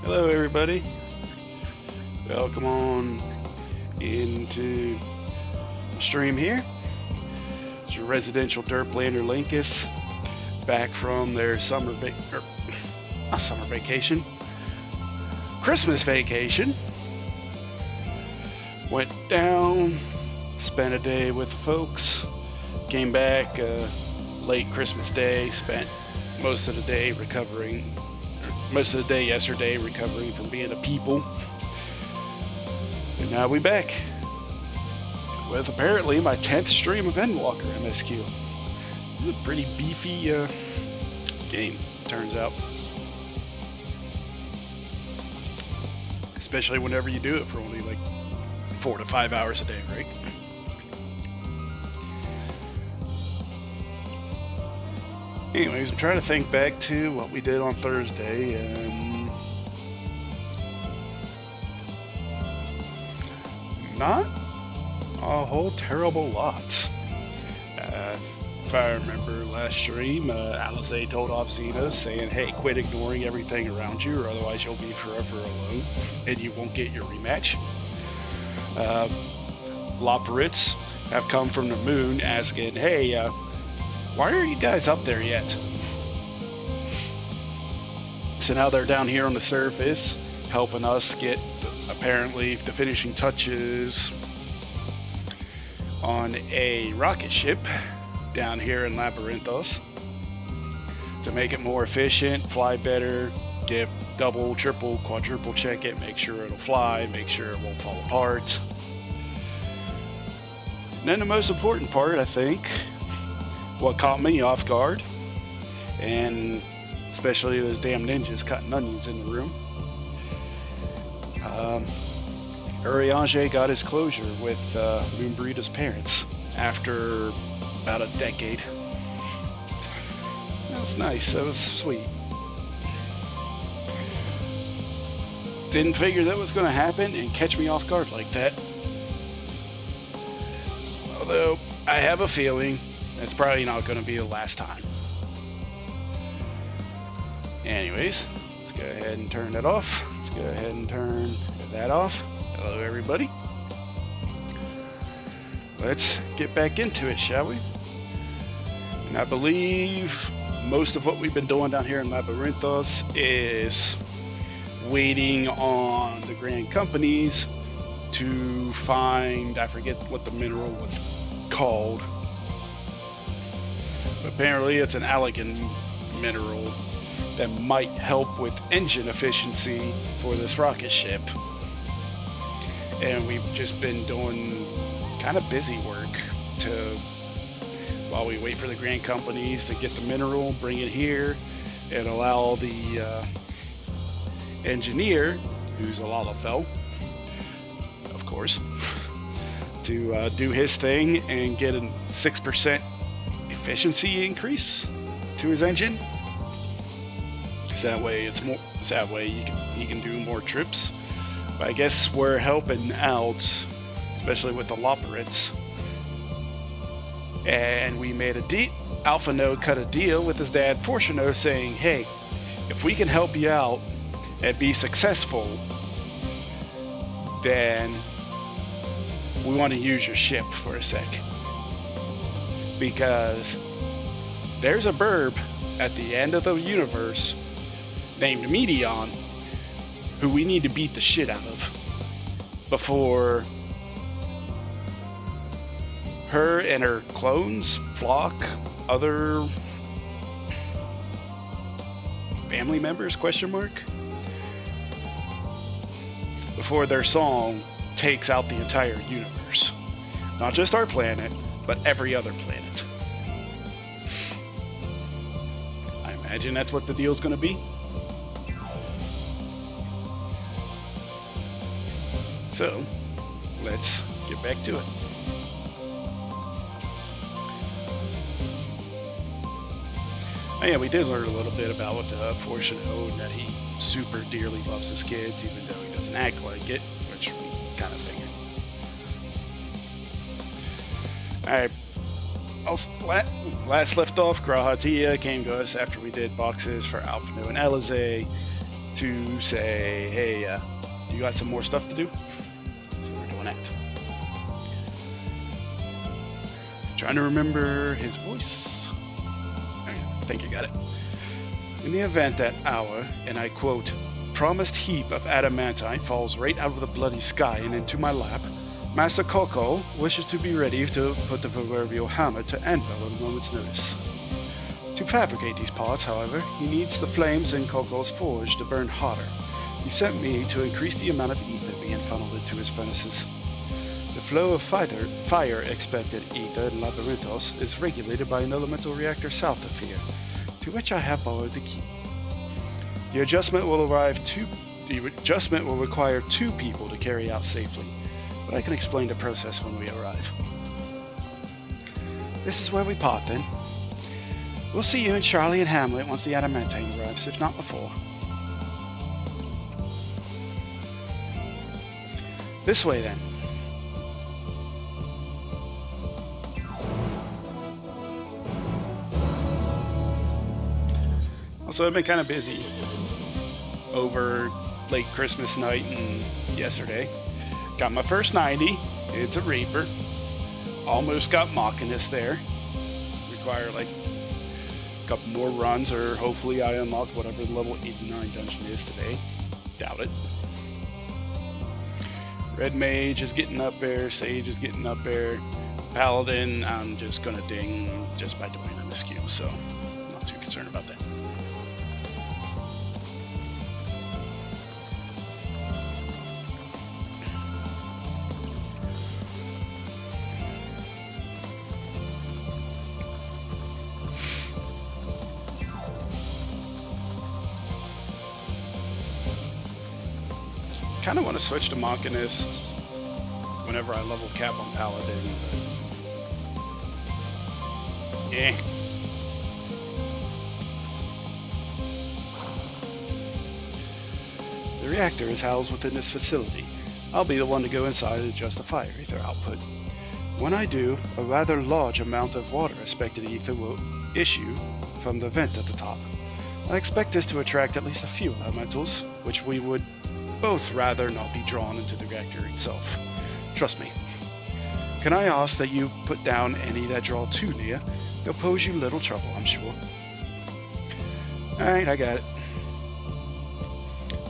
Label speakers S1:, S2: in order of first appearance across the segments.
S1: Hello everybody, welcome on into the stream here. It's your residential Derplander Linkus back from their Christmas vacation. Went down, spent a day with the folks, came back late Christmas Day, spent most of the day yesterday recovering from being a people, and now we back with apparently my 10th stream of Endwalker MSQ. It's a pretty beefy game, turns out, especially whenever you do it for only like 4 to 5 hours a day, right? Anyways, I'm trying to think back to what we did on Thursday, and not a whole terrible lot. If I remember last stream, Alize told off Xena saying, hey, quit ignoring everything around you or otherwise you'll be forever alone and you won't get your rematch. Loporits have come from the moon asking, hey, why are you guys up there yet? So now they're down here on the surface, helping us get, apparently, the finishing touches on a rocket ship down here in Labyrinthos to make it more efficient, fly better, get double, triple, quadruple check it, make sure it'll fly, make sure it won't fall apart. And then the most important part, I think, what caught me off guard, and especially those damn ninjas cutting onions in the room. Urianger got his closure with Moonbreeda's parents after about a decade. That was nice, that was sweet. Didn't figure that was going to happen and catch me off guard like that. Although, I have a feeling it's probably not going to be the last time. Anyways, let's go ahead and turn that off. Let's go ahead and turn that off. Hello, everybody. Let's get back into it, shall we? And I believe most of what we've been doing down here in Labyrinthos is waiting on the grand companies to find, I forget what the mineral was called. Apparently it's an Allegan mineral that might help with engine efficiency for this rocket ship. And we've just been doing kind of busy work while we wait for the grand companies to get the mineral, bring it here, and allow the engineer, who's a Lalafell, of course, to do his thing and get a 6% efficiency increase to his engine. So that way he can do more trips. But I guess we're helping out, especially with the Loporits. And we made Alpha Node cut a deal with his dad Portiono saying, hey, if we can help you out and be successful, then we want to use your ship for a sec. Because there's a burb at the end of the universe named Medion who we need to beat the shit out of before her and her clones, flock, other family members, before their song takes out the entire universe. Not just our planet, but every other planet. I imagine that's what the deal's going to be. So, let's get back to it. Oh yeah, we did learn a little bit about what the Fortuno, and that he super dearly loves his kids, even though he doesn't act like it, which we kind of figured. Alright, last left off, Grahatia came to us after we did boxes for Alphano and Alize, to say, hey, you got some more stuff to do? So we're doing that. Trying to remember his voice. I think I got it. In the event that our, and I quote, promised heap of adamantite falls right out of the bloody sky and into my lap, Master Coco wishes to be ready to put the proverbial hammer to anvil at a moment's notice. To fabricate these parts, however, he needs the flames in Coco's forge to burn hotter. He sent me to increase the amount of ether being funneled into his furnaces. The flow of fire expected ether in Labyrinthos is regulated by an elemental reactor south of here, to which I have borrowed the key. The adjustment will require 2 people to carry out safely, but I can explain the process when we arrive. This is where we part then. We'll see you in Charlie and Hamlet once the adamantine arrives, if not before. This way then. Also, I've been kind of busy over late Christmas night and yesterday. Got my first 90. It's a Reaper. Almost got Machinist there. Require like a couple more runs, or hopefully I unlock whatever the level 89 dungeon is today. Doubt it. Red Mage is getting up there. Sage is getting up there. Paladin, I'm just gonna ding just by doing MSQ, so not too concerned about that. Kind of want to switch to Machinist whenever I level cap on Paladin, but yeah. The reactor is housed within this facility. I'll be the one to go inside and adjust the fire ether output. When I do, a rather large amount of water expected ether will issue from the vent at the top. I expect this to attract at least a few elementals, which we would both rather not be drawn into the reactor itself. Trust me. Can I ask that you put down any that draw too near? They'll pose you little trouble, I'm sure. Alright, I got it.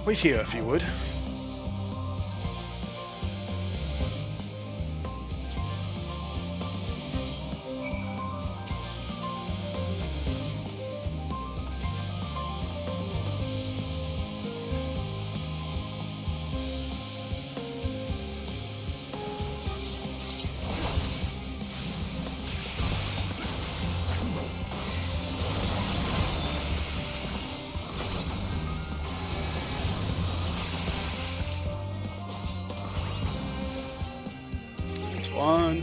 S1: Wait here if you would. One.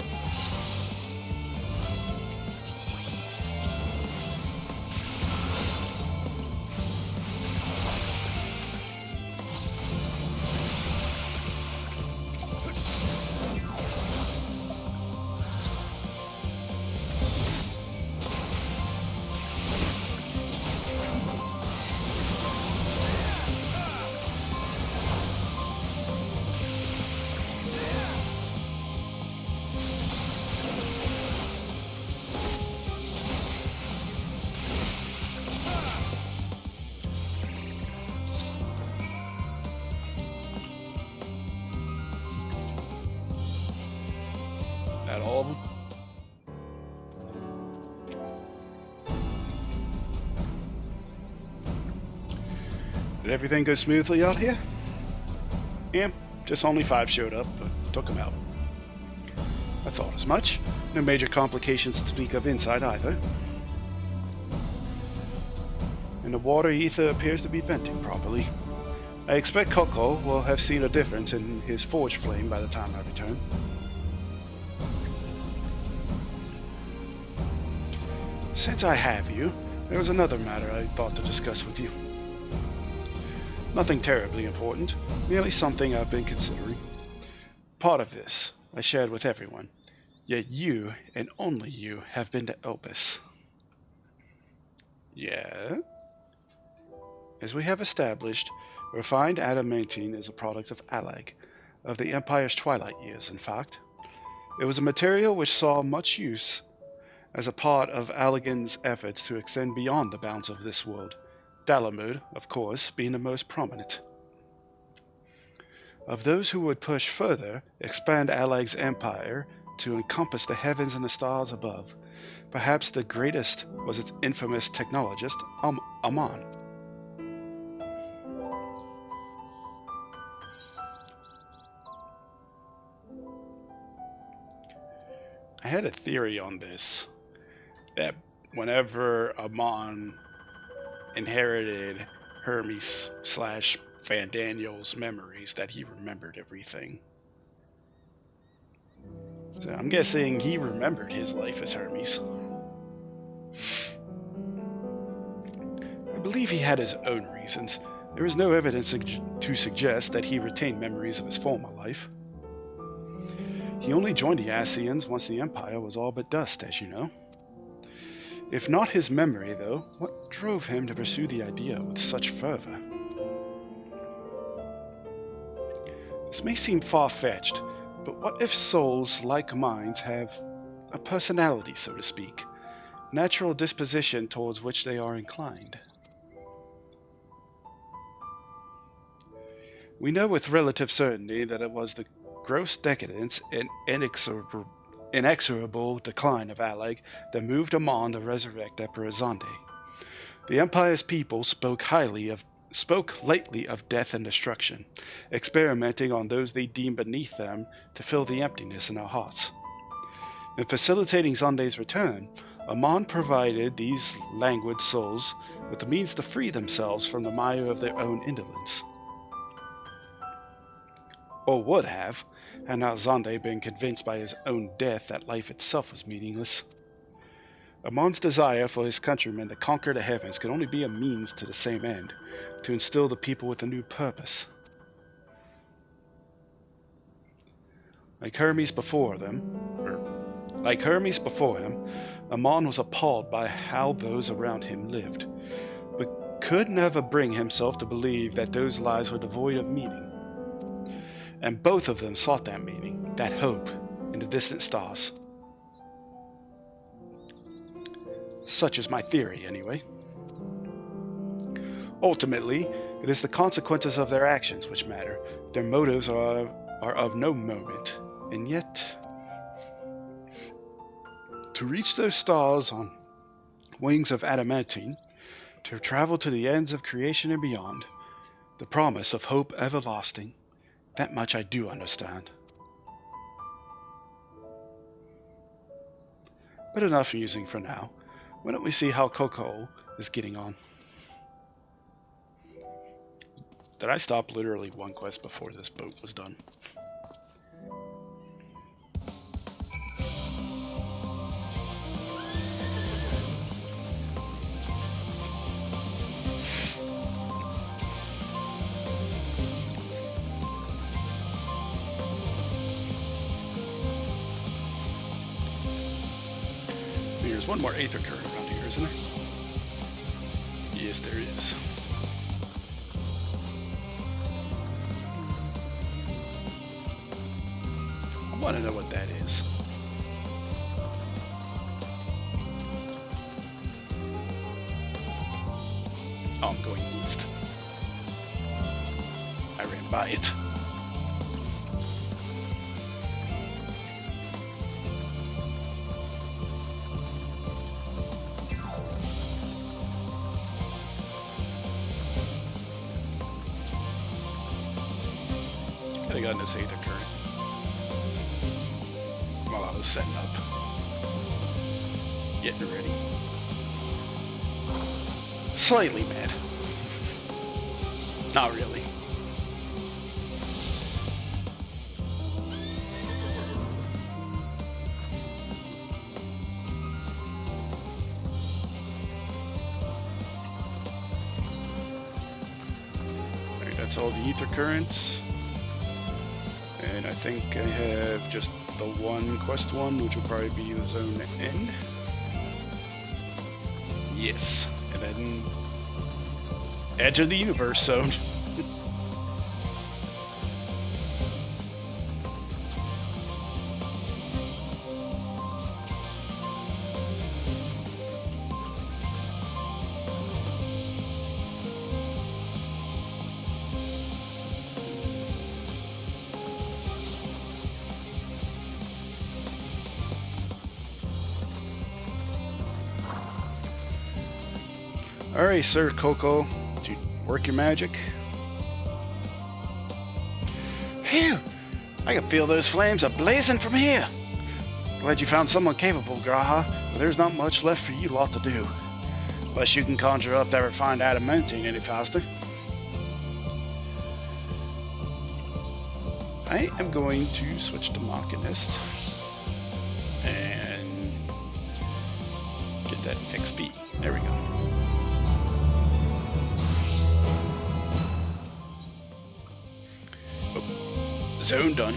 S1: That all of them? Did everything go smoothly out here? Yeah, just only 5 showed up, but took them out. I thought as much. No major complications to speak of inside either. And the water ether appears to be venting properly. I expect Coco will have seen a difference in his forge flame by the time I return. Since I have you, there was another matter I thought to discuss with you. Nothing terribly important, merely something I've been considering. Part of this I shared with everyone, yet you, and only you, have been to Elpis. Yeah? As we have established, Refined adamantine is a product of Alag, of the Empire's twilight years, in fact. It was a material which saw much use as a part of Allagan's efforts to extend beyond the bounds of this world, Dalamud, of course, being the most prominent. Of those who would push further, expand Allag's empire to encompass the heavens and the stars above, perhaps the greatest was its infamous technologist, Amon. I had a theory on this, that whenever Amon inherited Hermes / Van Daniel's memories, that he remembered everything. So I'm guessing he remembered his life as Hermes. I believe he had his own reasons. There is no evidence to suggest that he retained memories of his former life. He only joined the Ascians once the Empire was all but dust, as you know. If not his memory, though, what drove him to pursue the idea with such fervor? This may seem far-fetched, but what if souls like minds have a personality, so to speak, natural disposition towards which they are inclined? We know with relative certainty that it was the gross decadence and inexorable decline of Allag that moved Amon to resurrect Emperor Zonde. The Empire's people spoke lightly of death and destruction, experimenting on those they deemed beneath them to fill the emptiness in their hearts. In facilitating Zonde's return, Amon provided these languid souls with the means to free themselves from the mire of their own indolence. Or would have, had not Zonde been convinced by his own death that life itself was meaningless. Amon's desire for his countrymen to conquer the heavens could only be a means to the same end, to instill the people with a new purpose. Like Hermes before him, Amon was appalled by how those around him lived, but could never bring himself to believe that those lives were devoid of meaning. And both of them sought that meaning, that hope, in the distant stars. Such is my theory, anyway. Ultimately, it is the consequences of their actions which matter. Their motives are of no moment. And yet, to reach those stars on wings of adamantine, to travel to the ends of creation and beyond, the promise of hope everlasting, that much I do understand. But enough musing for now. Why don't we see how Coco is getting on? Did I stop literally one quest before this boat was done? There's one more aether current around here, isn't there? Yes, there is. I want to know what that is. Oh, I'm going east. I ran by it. I got this aether current while I was setting up, getting ready. Slightly mad. Not really. Alright, that's all the aether currents. And I think I have just the one quest one, which will probably be the zone end. Yes, and then Edge of the Universe zone. Alright, Sir Coco. Did you work your magic? Phew! I can feel those flames are blazing from here. Glad you found someone capable, Graha, but there's not much left for you lot to do. Unless you can conjure up that refined adamantine any faster. I am going to switch to Machinist and get that XP. There we go. Oh, zone done.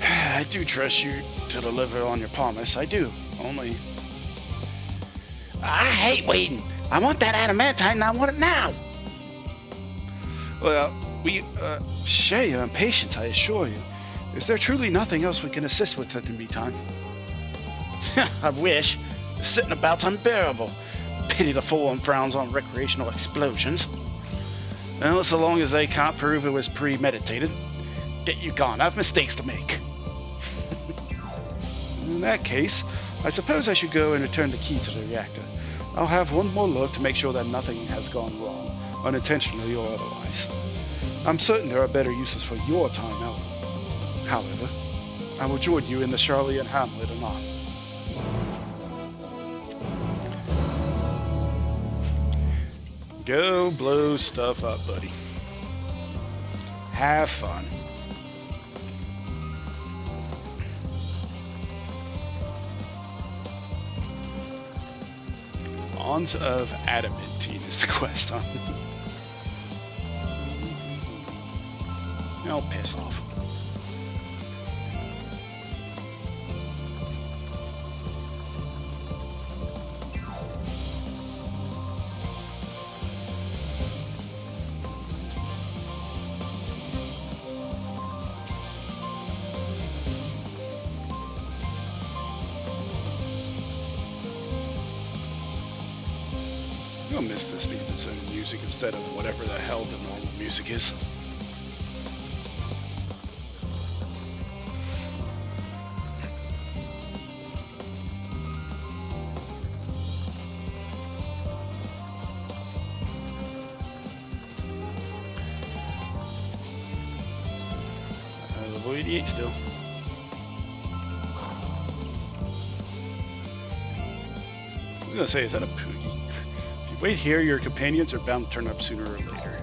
S1: I do trust you to deliver on your promise. I do. Only I hate waiting. I want that adamantine and I want it now. Well, we share your impatience, I assure you. Is there truly nothing else we can assist with at the meantime? I wish. Sitting about's unbearable. Pity the fool frowns on recreational explosions. Well, so long as they can't prove it was premeditated. Get you gone. I have mistakes to make. In that case, I suppose I should go and return the key to the reactor. I'll have one more look to make sure that nothing has gone wrong, unintentionally or otherwise. I'm certain there are better uses for your time out. However, I will join you in the Charlie and Hamlet anon. Go blow stuff up, buddy. Have fun. Bonds of adamantine is the quest, huh? Oh, piss off. You'll miss this being its own music instead of whatever the hell the normal music is. lv88 still. I was gonna say, is that a Poogie? If you wait here, your companions are bound to turn up sooner or later.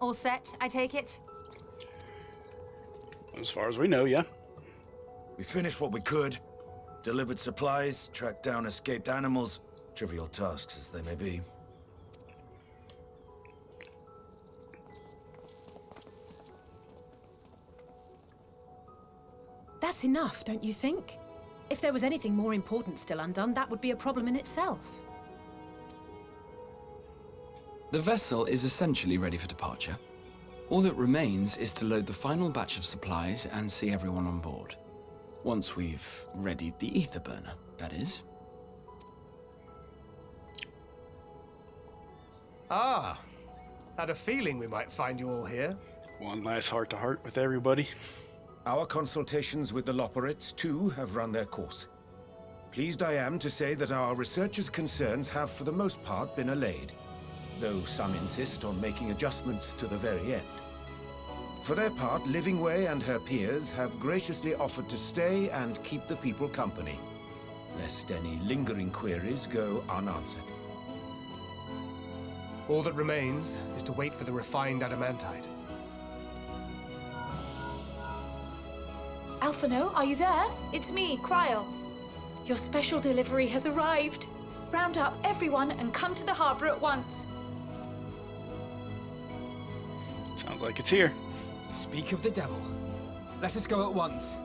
S2: All set, I take it?
S1: As far as we know, yeah.
S3: We finished what we could. Delivered supplies, tracked down escaped animals. Trivial tasks as they may be.
S2: That's enough, don't you think? If there was anything more important still undone, that would be a problem in itself.
S4: The vessel is essentially ready for departure. All that remains is to load the final batch of supplies and see everyone on board. Once we've readied the ether burner, that is.
S5: Ah, had a feeling we might find you all here.
S1: One last heart-to-heart with everybody.
S6: Our consultations with the Loperates, too, have run their course. Pleased I am to say that our researchers' concerns have for the most part been allayed, though some insist on making adjustments to the very end. For their part, Livingway and her peers have graciously offered to stay and keep the people company, lest any lingering queries go unanswered.
S5: All that remains is to wait for the refined adamantite.
S7: Alphino, are you there? It's me, Cryo. Your special delivery has arrived. Round up everyone and come to the harbor at once.
S1: Sounds like it's here.
S8: Speak of the devil. Let us go at once.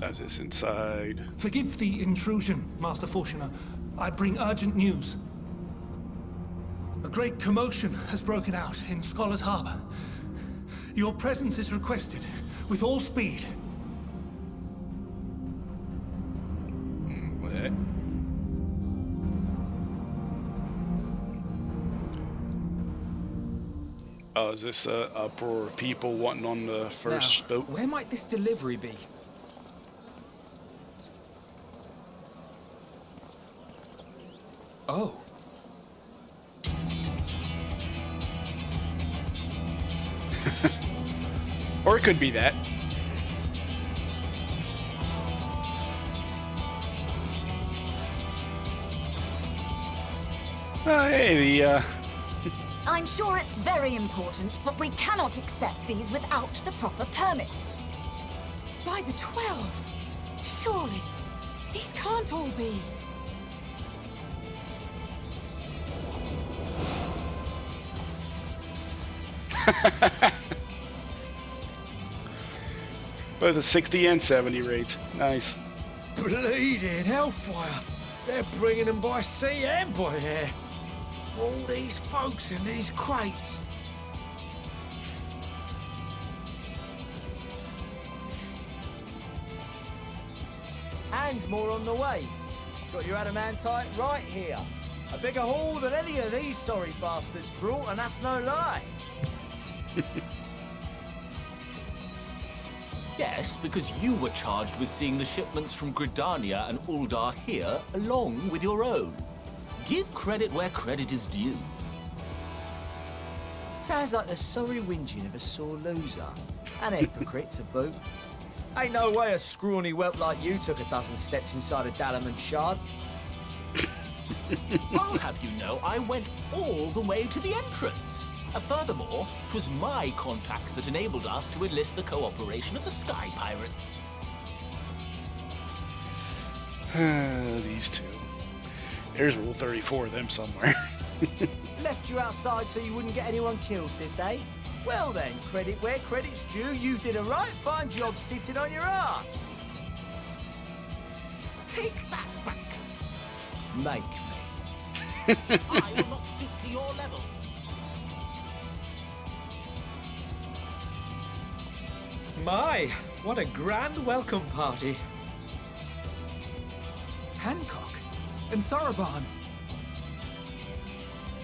S1: How's this inside?
S9: Forgive the intrusion, Master Fortuner. I bring urgent news. A great commotion has broken out in Scholar's Harbor. Your presence is requested with all speed.
S1: What? Oh, is this a uproar of people wanting on the first boat?
S8: Where might this delivery be? Oh.
S1: Or it could be that. Hey, the
S10: I'm sure it's very important, but we cannot accept these without the proper permits.
S2: By the 12! Surely, these can't all be.
S1: both a 60 and 70 rates. Nice.
S3: Bleeding hellfire! They're bringing them by sea and by air. All these folks in these crates.
S11: And more on the way. Got your adamantite right here. A bigger haul than any of these sorry bastards brought, and that's no lie.
S12: Yes, because you were charged with seeing the shipments from Gridania and Uldar here, along with your own. Give credit where credit is due.
S11: Sounds like the sorry whinging of a sore loser. And a hypocrite to boot. Ain't no way a scrawny whelp like you took a dozen steps inside a Dalaman shard.
S12: I'll have you know I went all the way to the entrance. Furthermore, 'twas my contacts that enabled us to enlist the cooperation of the Sky Pirates.
S1: These two. There's Rule 34 of them somewhere.
S11: Left you outside so you wouldn't get anyone killed, did they? Well then, credit where credit's due, you did a right fine job sitting on your ass.
S12: Take that back.
S11: Make me.
S12: I will not stoop to your level.
S9: My, what a grand welcome party. Hancock and Saraban.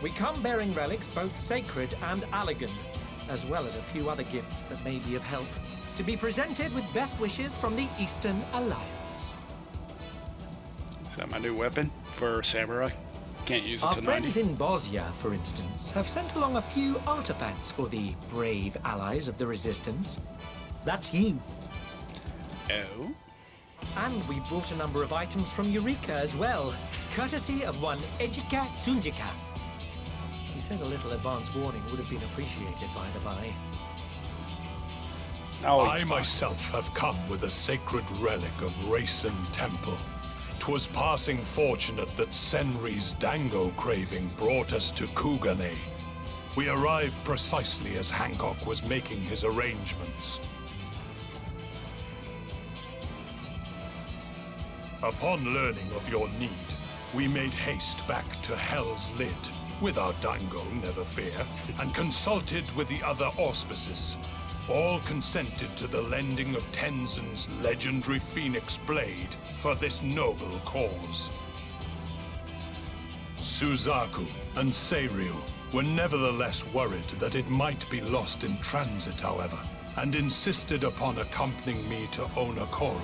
S9: We come bearing relics both sacred and Allagan, as well as a few other gifts that may be of help, to be presented with best wishes from the Eastern Alliance.
S1: Is that my new weapon for samurai? Can't use it
S9: Our
S1: to 90.
S9: friends in Bosnia, for instance, have sent along a few artifacts for the brave allies of the Resistance. That's you.
S1: Oh?
S9: And we brought a number of items from Eureka as well, courtesy of one Ejika Sunjika. He says a little advance warning would have been appreciated by the by.
S1: Oh,
S13: I myself have come with a sacred relic of Rayson Temple. 'Twas passing fortunate that Senri's dango craving brought us to Kugane. We arrived precisely as Hancock was making his arrangements. Upon learning of your need, we made haste back to Hell's Lid, with our dango, never fear, and consulted with the other auspices. All consented to the lending of Tenzin's legendary Phoenix Blade for this noble cause. Suzaku and Seiryu were nevertheless worried that it might be lost in transit, however, and insisted upon accompanying me to Onokoro,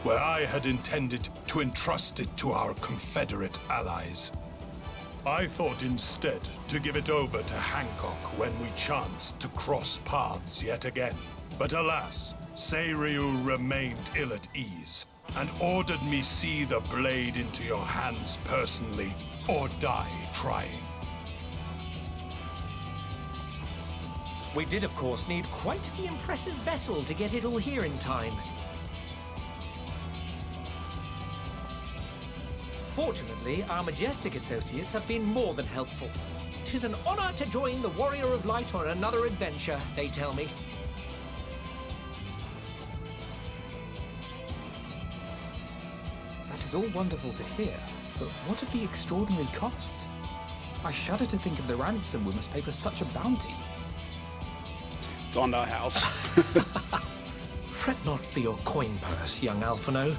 S13: where I had intended to entrust it to our Confederate allies. I thought instead to give it over to Hancock when we chanced to cross paths yet again. But alas, Seiryu remained ill at ease, and ordered me see the blade into your hands personally, or die trying.
S9: We did, of course, need quite the impressive vessel to get it all here in time. Fortunately, our majestic associates have been more than helpful. 'Tis an honor to join the Warrior of Light on another adventure, they tell me.
S8: all wonderful to hear, but what of the extraordinary cost? I shudder to think of the ransom we must pay for such a bounty.
S1: It's on our house.
S5: Fret not for your coin purse, young Alphino.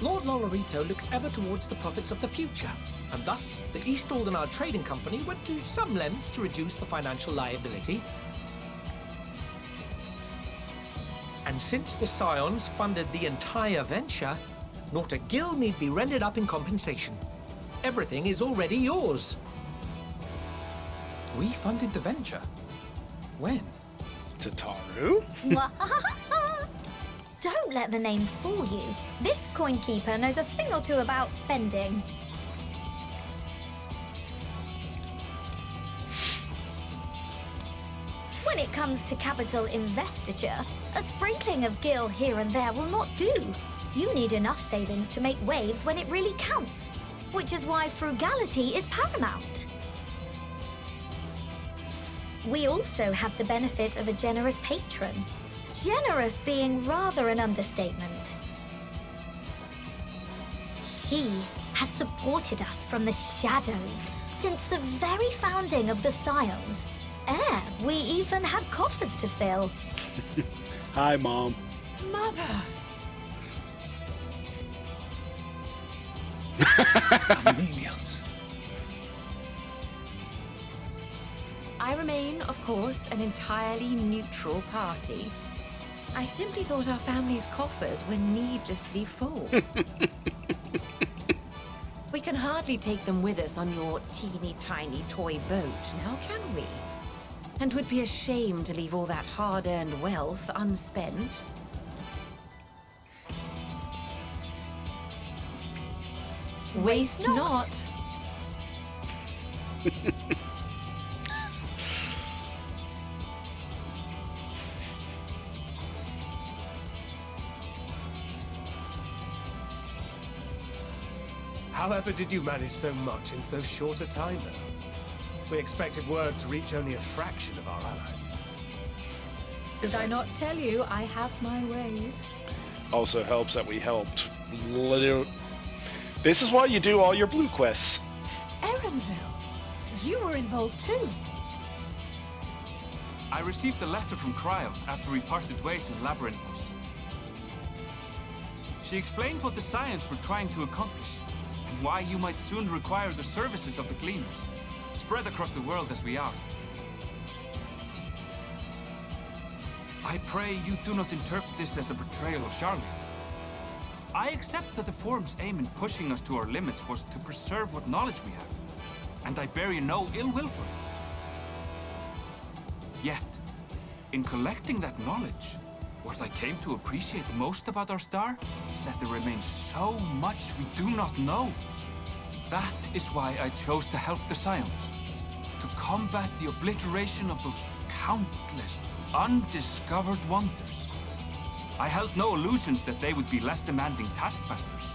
S5: Lord Lolorito looks ever towards the profits of the future, and thus the East Aldenard Trading Company went to some lengths to reduce the financial liability. And since the Scions funded the entire venture, not a gill need be rendered up in compensation. Everything is already yours.
S8: We funded the venture? When?
S1: Tataru?
S14: Don't let the name fool you. This coin keeper knows a thing or two about spending. When it comes to capital investiture, a sprinkling of gil here and there will not do. You need enough savings to make waves when it really counts, which is why frugality is paramount. We also have the benefit of a generous patron. Generous being rather an understatement. She has supported us from the shadows since the very founding of the Scions. We even had coffers to fill.
S1: Hi, Mom.
S2: Mother!
S9: Millions.
S15: I remain, of course, an entirely neutral party. I simply thought our family's coffers were needlessly full. We can hardly take them with us on your teeny-tiny toy boat, now can we? And 'twould be a shame to leave all that hard-earned wealth unspent. Waste not.
S5: However did you manage so much in so short a time, though? We expected word to reach only a fraction of our allies.
S2: Did I not tell you I have my ways?
S1: Also helps that we helped. This is why you do all your blue quests.
S2: Erenville, you were involved too.
S16: I received a letter from Cryo after we parted ways in Labyrinthos. She explained what the Scions were trying to accomplish, and why you might soon require the services of the Gleaners, spread across the world as we are. I pray you do not interpret this as a betrayal of Charlie. I accept that the Forum's aim in pushing us to our limits was to preserve what knowledge we have, and I bear you no ill will for it. Yet, in collecting that knowledge, what I came to appreciate most about our star is that there remains so much we do not know. That is why I chose to help the Scions, to combat the obliteration of those countless, undiscovered wonders. I held no illusions that they would be less demanding taskmasters.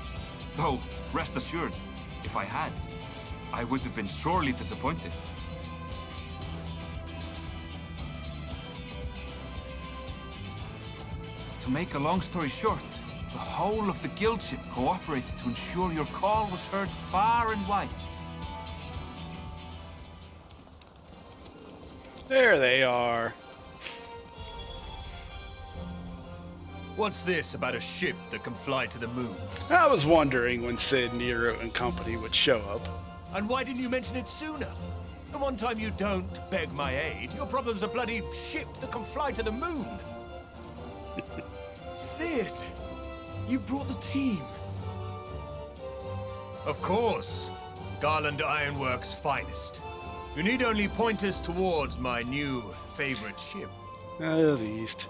S16: Though, rest assured, if I had, I would have been sorely disappointed. To make a long story short, the whole of the guildship cooperated to ensure your call was heard far and wide.
S1: There they are.
S11: What's this about a ship that can fly to the moon?
S1: I was wondering when Sid, Nero, and company would show up.
S11: And why didn't you mention it sooner? The one time you don't beg my aid, your problem's a bloody ship that can fly to the moon.
S3: Sid, you brought the team.
S11: Of course. Garland Ironworks' finest. You need only point us towards my new favorite ship.
S1: At least.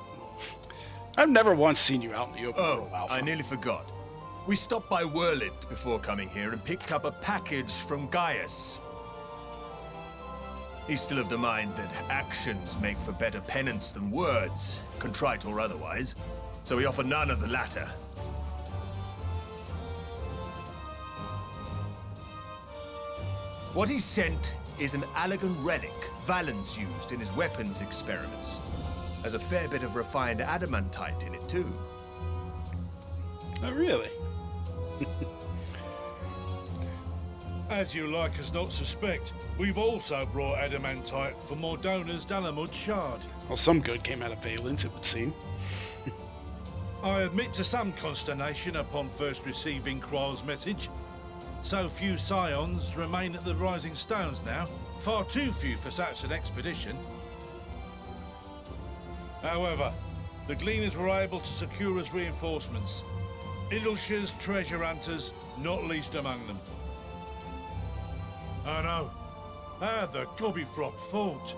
S1: I've never once seen you out in the open.
S11: Oh, I nearly forgot. We stopped by Whirlit before coming here and picked up a package from Gaius. He's still of the mind that actions make for better penance than words, contrite or otherwise, so we offer none of the latter. What he sent is an Allagan relic Valens used in his weapons experiments. Has a fair bit of refined adamantite in it, too.
S1: Oh, really?
S17: As you like us not suspect, we've also brought adamantite for Mordona's Dalamud shard.
S1: Well, some good came out of Valence, it would seem.
S17: I admit to some consternation upon first receiving Kryle's message. So few scions remain at the Rising Stones now. Far too few for such an expedition. However, the Gleaners were able to secure us reinforcements. Idleshire's treasure hunters, not least among them. I know. How the Gobbyflock fought.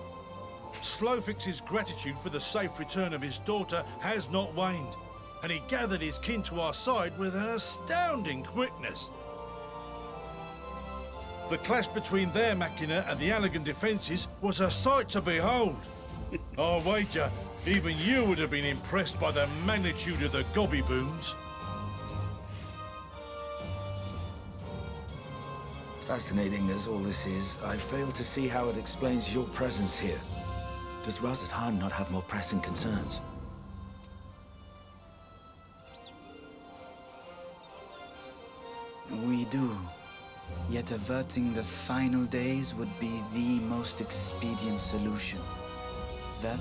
S17: Slowfix's gratitude for the safe return of his daughter has not waned, and he gathered his kin to our side with an astounding quickness. The clash between their machina and the Allagan defences was a sight to behold. I wager even you would have been impressed by the magnitude of the gobby booms.
S11: Fascinating as all this is, I fail to see how it explains your presence here. Does Razat not have more pressing concerns?
S18: We do. Yet averting the final days would be the most expedient solution. That,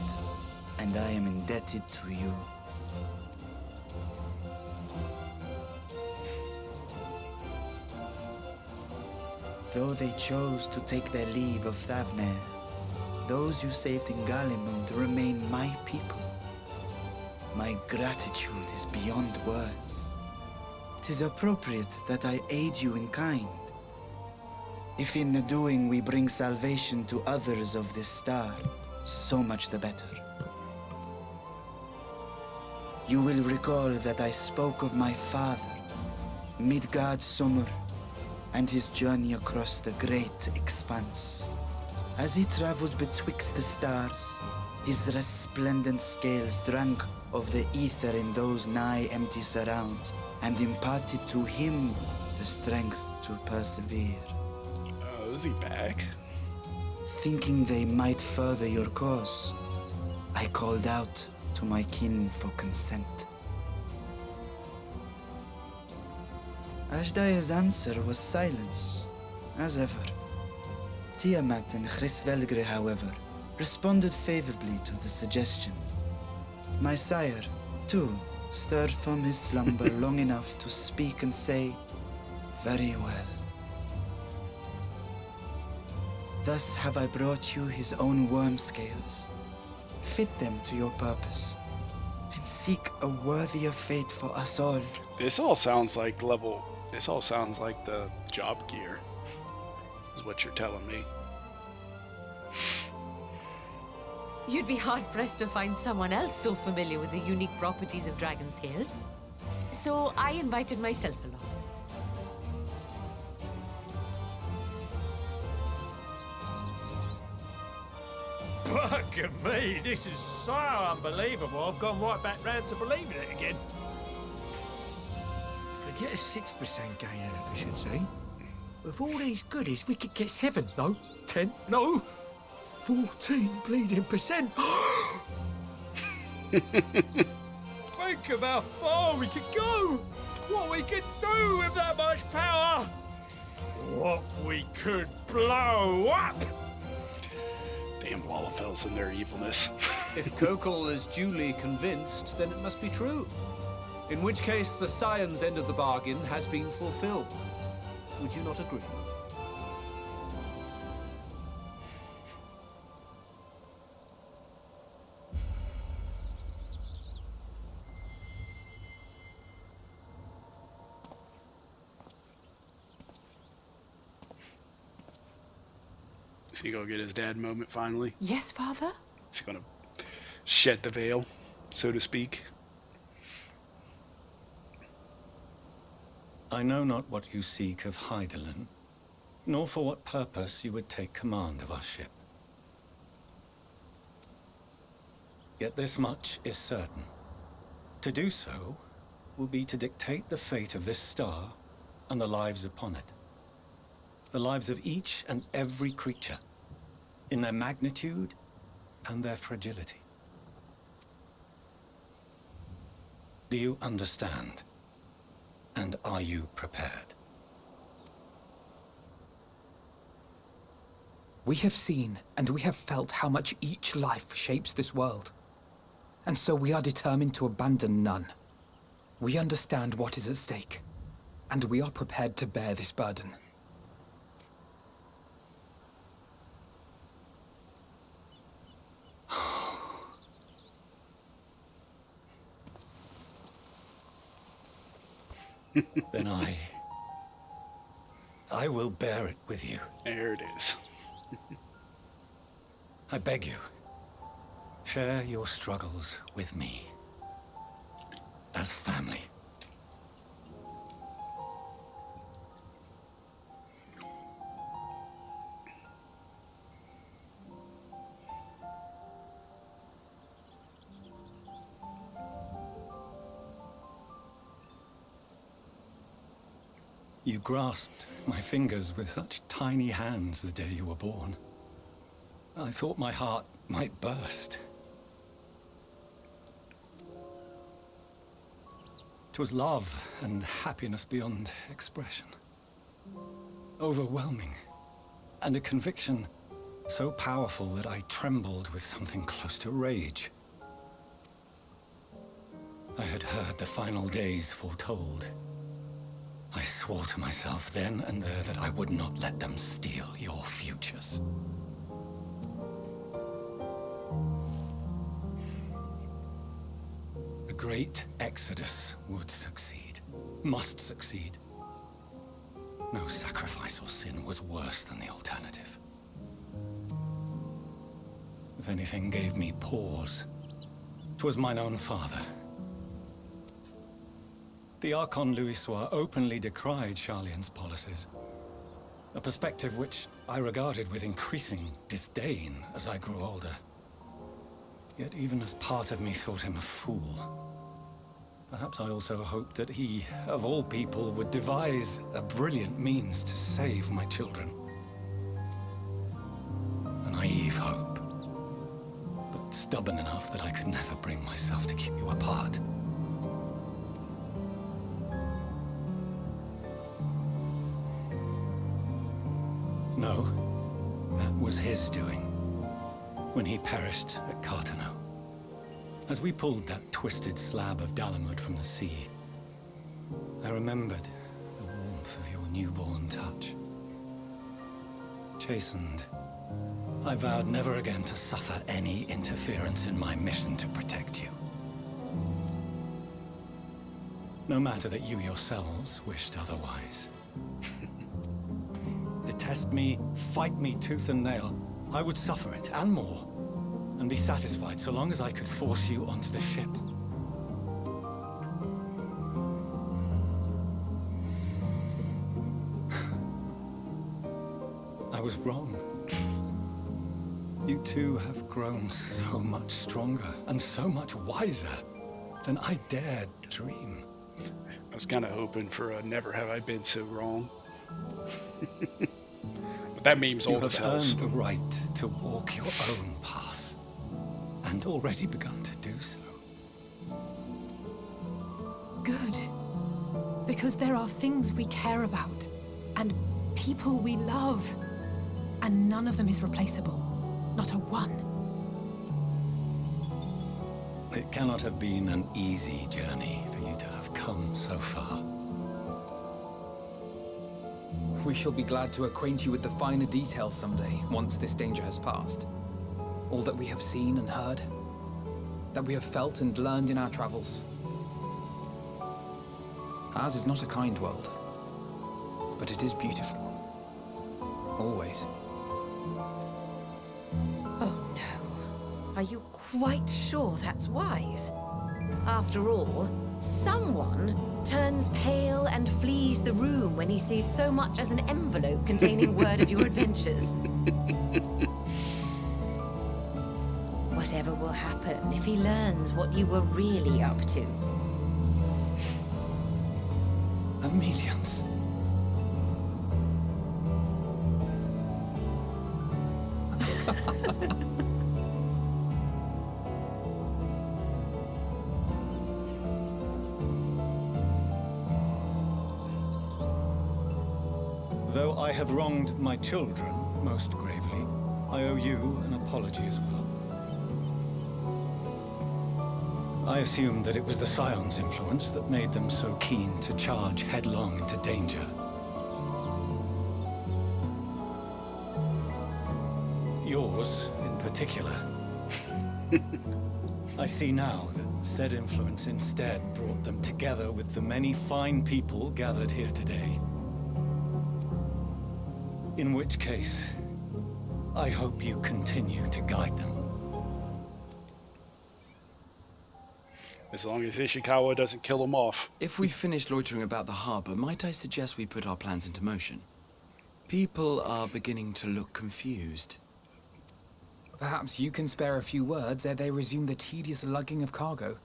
S18: and I am indebted to you. Though they chose to take their leave of Thavnair, those you saved in Galimund remain my people. My gratitude is beyond words. 'Tis appropriate that I aid you in kind. If in the doing we bring salvation to others of this star, so much the better. You will recall that I spoke of my father, Midgard Sommer, and his journey across the great expanse. As he traveled betwixt the stars, his resplendent scales drank of the ether in those nigh empty surrounds, and imparted to him the strength to persevere.
S1: Oh, is he back?
S18: Thinking they might further your cause, I called out to my kin for consent. Ashdai's answer was silence, as ever. Tiamat and Chrisvelgre, however, responded favorably to the suggestion. My sire, too, stirred from his slumber long enough to speak and say, "Very well." Thus have I brought you his own worm scales. Fit them to your purpose, and seek a worthier fate for us all.
S1: This all sounds like This all sounds like the job gear, is what you're telling me.
S15: You'd be hard-pressed to find someone else so familiar with the unique properties of dragon scales. So I invited myself along.
S3: Bugger me, this is so unbelievable. I've gone right back round to believing it again. Forget a 6% gain in efficiency. With all these goodies, we could get 7, no, 10, no, 14 bleeding %. Think of how far we could go. What we could do with that much power. What we could blow up.
S1: Damn Wallafels and their evilness.
S19: If Kokol is duly convinced, then it must be true. In which case, the Scion's end of the bargain has been fulfilled. Would you not agree?
S1: Is he gonna get his dad moment finally?
S2: Yes, Father?
S1: Is he gonna shed the veil, so to speak?
S20: I know not what you seek of Hydaelyn, nor for what purpose you would take command of our ship. Yet this much is certain. To do so will be to dictate the fate of this star and the lives upon it. The lives of each and every creature, in their magnitude and their fragility. Do you understand? are you prepared?
S8: We have seen and we have felt how much each life shapes this world. And so we are determined to abandon none. We understand what is at stake, and we are prepared to bear this burden.
S20: Then I will bear it with you.
S1: There it is.
S20: I beg you, share your struggles with me. As family. You grasped my fingers with such tiny hands the day you were born. I thought my heart might burst. 'Twas love and happiness beyond expression. Overwhelming. And a conviction so powerful that I trembled with something close to rage. I had heard the final days foretold. I swore to myself then and there that I would not let them steal your futures. The great exodus would succeed, must succeed. No sacrifice or sin was worse than the alternative. If anything gave me pause, 'twas mine own father. The Archon Louisoix openly decried Charlian's policies, a perspective which I regarded with increasing disdain as I grew older. Yet even as part of me thought him a fool, perhaps I also hoped that he, of all people, would devise a brilliant means to save my children. A naive hope, but stubborn enough that I could never bring myself to keep you apart. No, that was his doing, when he perished at Carteneau. As we pulled that twisted slab of Dalamud from the sea, I remembered the warmth of your newborn touch. Chastened, I vowed never again to suffer any interference in my mission to protect you. No matter that you yourselves wished otherwise. Detest me, fight me tooth and nail, I would suffer it, and more, and be satisfied so long as I could force you onto the ship. I was wrong. You two have grown so much stronger and so much wiser than I dared dream.
S1: I was kind of hoping for a never have I been so wrong. But that meme's old as hell.
S20: You have earned the right to walk your own path, and already begun to do so.
S2: Good. Because there are things we care about, and people we love, and none of them is replaceable. Not a one.
S20: It cannot have been an easy journey for you to have come so far.
S8: We shall be glad to acquaint you with the finer details someday, once this danger has passed. All that we have seen and heard, that we have felt and learned in our travels. Ours is not a kind world, but it is beautiful. Always.
S15: Oh no. Are you quite sure that's wise? After all, someone turns pale and flees the room when he sees so much as an envelope containing word of your adventures. Whatever will happen if he learns what you were really up to?
S20: Millions. Though I have wronged my children most gravely, I owe you an apology as well. I assumed that it was the Scion's influence that made them so keen to charge headlong into danger. Yours, in particular. I see now that said influence instead brought them together with the many fine people gathered here today. In which case, I hope you continue to guide them.
S1: As long as Ishikawa doesn't kill them off.
S4: If we've finished loitering about the harbor, might I suggest we put our plans into motion? People are beginning to look confused.
S8: Perhaps you can spare a few words ere they resume the tedious lugging of cargo.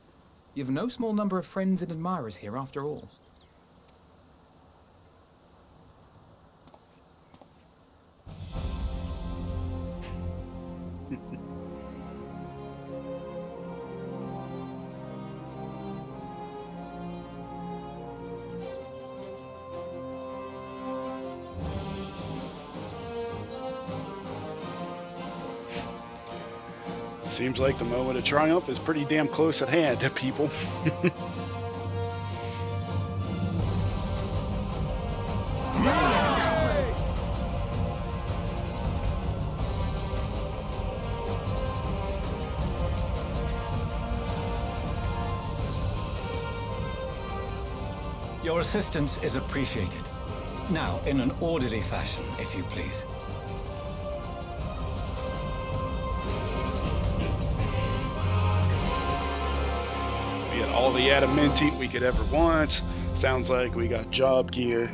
S8: You've no small number of friends and admirers here, after all.
S1: Seems like the moment of triumph is pretty damn close at hand, people.
S20: Your assistance is appreciated. Now, in an orderly fashion, if you please.
S1: We got all the adamantine we could ever want. Sounds like we got job gear.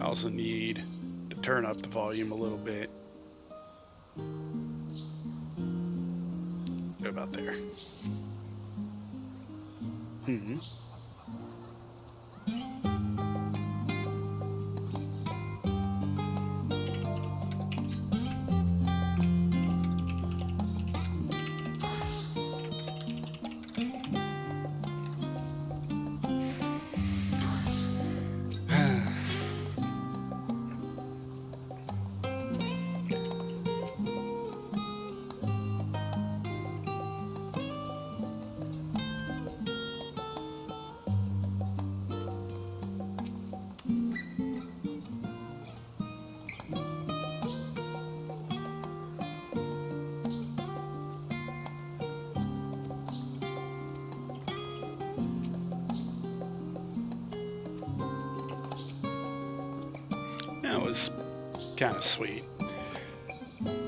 S1: I also need to turn up the volume a little bit. Go about there. That was kind of sweet.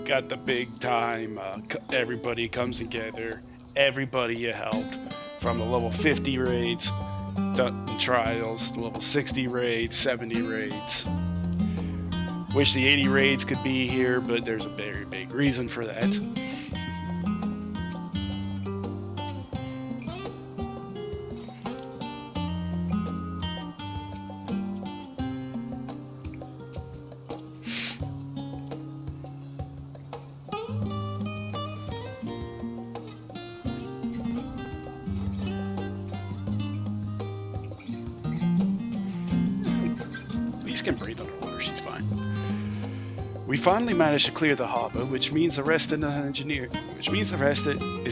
S1: Got the big time, everybody comes together, everybody you helped, from the level 50 raids, done trials, the level 60 raids, 70 raids. Wish the 80 raids could be here, but there's a very big reason for that. Can breathe underwater, she's fine. We finally managed to clear the harbor, which means the rest is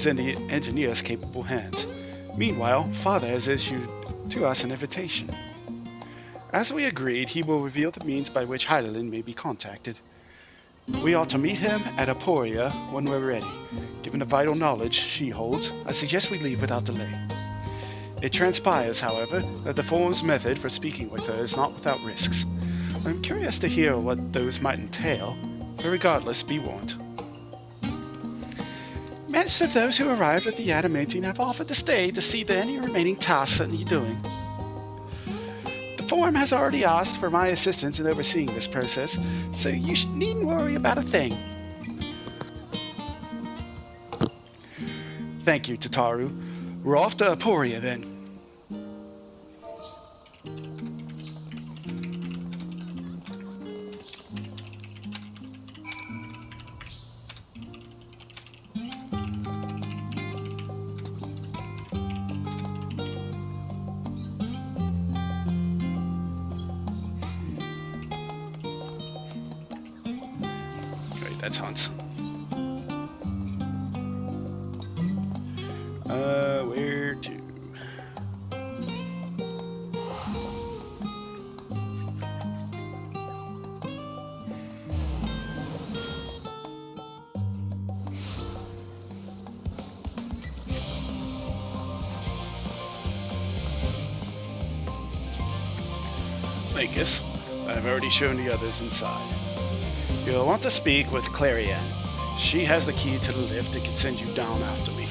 S1: in the engineer's capable hands. Meanwhile, Father has issued to us an invitation. As we agreed, he will reveal the means by which Hydaelyn may be contacted. We are to meet him at Aporia when we're ready. Given the vital knowledge she holds, I suggest we leave without delay. It transpires, however, that the Form's method for speaking with her is not without risks. I'm curious to hear what those might entail, but regardless, be warned. Most of those who arrived at the Adamantine have offered to stay to see any remaining tasks that need doing. The Form has already asked for my assistance in overseeing this process, so you needn't worry about a thing. Thank you, Tataru. We're off to Aporia then. That's Hans. Where to? Lakis, I've already shown the others inside. You'll want to speak with Clarion. She has the key to the lift that can send you down after me.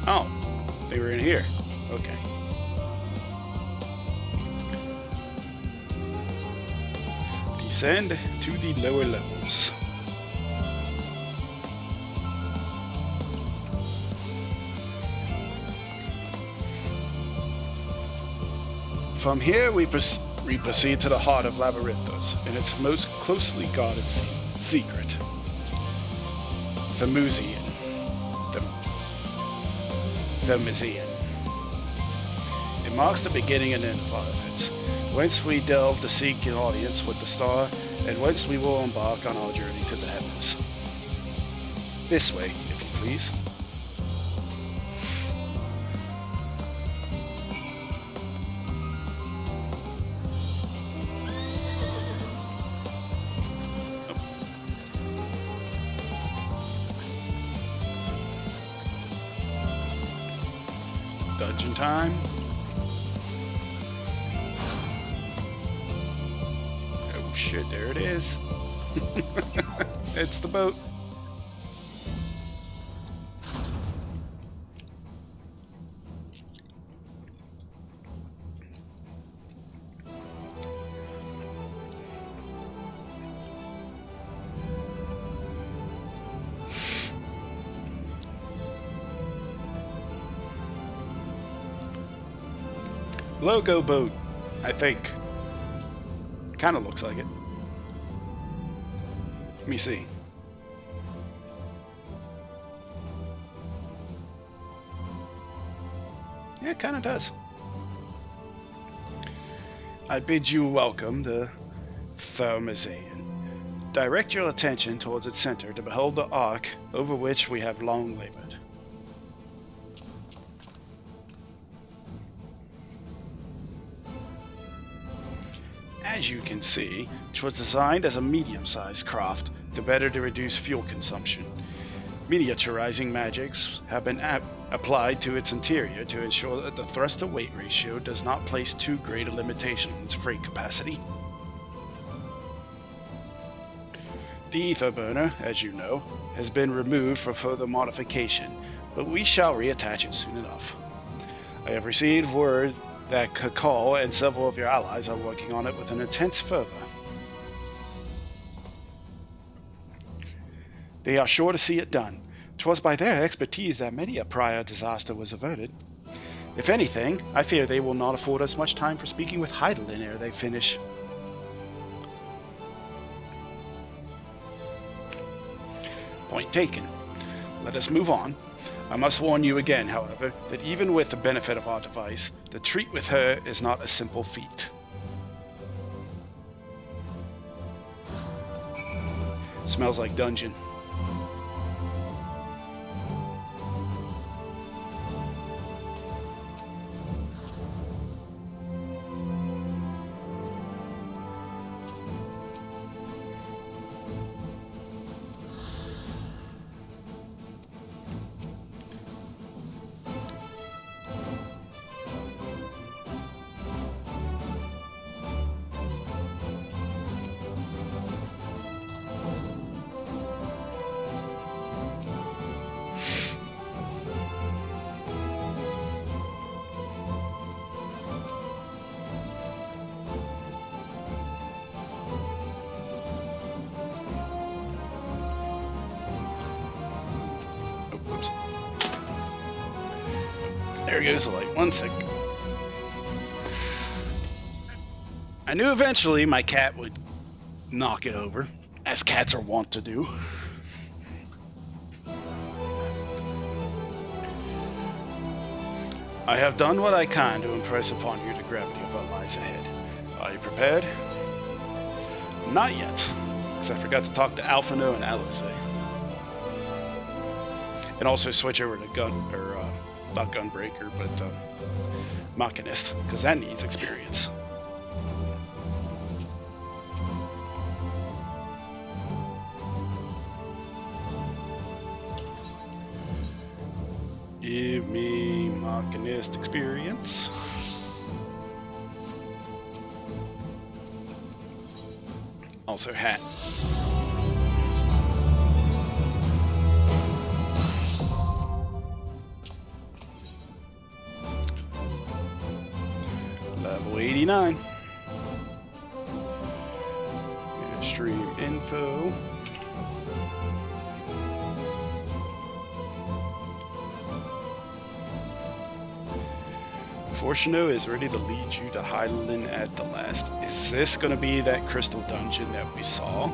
S1: Oh, they were in here. Okay. Descend to the lower levels. From here, we proceed to the heart of Labyrinthos, and its most closely guarded secret, the Museum. The Museum. It marks the beginning and end of our efforts, whence we delve to seek an audience with the star, and whence we will embark on our journey to the heavens. This way, if you please. Dungeon time. Oh shit, there it is. It's the boat. Logo boat, I think. Kind of looks like it. Let me see. Yeah, it kind of does. I bid you welcome the Thermazane. Direct your attention towards its center to behold the ark over which we have long labored. As you can see, it was designed as a medium-sized craft to better reduce fuel consumption. Miniaturizing magics have been applied to its interior to ensure that the thrust-to-weight ratio does not place too great a limitation on its freight capacity. The ether burner, as you know, has been removed for further modification, but we shall reattach it soon enough. I have received word that Kakal and several of your allies are working on it with an intense fervor. They are sure to see it done. 'Twas by their expertise that many a prior disaster was averted. If anything, I fear they will not afford us much time for speaking with Heidelin ere they finish. Point taken. Let us move on. I must warn you again, however, that even with the benefit of our device, the treat with her is not a simple feat. Smells like dungeon. There goes the light. 1 sec. I knew eventually my cat would knock it over, as cats are wont to do. I have done what I can to impress upon you the gravity of what lies ahead. Are you prepared? Not yet, because I forgot to talk to Alphino and Alice. And also switch over to not Gunbreaker, but Machinist, because that needs experience. Give me Machinist experience. Also hat. Level 89. Stream info. Fortuno is ready to lead you to Hydaelyn at the last. Is this going to be that crystal dungeon that we saw?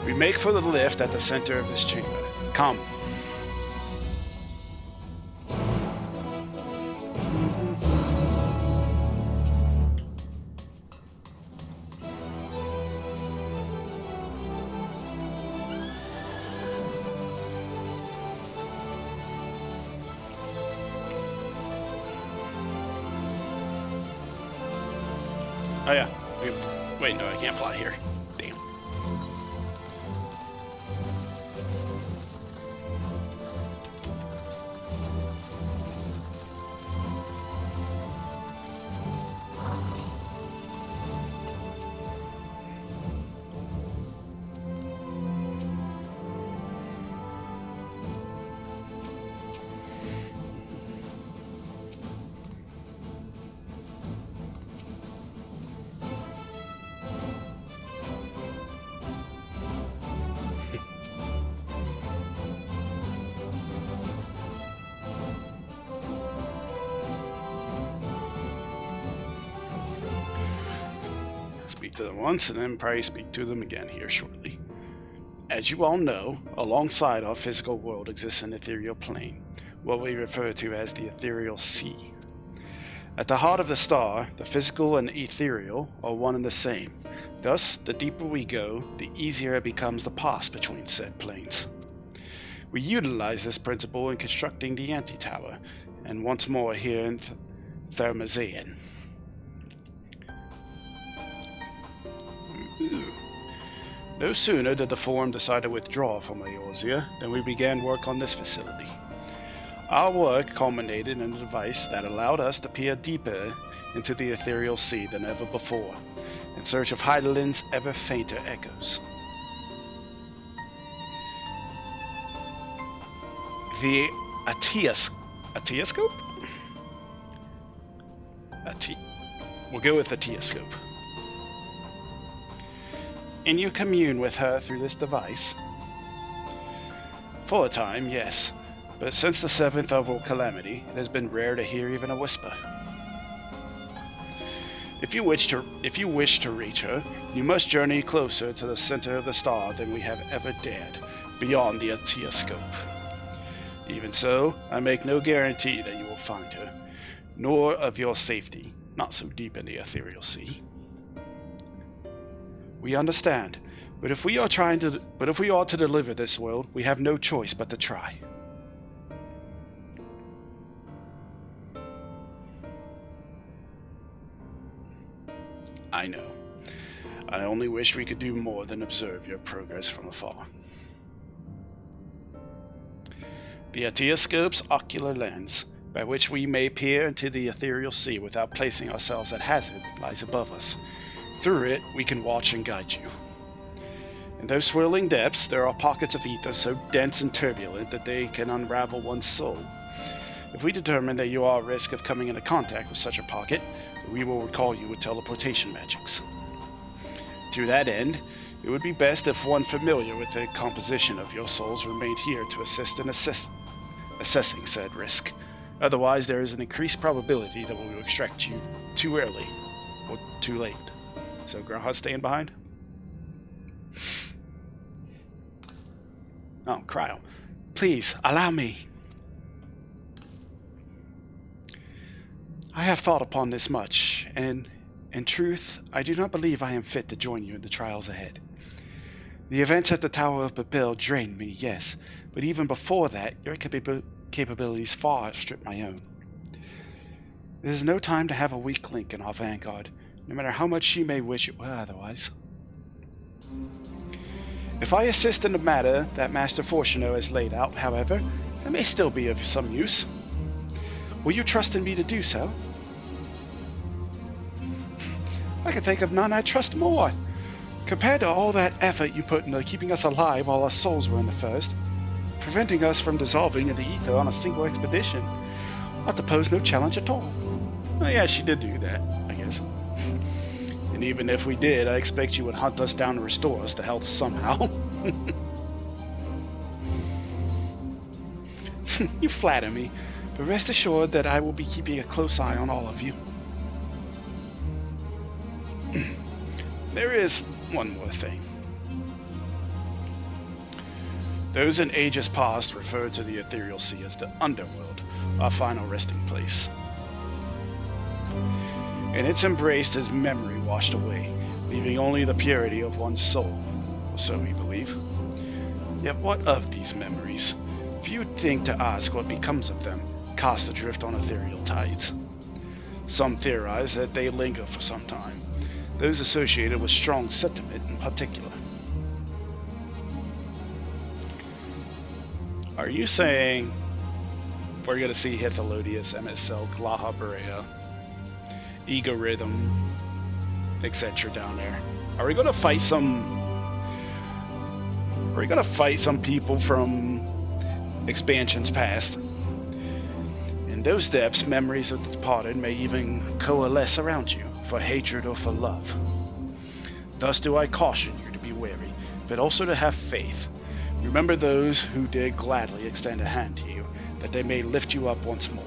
S1: We make for the lift at the center of this chamber. Come. Oh yeah. Wait, no, I can't fly here. Damn. To them once and then probably speak to them again here shortly. As you all know, alongside our physical world exists an ethereal plane, what we refer to as the ethereal sea. At the heart of the star, the physical and ethereal are one and the same. Thus, the deeper we go, the easier it becomes to pass between said planes. We utilize this principle in constructing the anti-tower, and once more here in Thermazean. No sooner did the Forum decide to withdraw from Eorzea than we began work on this facility. Our work culminated in a device that allowed us to peer deeper into the ethereal sea than ever before, in search of Hydaelyn's ever fainter echoes. The Ateoscope? We'll go with Ateoscope. And you commune with her through this device? For a time, yes. But since the 7th Overall Calamity, it has been rare to hear even a whisper. If you wish to reach her, you must journey closer to the center of the star than we have ever dared, beyond the Ateoscope. Even so, I make no guarantee that you will find her, nor of your safety, not so deep in the ethereal sea. We understand, but if we are to deliver this world, we have no choice but to try. I know. I only wish we could do more than observe your progress from afar. The Ateoscope's ocular lens, by which we may peer into the ethereal sea without placing ourselves at hazard, lies above us. Through it, we can watch and guide you. In those swirling depths, there are pockets of ether so dense and turbulent that they can unravel one's soul. If we determine that you are at risk of coming into contact with such a pocket, we will recall you with teleportation magics. To that end, it would be best if one familiar with the composition of your souls remained here to assist in assessing said risk. Otherwise, there is an increased probability that we will extract you too early or too late. So Grawha's staying behind? Oh, Cryo. Please, allow me. I have thought upon this much, and in truth, I do not believe I am fit to join you in the trials ahead. The events at the Tower of Babel drained me, yes, but even before that, your capabilities far outstrip my own. There is no time to have a weak link in our vanguard, no matter how much she may wish it were otherwise. If I assist in the matter that Master Fortuno has laid out, however, I may still be of some use. Will you trust in me to do so? I can think of none I trust more. Compared to all that effort you put into keeping us alive while our souls were in the first, preventing us from dissolving in the ether on a single expedition, ought to pose no challenge at all. Oh yeah, she did do that, I guess. And even if we did, I expect you would hunt us down and restore us to health somehow. You flatter me, but rest assured that I will be keeping a close eye on all of you. There is one more thing. Those in ages past referred to the ethereal sea as the underworld, our final resting place. In its embrace is memory washed away, leaving only the purity of one's soul, or so we believe. Yet what of these memories? Few think to ask what becomes of them, cast adrift on ethereal tides. Some theorize that they linger for some time, those associated with strong sentiment in particular. Are you saying we're going to see Hithalodius, MSL, Glaha Berea, Ego Rhythm, etc. down there? Are we going to fight some... Are we going to fight some people from expansions past? In those depths, memories of the departed may even coalesce around you, for hatred or for love. Thus do I caution you to be wary, but also to have faith. Remember those who did gladly extend a hand to you, that they may lift you up once more.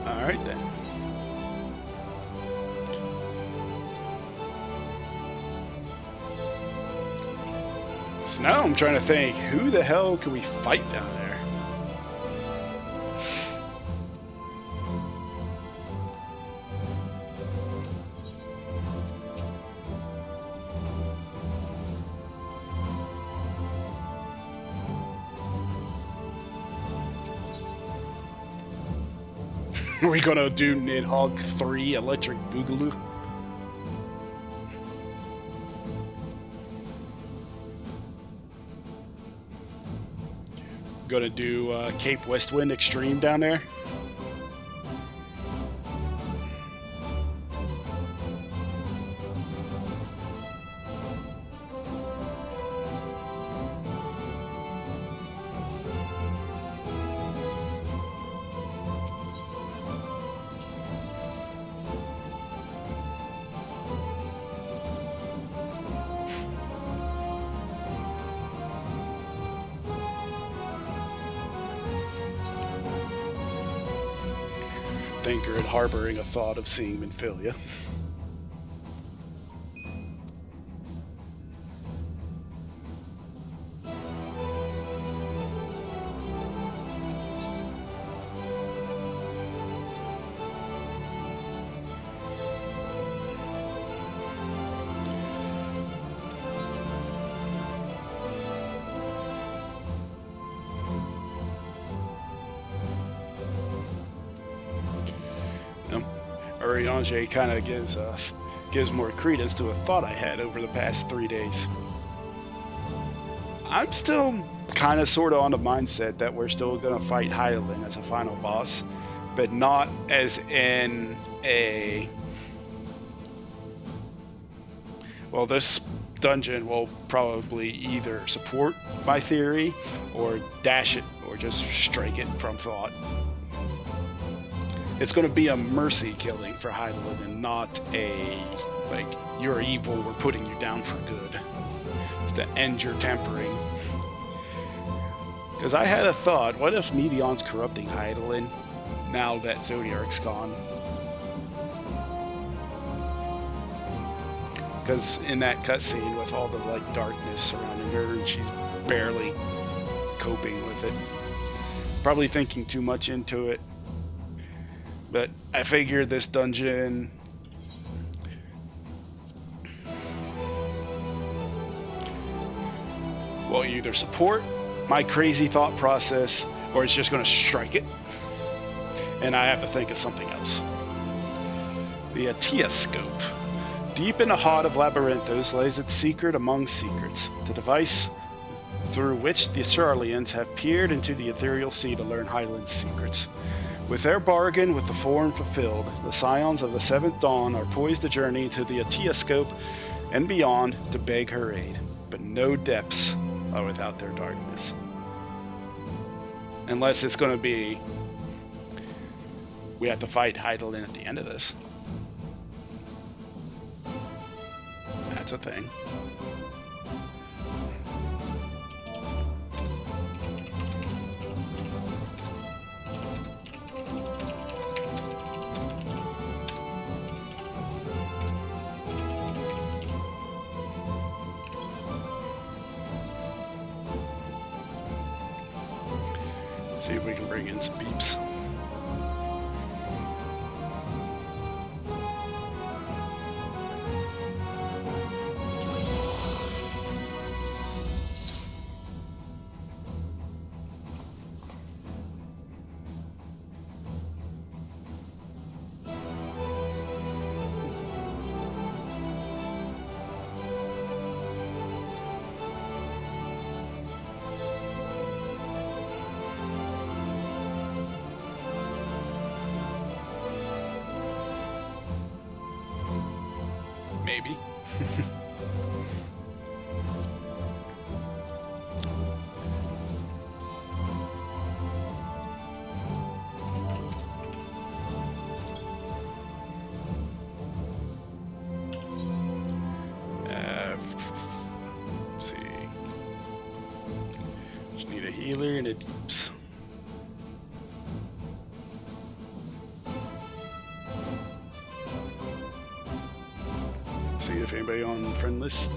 S1: Alright then. So now I'm trying to think, who the hell can we fight down there? Are we gonna do Nidhogg 3 Electric Boogaloo? Gonna do Cape Westwind Extreme down there? Thinker and harboring a thought of seeing Minfilia. Urianger kind of gives more credence to a thought I had over the past 3 days. I'm still kind of sort of on the mindset that we're still going to fight Hydaelyn as a final boss, but not as in a... Well, this dungeon will probably either support my theory or dash it or just strike it from thought. it's going to be a mercy killing for Hydaelyn and not a, like, you're evil, we're putting you down for good. It's to end your tempering. Because I had a thought, what if Medion's corrupting Hydaelyn now that Zodiark's gone? Because in that cutscene with all the, like, darkness surrounding her and she's barely coping with it. Probably thinking too much into it. But I figured this dungeon will either support my crazy thought process or it's just going to strike it. And I have to think of something else. The Atiascope. Deep in the heart of Labyrinthos lays its secret among secrets, the device through which the Ceruleans have peered into the ethereal sea to learn Hydaelyn's secrets. With their bargain with the Form fulfilled, the Scions of the Seventh Dawn are poised to journey to the Atiascope and beyond to beg her aid. But no depths are without their darkness. Unless it's going to be, we have to fight Hydaelyn at the end of this. That's a thing. See if we can bring in some peeps. Maybe. Let's see. Just need a healer and a deeps. See if anybody on the friend list.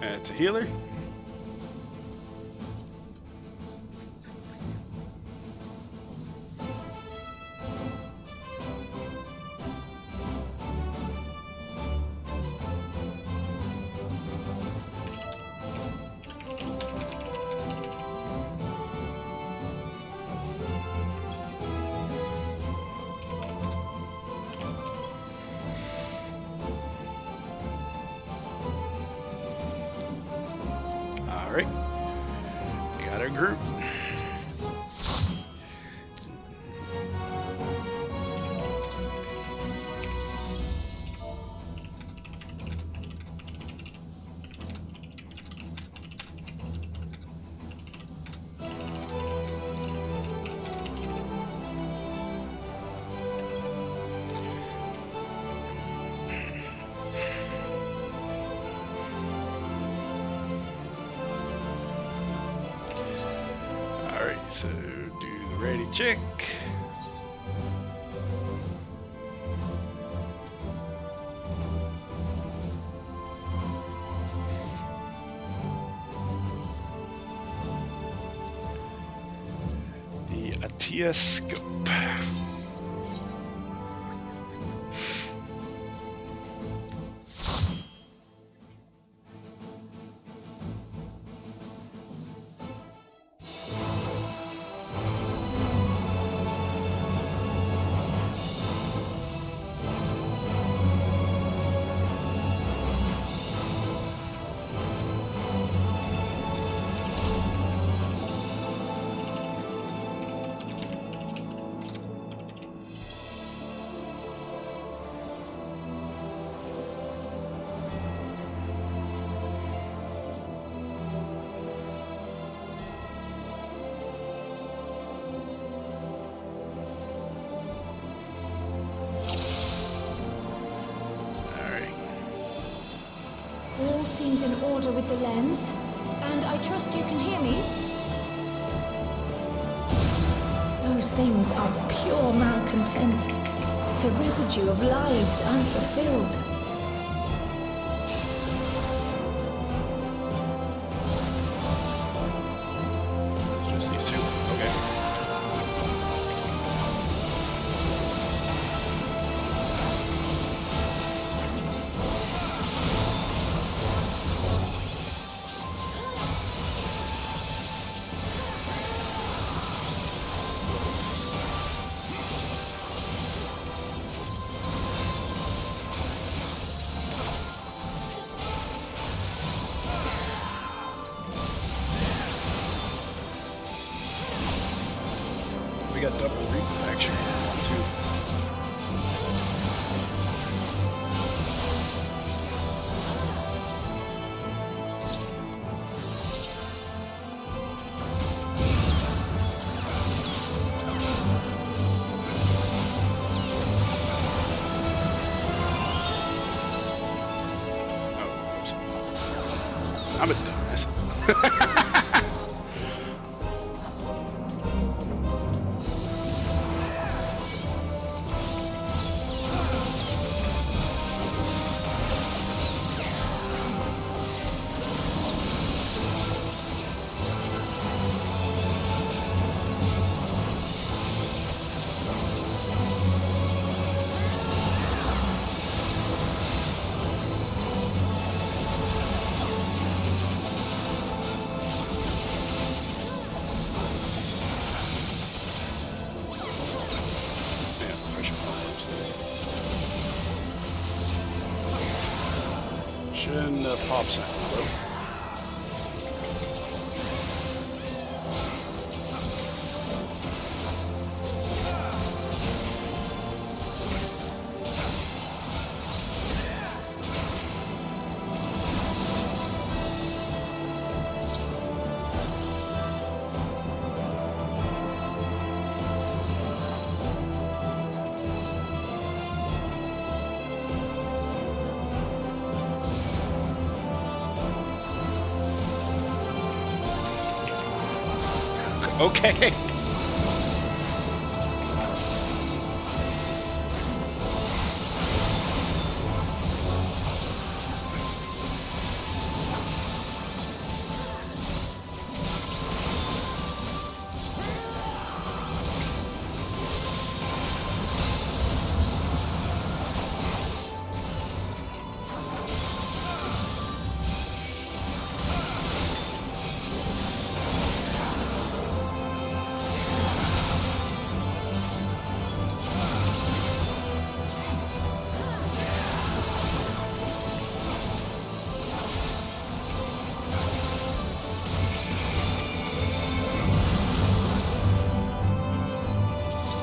S1: It's a healer. Alright, we got our group. So do the ready check. The Atia scope.
S7: All seems in order with the lens, and I trust you can hear me. Those things are pure malcontent, the residue of lives unfulfilled.
S1: Just these two. Okay. We got double reap action too. I'm a dumbass. Shouldn't pop sign, though. Okay.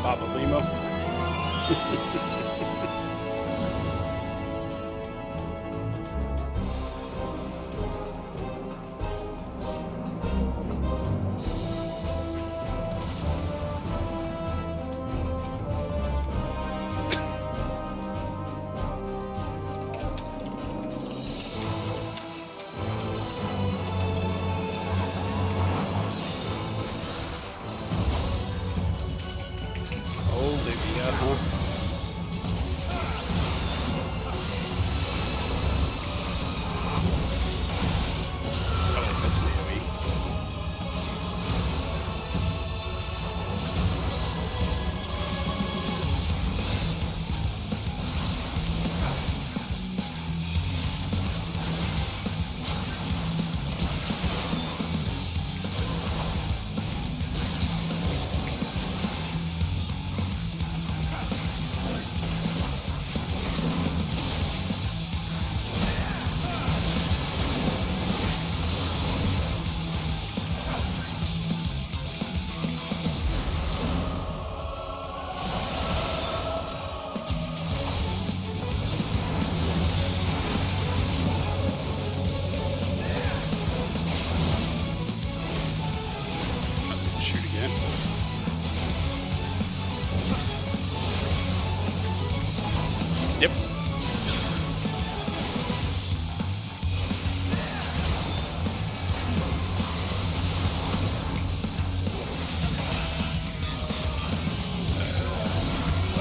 S1: Papa Limo.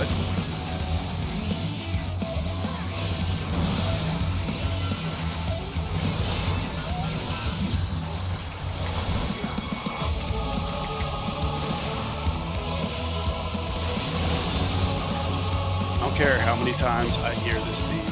S1: God. I don't care how many times I hear this theme.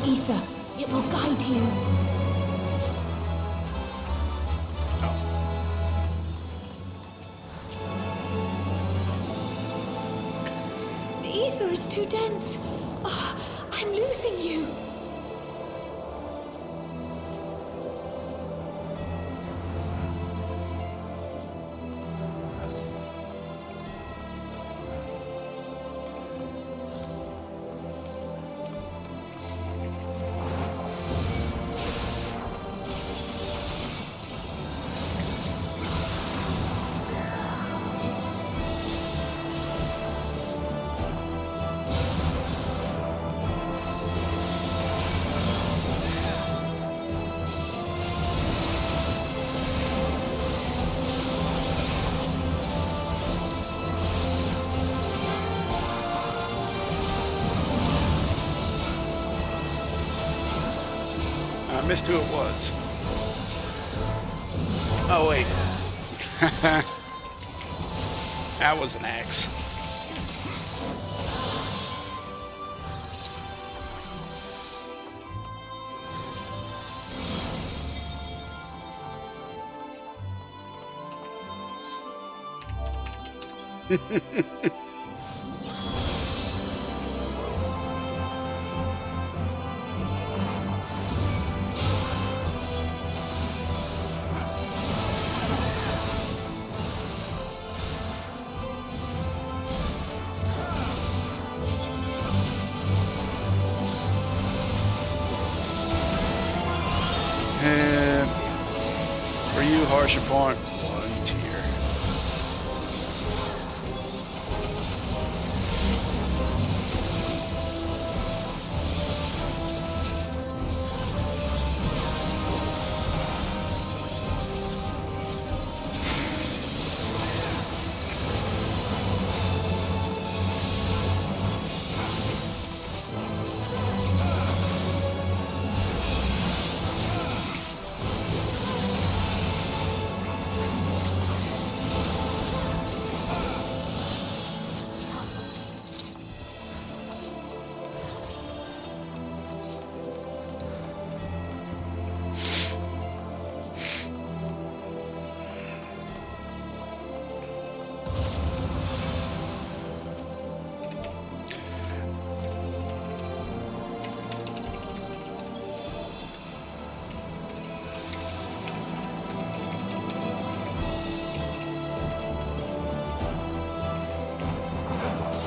S2: Ether. It will guide you. The ether is too dense. Oh, I'm losing you.
S1: I missed who it was. Oh wait. That was an axe. For you, harsher point, one tier.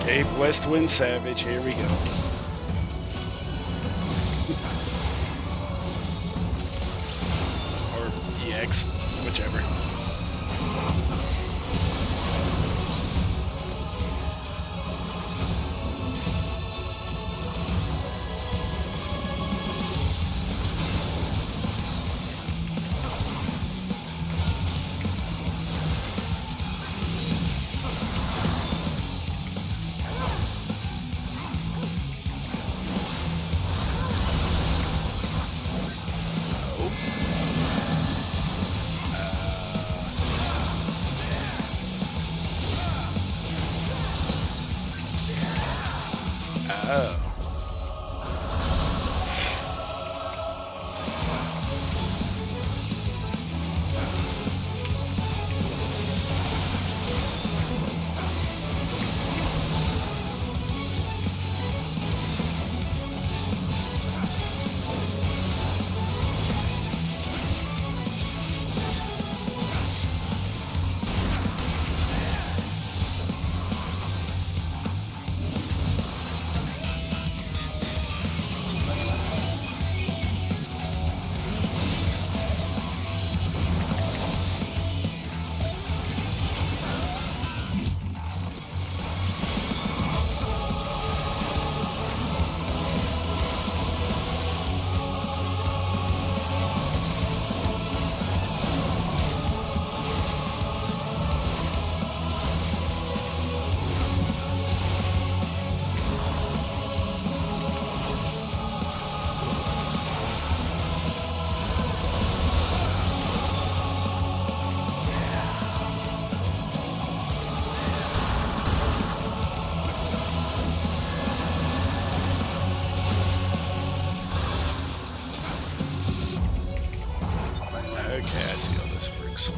S1: Cape Westwind Savage, here we go. Or EX, whichever. Oh. Okay, I see how this works.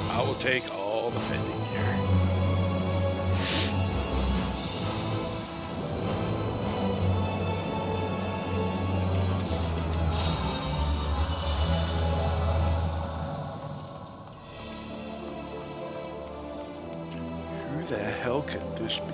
S1: I will take all the fending here. Who the hell could this be?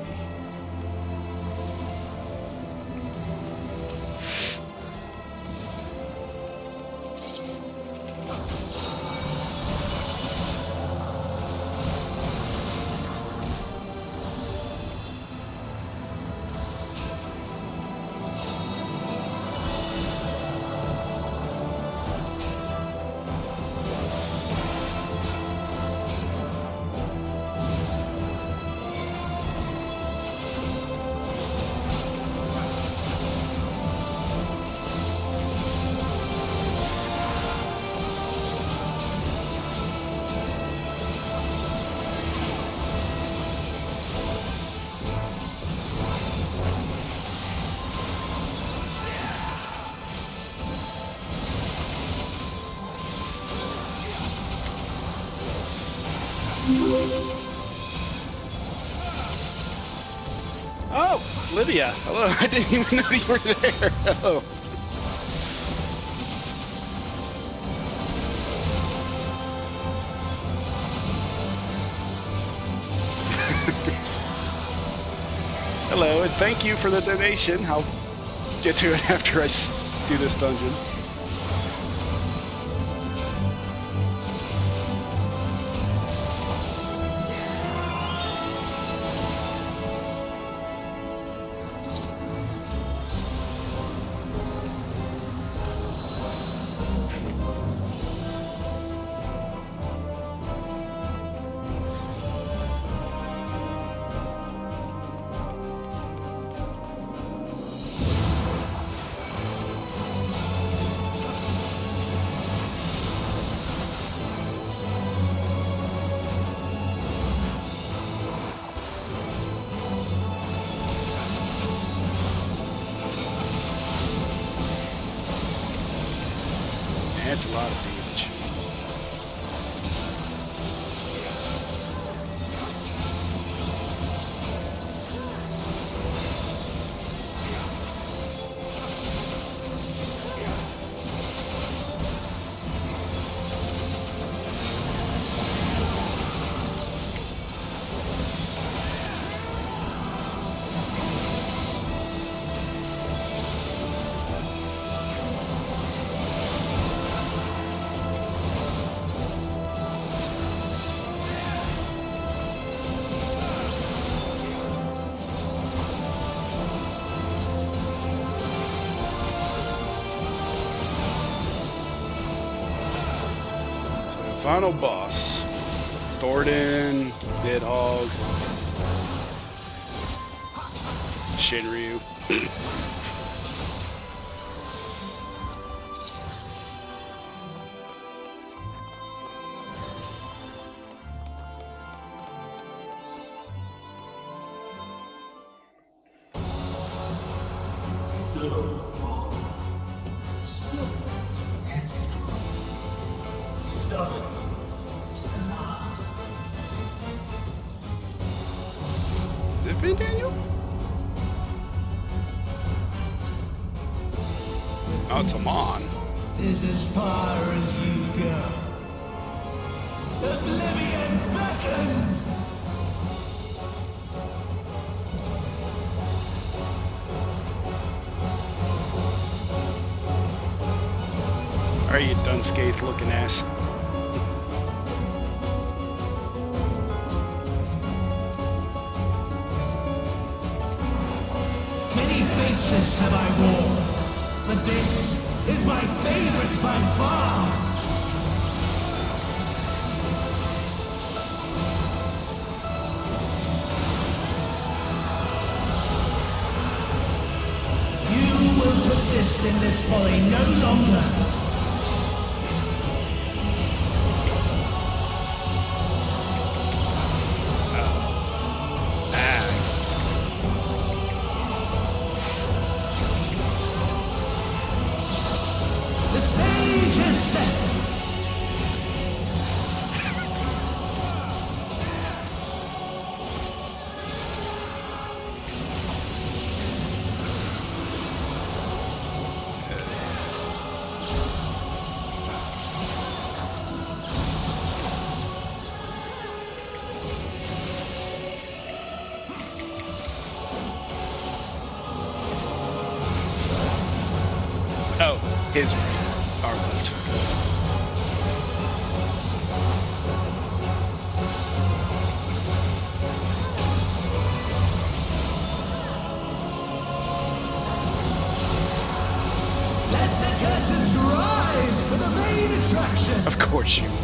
S1: Oh, Lydia. Hello. I didn't even know you were there. Oh. Hello, and thank you for the donation. I'll get to it after I do this dungeon. That's a lot of damage. Final boss. Thornton, Nidhogg, Shinryu. Is it Vin Daniel? Oh, it's Amon.
S3: Is as far as you go. Oblivion beckons!
S1: Are you unscathed looking ass?
S3: Many faces have I worn, but this is my favorite by far! You will persist in this folly no longer. The stage is set.
S1: Oh, his our left.
S3: Let the curtains rise for the main attraction.
S1: Of course you would.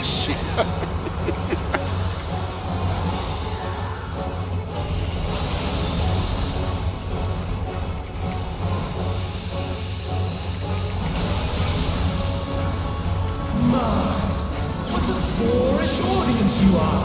S1: Shit.
S3: My, what a boorish audience you are.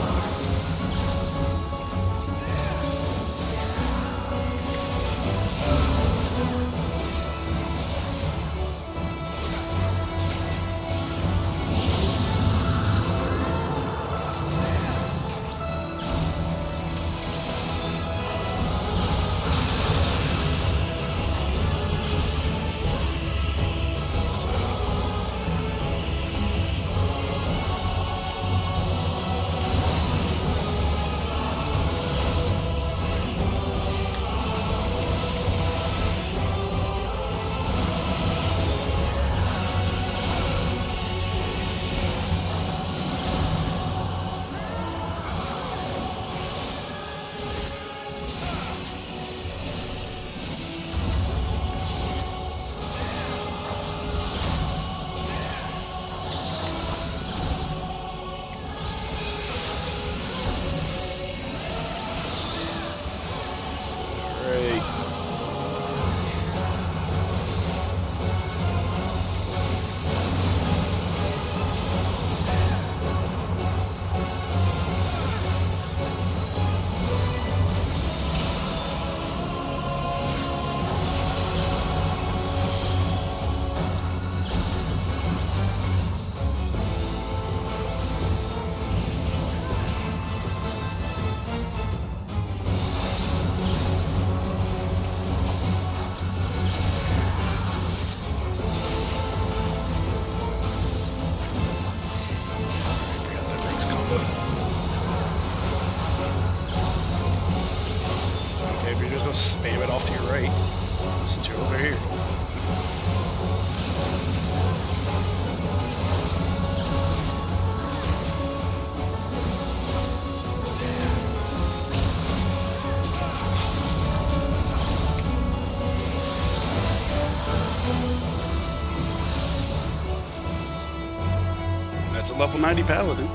S1: That's a level 90 paladin.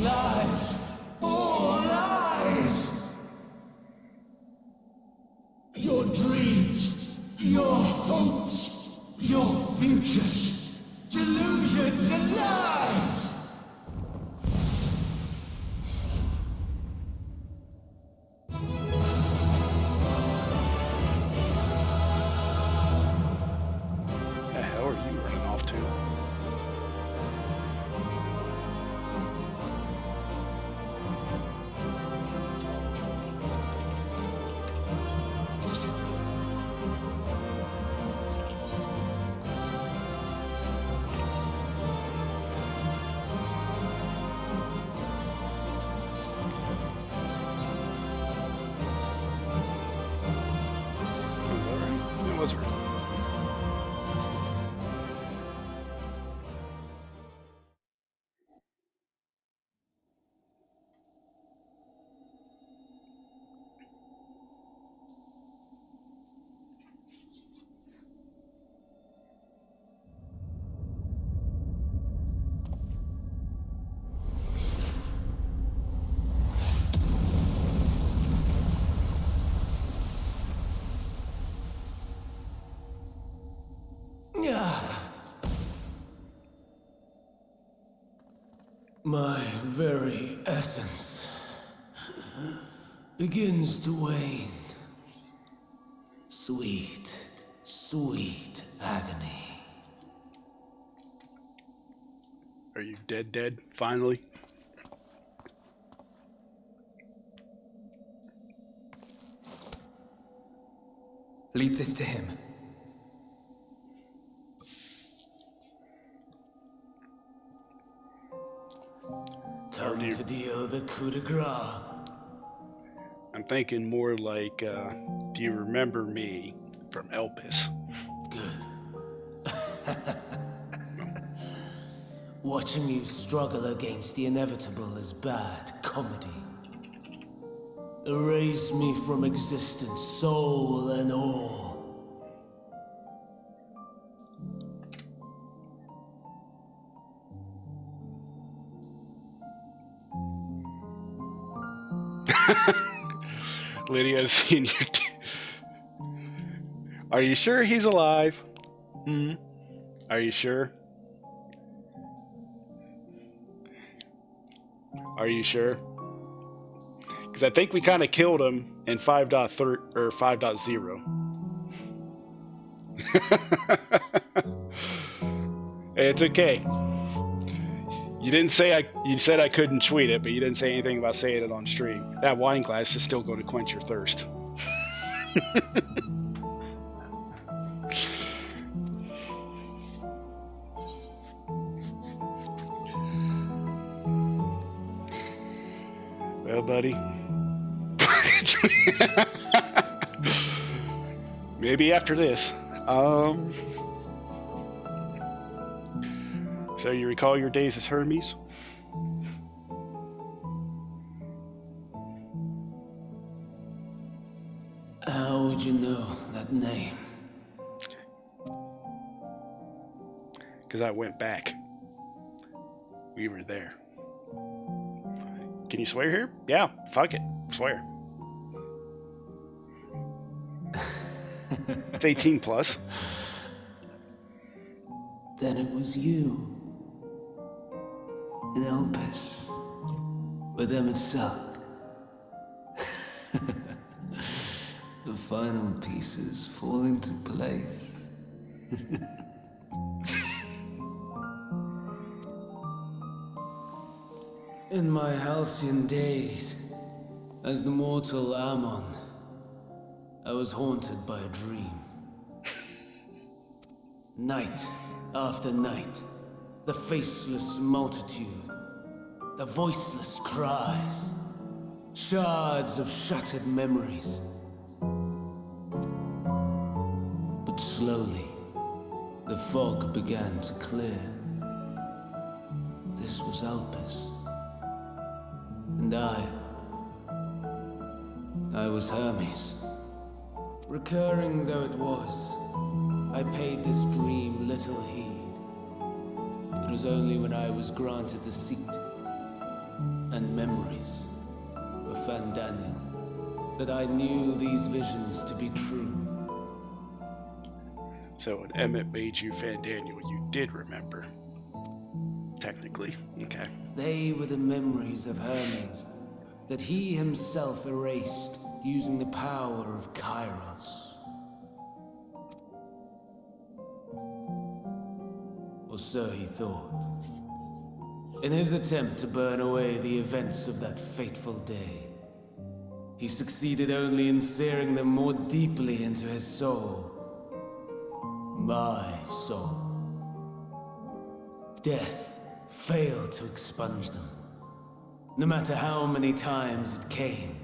S3: Lies! All lies! Your dreams, your hopes, your futures, delusions and lies!
S1: The hell are you running off to? It was her.
S3: My very essence begins to wane. Sweet, sweet agony.
S1: Are you dead, finally?
S8: Leave this to him.
S3: Come to deal the coup de grace.
S1: I'm thinking more like, do you remember me from Elpis?
S3: Watching you struggle against the inevitable is bad comedy. Erase me from existence, soul and all.
S1: Lydia's seen you. Are you sure he's alive? Hmm? Are you sure? Are you sure? Because I think we kind of killed him in 5.3 or 5.0. It's okay. You didn't say you said I couldn't tweet it, but you didn't say anything about saying it on stream. That wine glass is still going to quench your thirst. Well, buddy. Maybe after this. So you recall your days as Hermes?
S3: How would you know that name?
S1: Because I went back. We were there. Can you swear here? Yeah, fuck it. Swear. It's 18 plus.
S3: Then it was you. In Elpis. With Emet. The final pieces fall into place. In my halcyon days, as the mortal Ammon, I was haunted by a dream. Night after night, the faceless multitude, the voiceless cries, shards of shattered memories. But slowly, the fog began to clear. This was Elpis. And I was Hermes,
S21: Recurring though it was, I paid this dream little heed. It was only when I was granted the seat and memories of Fandaniel that I knew these visions to be true.
S1: So when Emmett made you Fandaniel, you did remember. Technically, okay.
S21: They were the memories of Hermes that he himself erased using the power of Kairos. Or so he thought. In his attempt to burn away the events of that fateful day, he succeeded only in searing them more deeply into his soul. My soul. Death failed to expunge them, no matter how many times it came.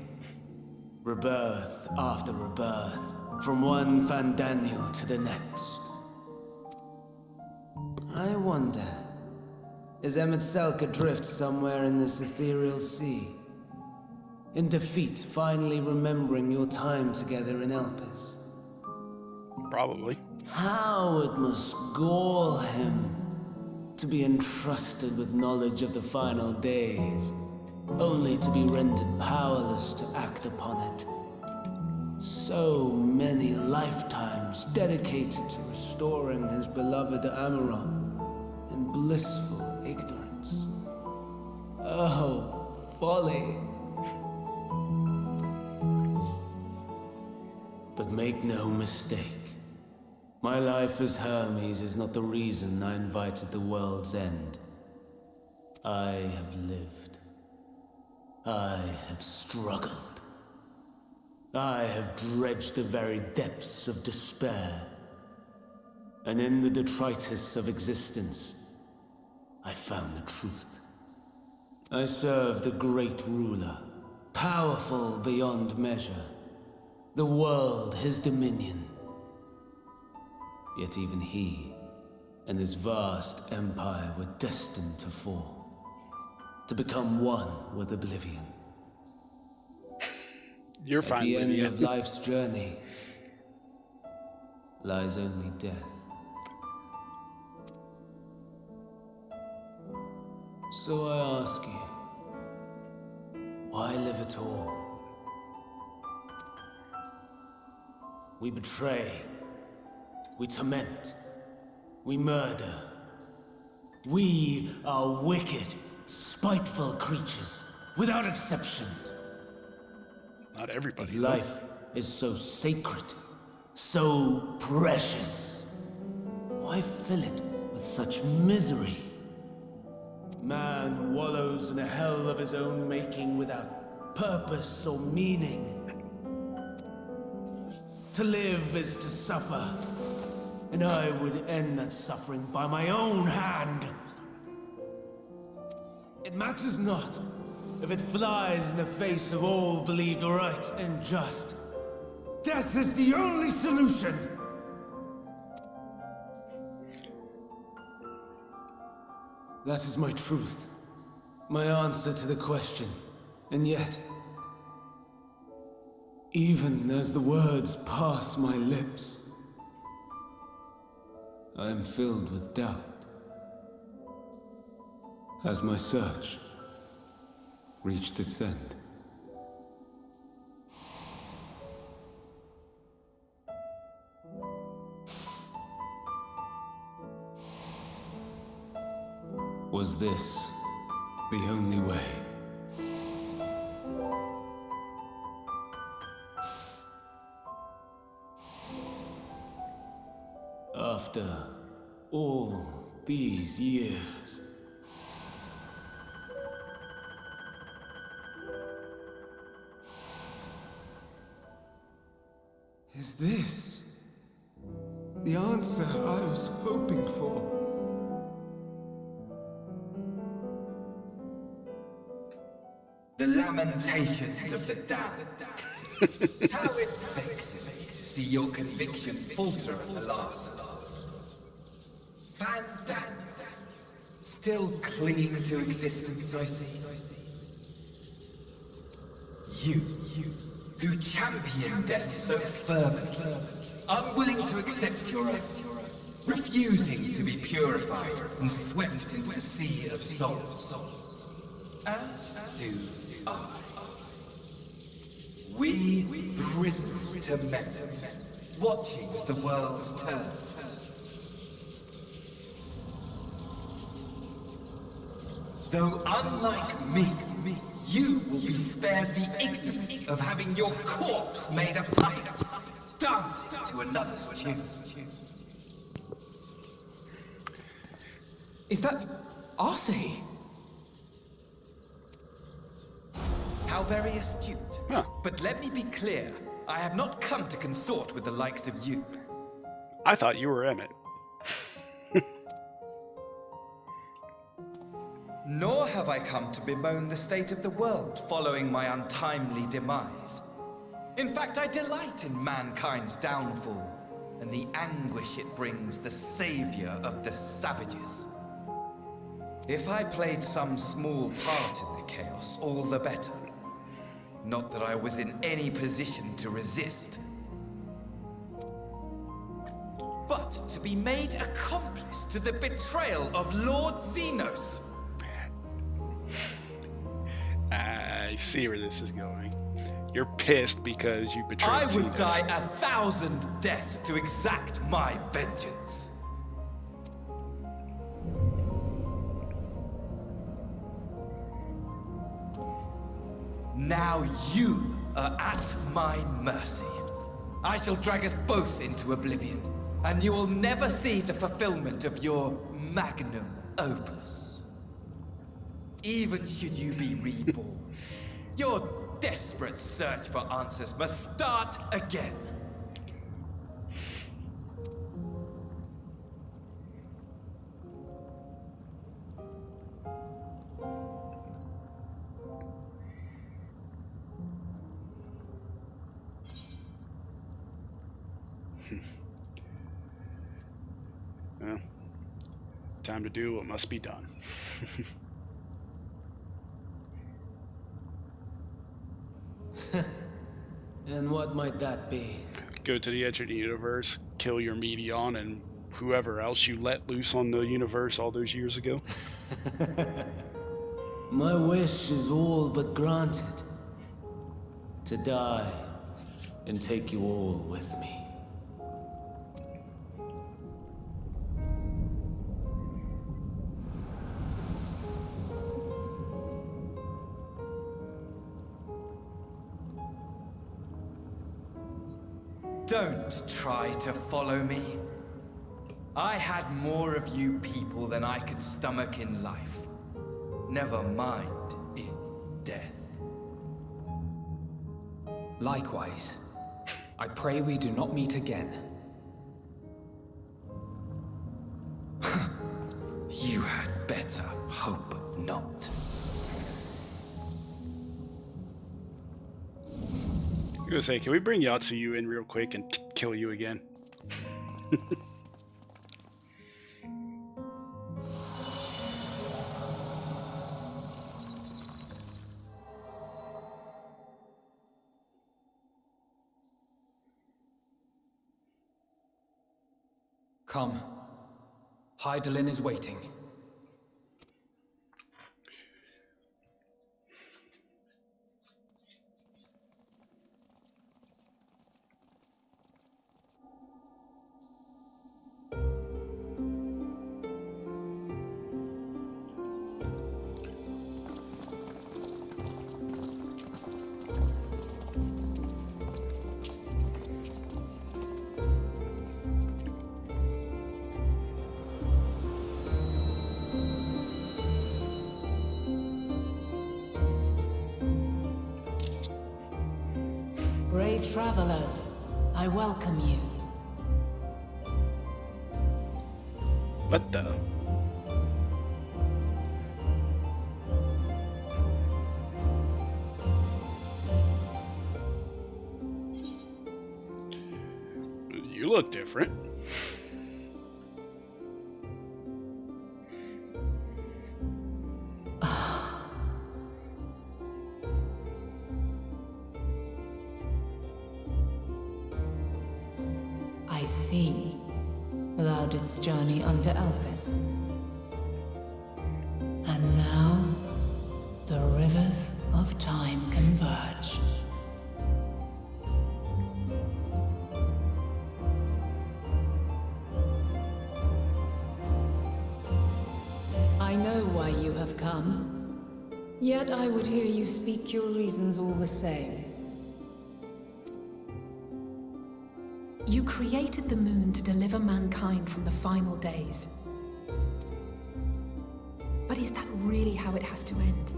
S21: Rebirth after rebirth, from one Fandaniel to the next. I wonder, is Emmett Selk adrift somewhere in this ethereal sea? In defeat, finally remembering your time together in Elpis?
S1: Probably.
S21: How it must gall him to be entrusted with knowledge of the final days, only to be rendered powerless to act upon it. So many lifetimes dedicated to restoring his beloved Amaron in blissful ignorance. Oh, folly. But make no mistake, my life as Hermes is not the reason I invited the world's end. I have lived. I have struggled. I have dredged the very depths of despair. And in the detritus of existence, I found the truth. I served a great ruler, powerful beyond measure. The world his dominion. Yet even he and his vast empire were destined to fall, to become one with oblivion.
S1: You're fine with it.
S21: At the end of life's journey lies only death. So I ask you, why live at all? We betray, we torment, we murder. We are wicked, spiteful creatures, without exception.
S1: Not everybody.
S21: If life is so sacred, so precious, why fill it with such misery? Man wallows in a hell of his own making without purpose or meaning. To live is to suffer, and I would end that suffering by my own hand. It matters not if it flies in the face of all believed right and just. Death is the only solution! That is my truth, my answer to the question. And yet, even as the words pass my lips, I am filled with doubt. Has my search reached its end? Was this the only way? After all these years, is this the answer I was hoping for?
S22: The lamentations of the damned. How it vexes me to see your conviction falter at the last. Fandaniel, still clinging to existence, I see. You, who champion death so fervently, unwilling to accept your own, refusing to be purified and swept into the sea of souls, as do I. We prisoners to memory, watching as the world turns. Though unlike me, you will be spared the ignominy of having your corpse made a puppet, dancing to another's tune.
S8: Is that Arcee?
S22: How very astute. Huh. But let me be clear, I have not come to consort with the likes of you.
S1: I thought you were Emmett.
S22: Nor have I come to bemoan the state of the world following my untimely demise. In fact, I delight in mankind's downfall and the anguish it brings the savior of the savages. If I played some small part in the chaos, all the better. Not that I was in any position to resist. But to be made accomplice to the betrayal of Lord Xenos.
S1: I see where this is going. You're pissed because you betrayed
S22: I would
S1: Xenos.
S22: die 1,000 deaths to exact my vengeance. Now you are at my mercy. I shall drag us both into oblivion, and you will never see the fulfillment of your magnum opus. Even should you be reborn, your desperate search for answers must start again.
S1: Well, time to do what must be done.
S21: And what might that be?
S1: Go to the edge of the universe, kill your Medion and whoever else you let loose on the universe all those years ago.
S21: My wish is all but granted. To die and take you all with me.
S22: Don't try to follow me. I had more of you people than I could stomach in life. Never mind in death.
S8: Likewise. I pray we do not meet again.
S22: You had better hope not.
S1: I was gonna say, can we bring Yatsuyu in real quick and kill you again?
S8: Come. Hydaelyn is waiting.
S6: Brave travelers, I welcome you.
S1: What the? You look different.
S6: I see. Thou didst journey unto Elpis. And now, the rivers of time converge. I know why you have come, yet I would hear you speak your reasons all the same.
S2: You created the moon to deliver mankind from the final days. But is that really how it has to end?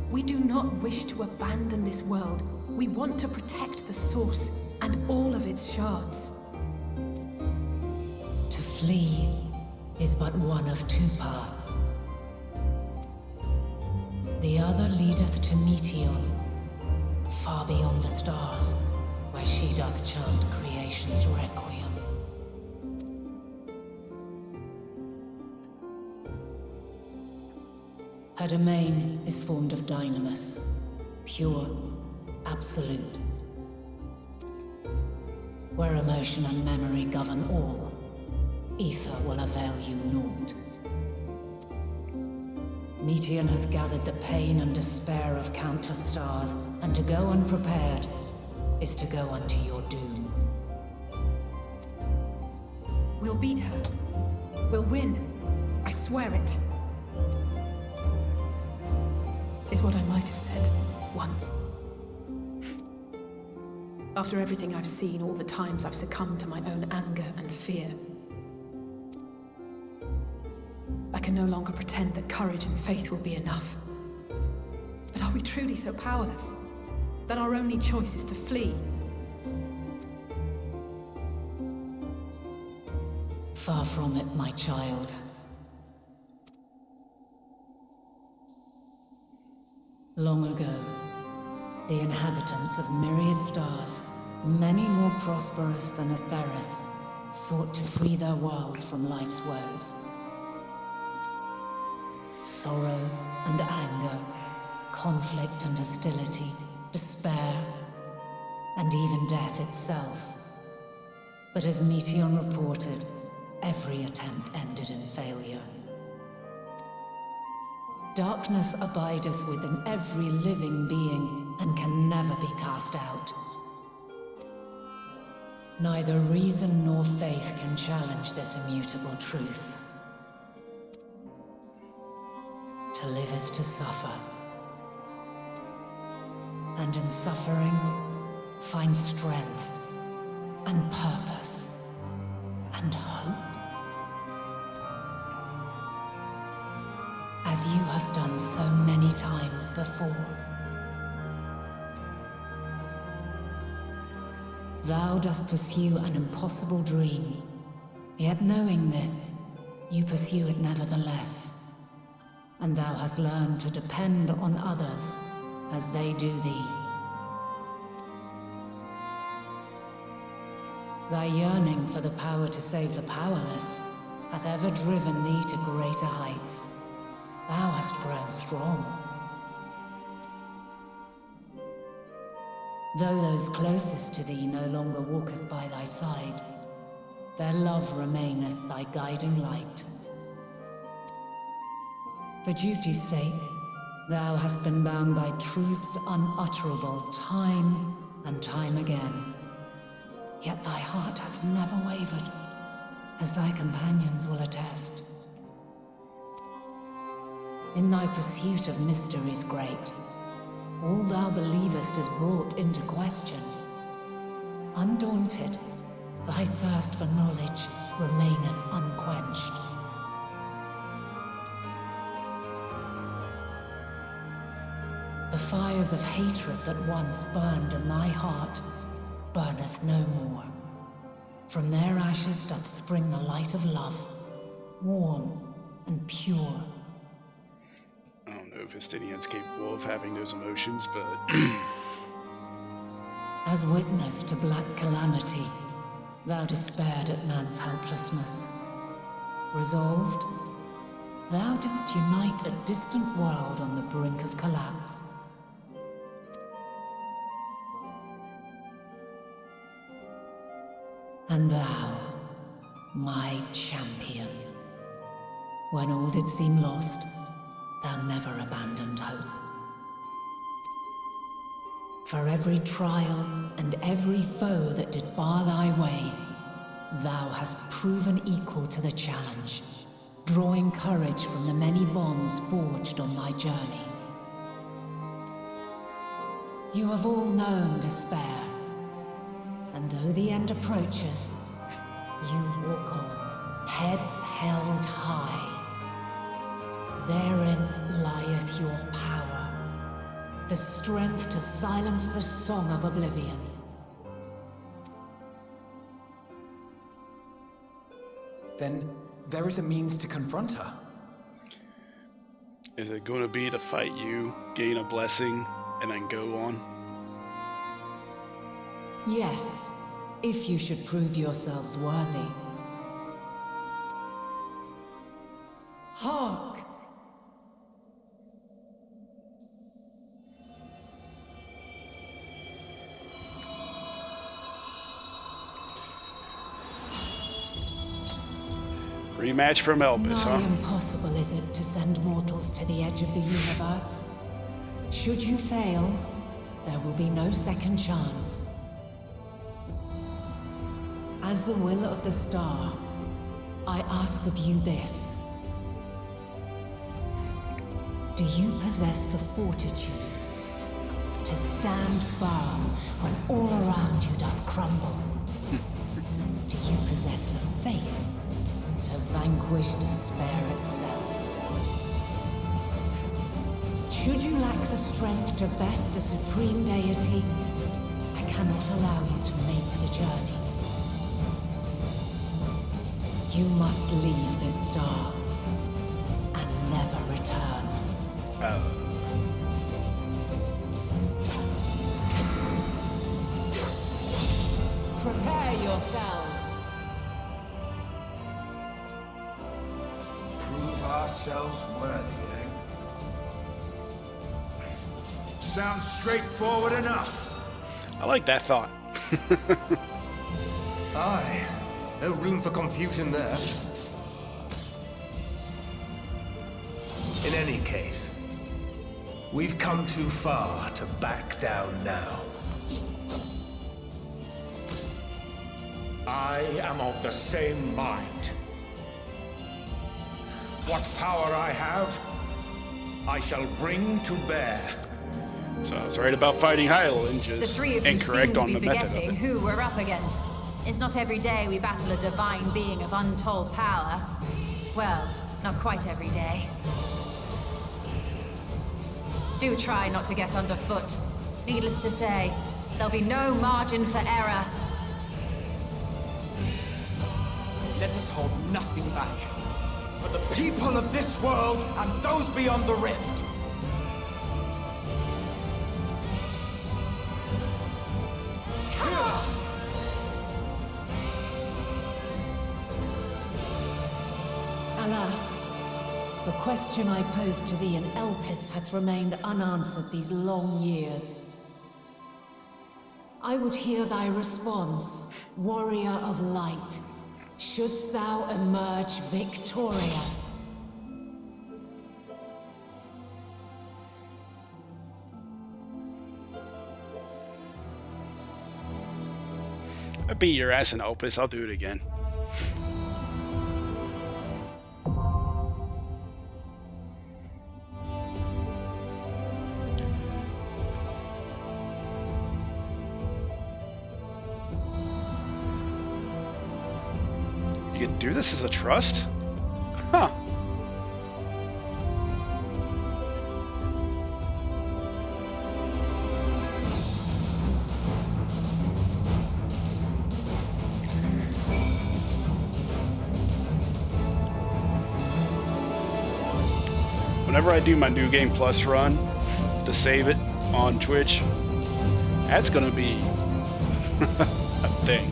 S2: We do not wish to abandon this world. We want to protect the source and all of its shards.
S6: To flee is but one of two paths. The other leadeth to Meteon, far beyond the stars, where she doth chant creation's requiem. Her domain is formed of dynamis, pure, absolute. Where emotion and memory govern all, ether will avail you naught. Meteon hath gathered the pain and despair of countless stars, and to go unprepared is to go unto your doom.
S2: We'll beat her. We'll win. I swear it. Is what I might have said once. After everything I've seen, all the times I've succumbed to my own anger and fear, I can no longer pretend that courage and faith will be enough. But are we truly so powerless that our only choice is to flee?
S6: Far from it, my child. Long ago, the inhabitants of myriad stars, many more prosperous than Atheris, sought to free their worlds from life's woes. Sorrow and anger, conflict and hostility, despair, and even death itself. But as Meteon reported, every attempt ended in failure. Darkness abideth within every living being and can never be cast out. Neither reason nor faith can challenge this immutable truth. To live is to suffer. And in suffering, find strength and purpose and hope. As you have done so many times before. Thou dost pursue an impossible dream, yet knowing this, you pursue it nevertheless. And thou hast learned to depend on others as they do thee. Thy yearning for the power to save the powerless hath ever driven thee to greater heights. Thou hast grown strong. Though those closest to thee no longer walketh by thy side, their love remaineth thy guiding light. For duty's sake, thou hast been bound by truths unutterable time and time again. Yet thy heart hath never wavered, as thy companions will attest. In thy pursuit of mysteries great, all thou believest is brought into question. Undaunted, thy thirst for knowledge remaineth unquenched. The fires of hatred that once burned in thy heart burneth no more. From their ashes doth spring the light of love, warm and pure.
S1: I don't know if Justinian's capable of having those emotions, but...
S6: As witness to black calamity, thou despaired at man's helplessness. Resolved, thou didst unite a distant world on the brink of collapse. And thou, my champion. When all did seem lost, thou never abandoned hope. For every trial and every foe that did bar thy way, thou hast proven equal to the challenge, drawing courage from the many bonds forged on thy journey. You have all known despair, and though the end approacheth, you walk on, heads held high. Therein lieth your power, the strength to silence the song of oblivion.
S8: Then there is a means to confront her.
S1: Is it going to be to fight you, gain a blessing, and then go on?
S6: Yes, if you should prove yourselves worthy. Hark!
S1: Rematch from Elpis,
S6: Nigh
S1: huh?
S6: impossible is it to send mortals to the edge of the universe. Should you fail, there will be no second chance. As the will of the star, I ask of you this. Do you possess the fortitude to stand firm when all around you does crumble? Do you possess the faith to vanquish despair itself? Should you lack the strength to best a supreme deity, I cannot allow you to make the journey. You must leave this star and never return. Prepare yourselves.
S10: Prove ourselves worthy, eh? Sounds straightforward enough.
S1: I like that thought.
S12: Aye. No room for confusion there.
S10: In any case, we've come too far to back down now.
S3: I am of the same mind. What power I have, I shall bring to bear.
S1: So I was right about fighting Hyland, just
S23: The three of you
S1: incorrect
S23: seem to
S1: on
S23: be
S1: the method of
S23: forgetting
S1: it.
S23: who we're up against. It's not every day we battle a divine being of untold power. Well, not quite every day. Do try not to get underfoot. Needless to say, there'll be no margin for error.
S11: Let us hold nothing back. For the people of this world and those beyond the rift.
S6: Alas, the question I posed to thee in Elpis hath remained unanswered these long years. I would hear thy response, warrior of light. Shouldst thou emerge victorious?
S1: I beat your ass in Opus, I'll do it again. You can do this as a trust? Huh. Whenever I do my New Game Plus run to save it on Twitch, that's gonna be a thing.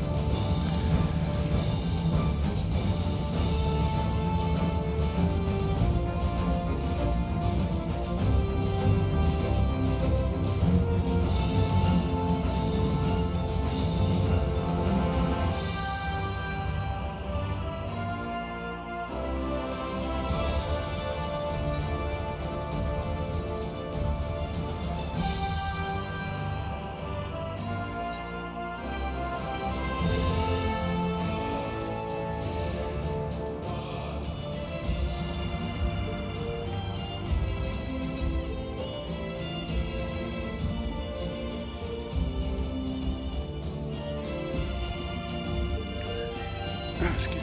S1: MSQ.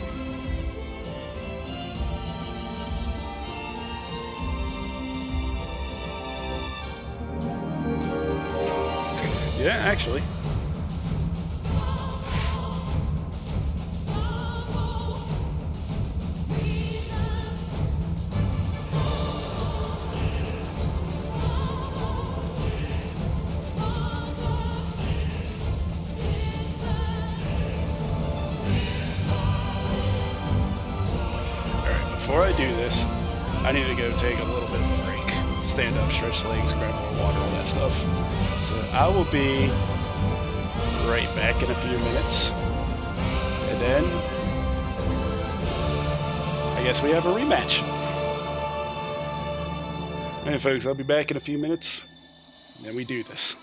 S1: Yeah, actually. Before I do this, I need to go take a little bit of a break. Stand up, stretch legs, grab more water, all that stuff. So I will be right back in a few minutes. And then I guess we have a rematch. Alright folks, I'll be back in a few minutes. And then we do this.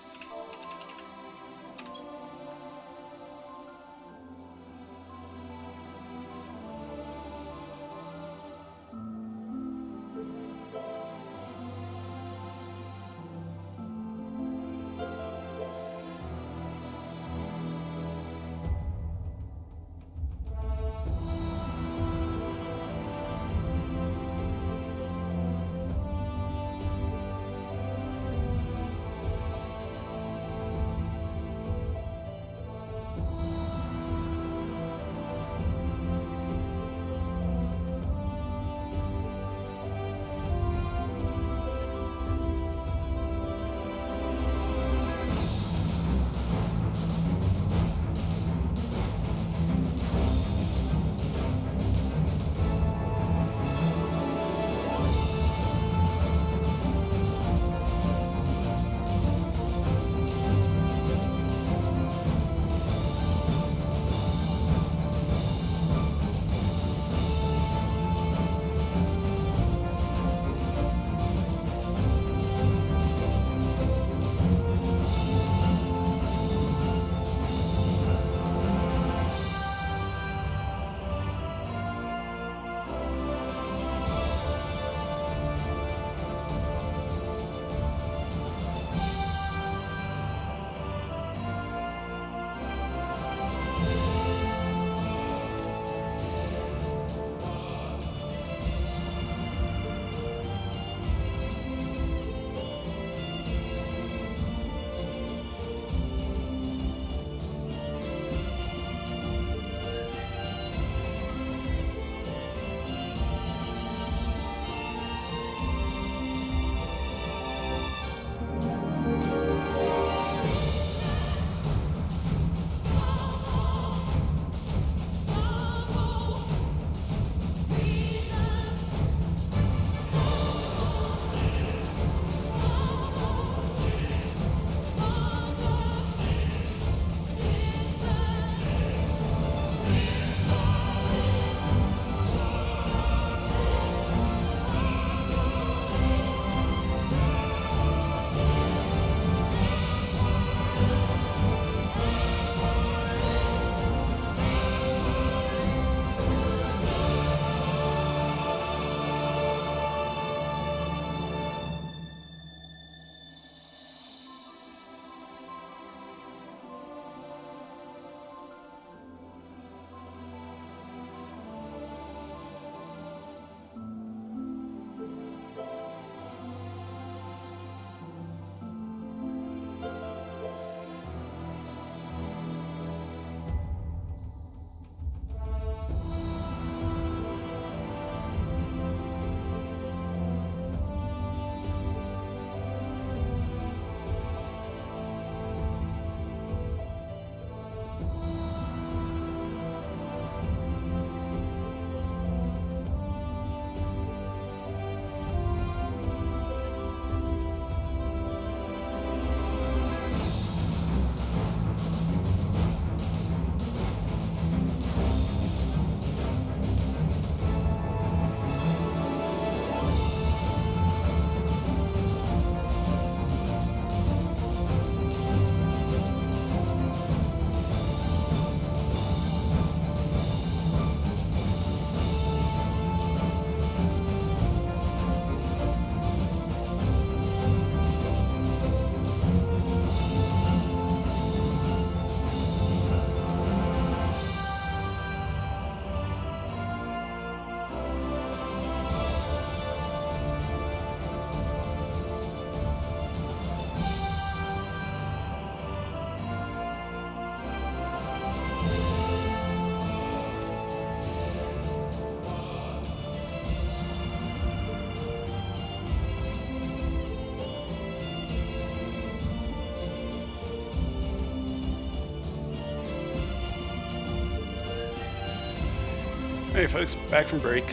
S1: Hey folks, back from break.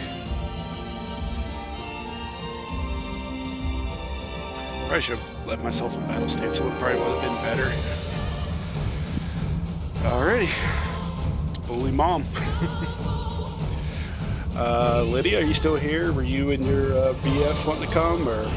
S1: Probably should have left myself in battle state, so it probably would have been better. Alrighty. Bully mom. Lydia, are you still here? Were you and your BF wanting to come, or?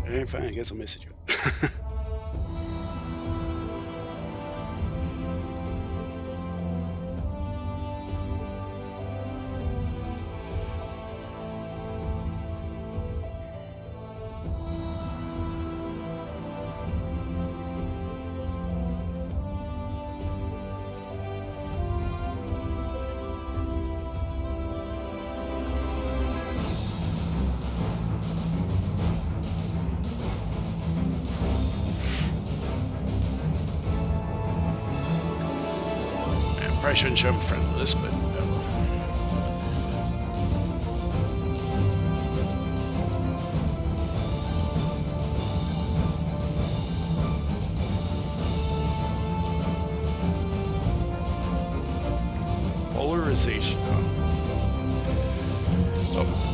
S1: Alright, fine, I guess I'll message you. Probably shouldn't show him friend list, but polarization. Oh.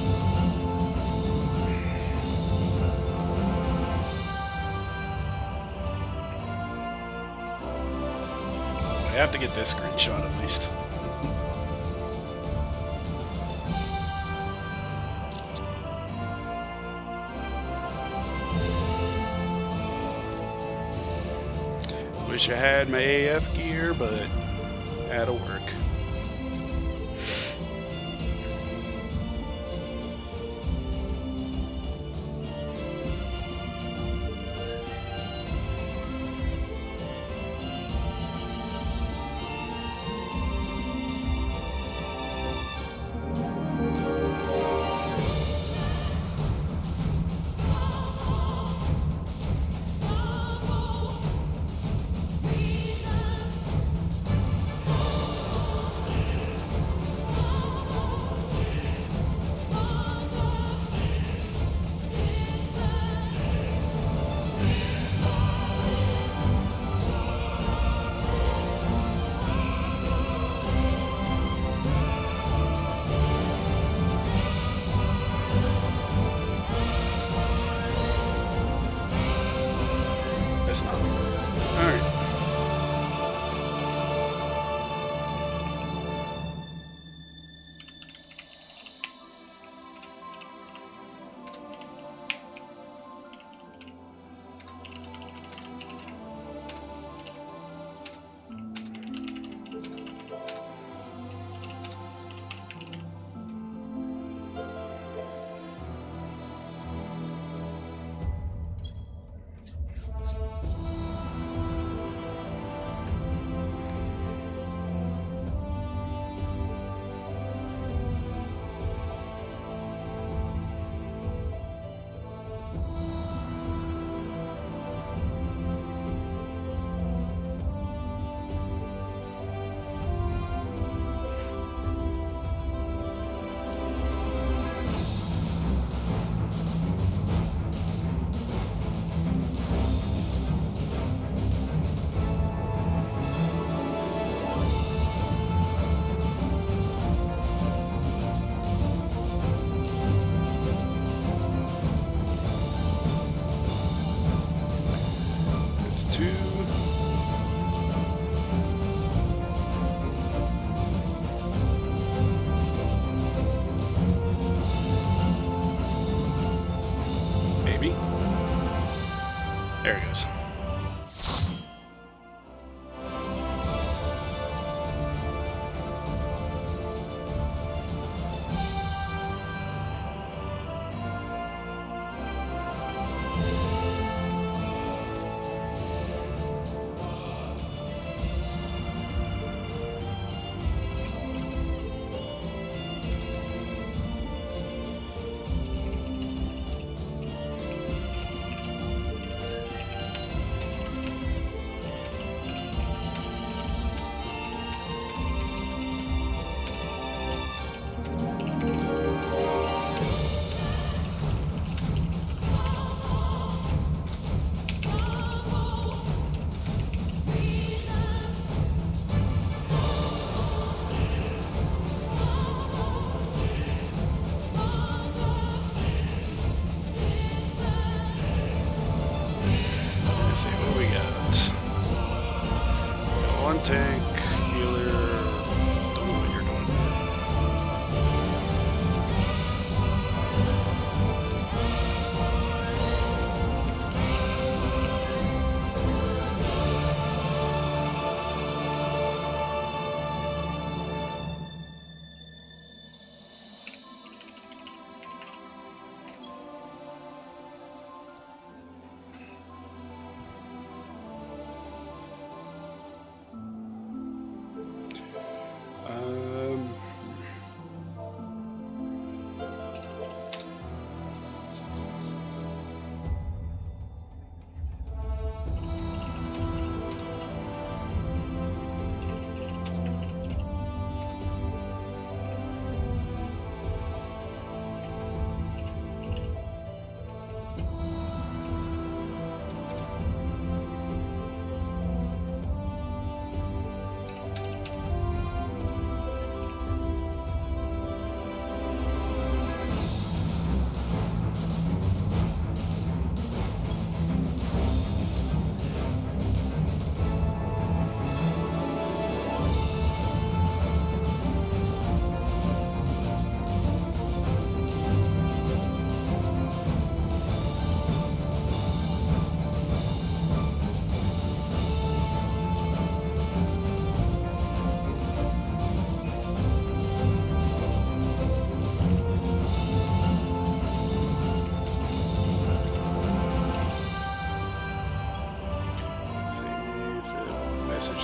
S1: I have to get this screenshot at least. Wish I had my AF gear, but out of work. There he goes. Let's see what we got. Got one tank, healer. Don't know what you're doing.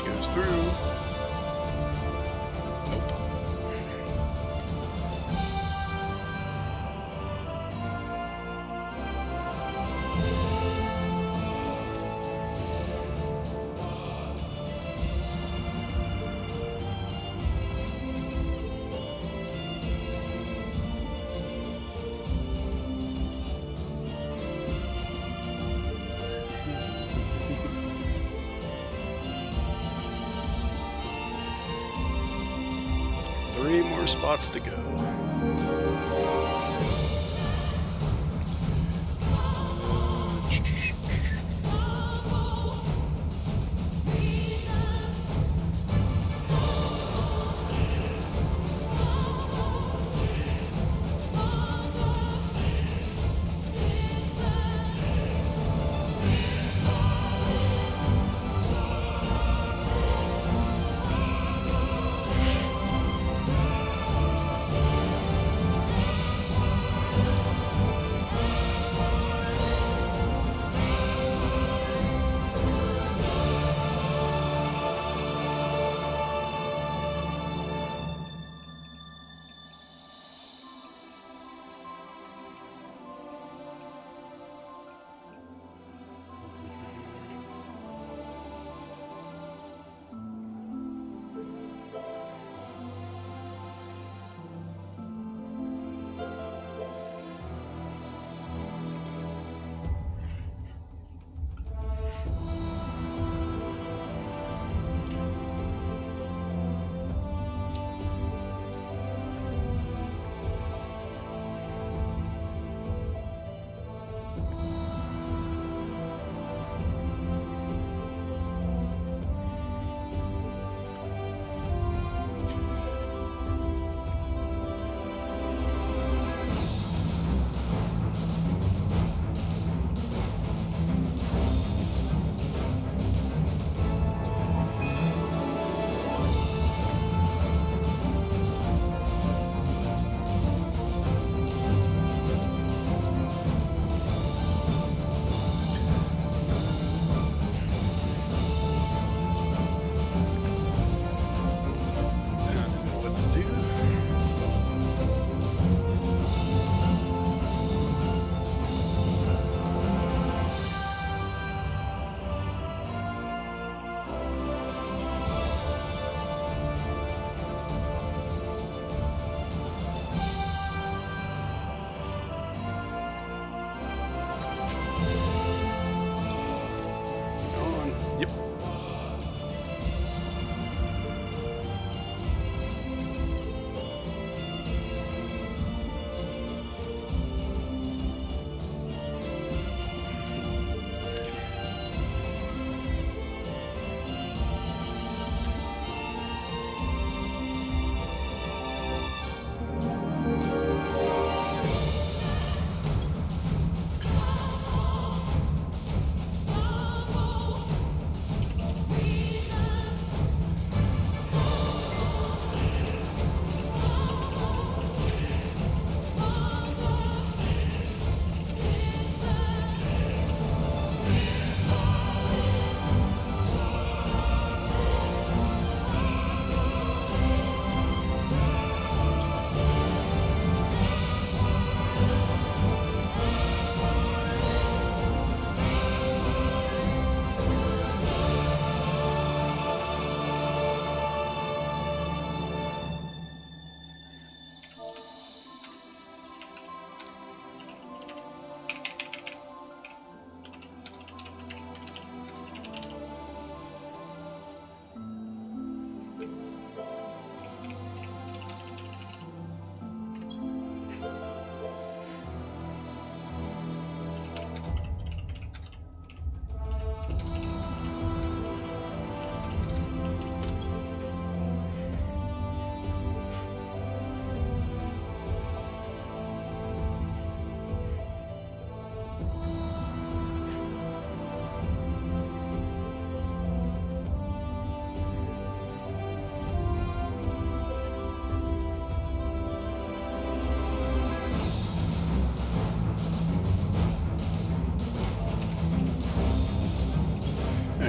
S1: Goes through. Nope. Three more spots to go.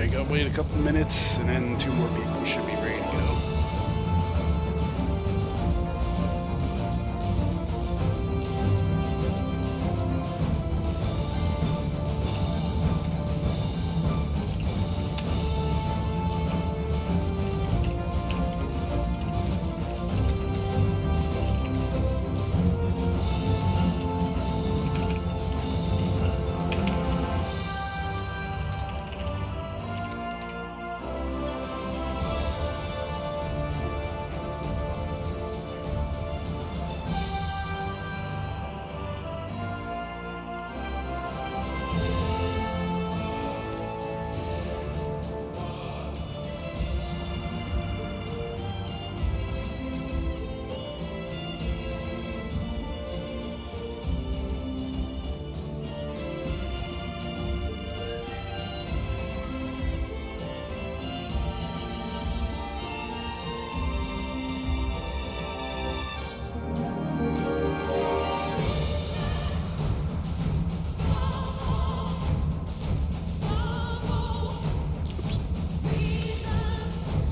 S1: Alright, gotta wait a couple minutes, and then 2 more people should be ready to go.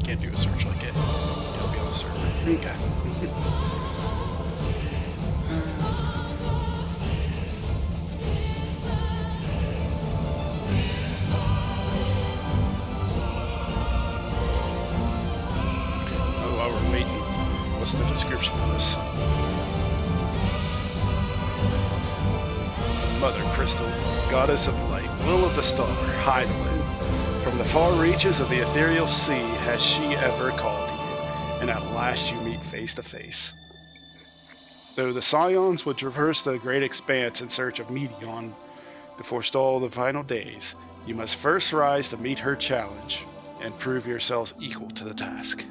S1: Can't do a search like it. It'll be on the server. Okay. Oh, while we're waiting, what's the description of this? Mother Crystal, goddess of light, will of the star, Hydaelyn. From the far reaches of the ethereal sea has she ever called to you, and at last you meet face to face. Though the Scions would traverse the great expanse in search of Medion to forestall the final days, you must first rise to meet her challenge and prove yourselves equal to the task.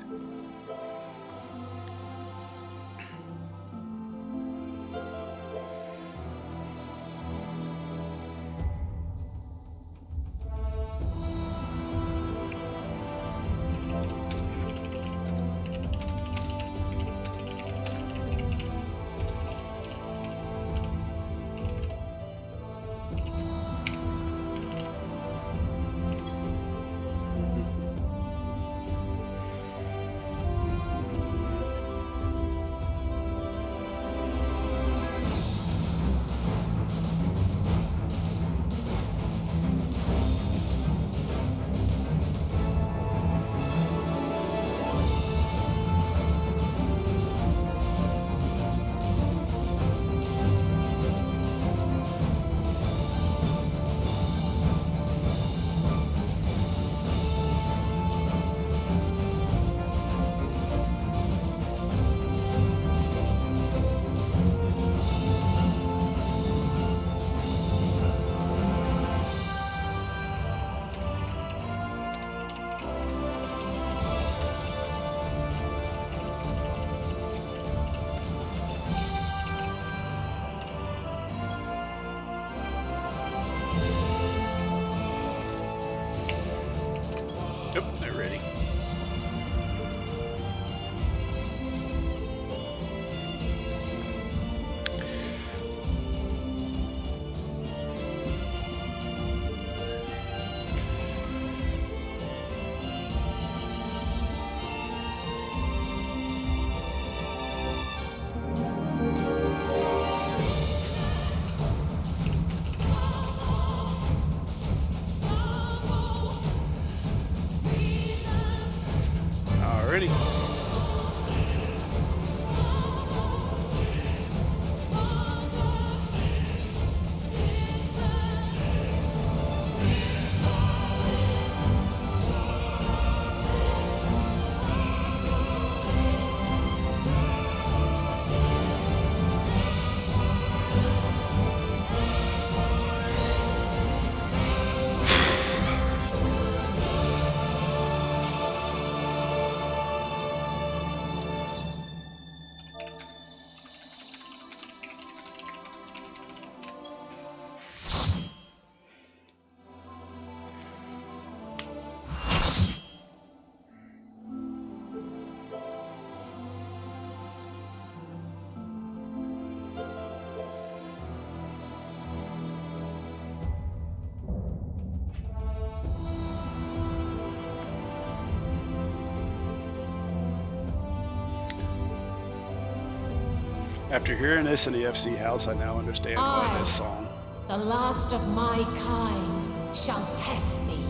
S1: After hearing this in the FC house, I now understand why this song.
S6: The last of my kind shall test thee.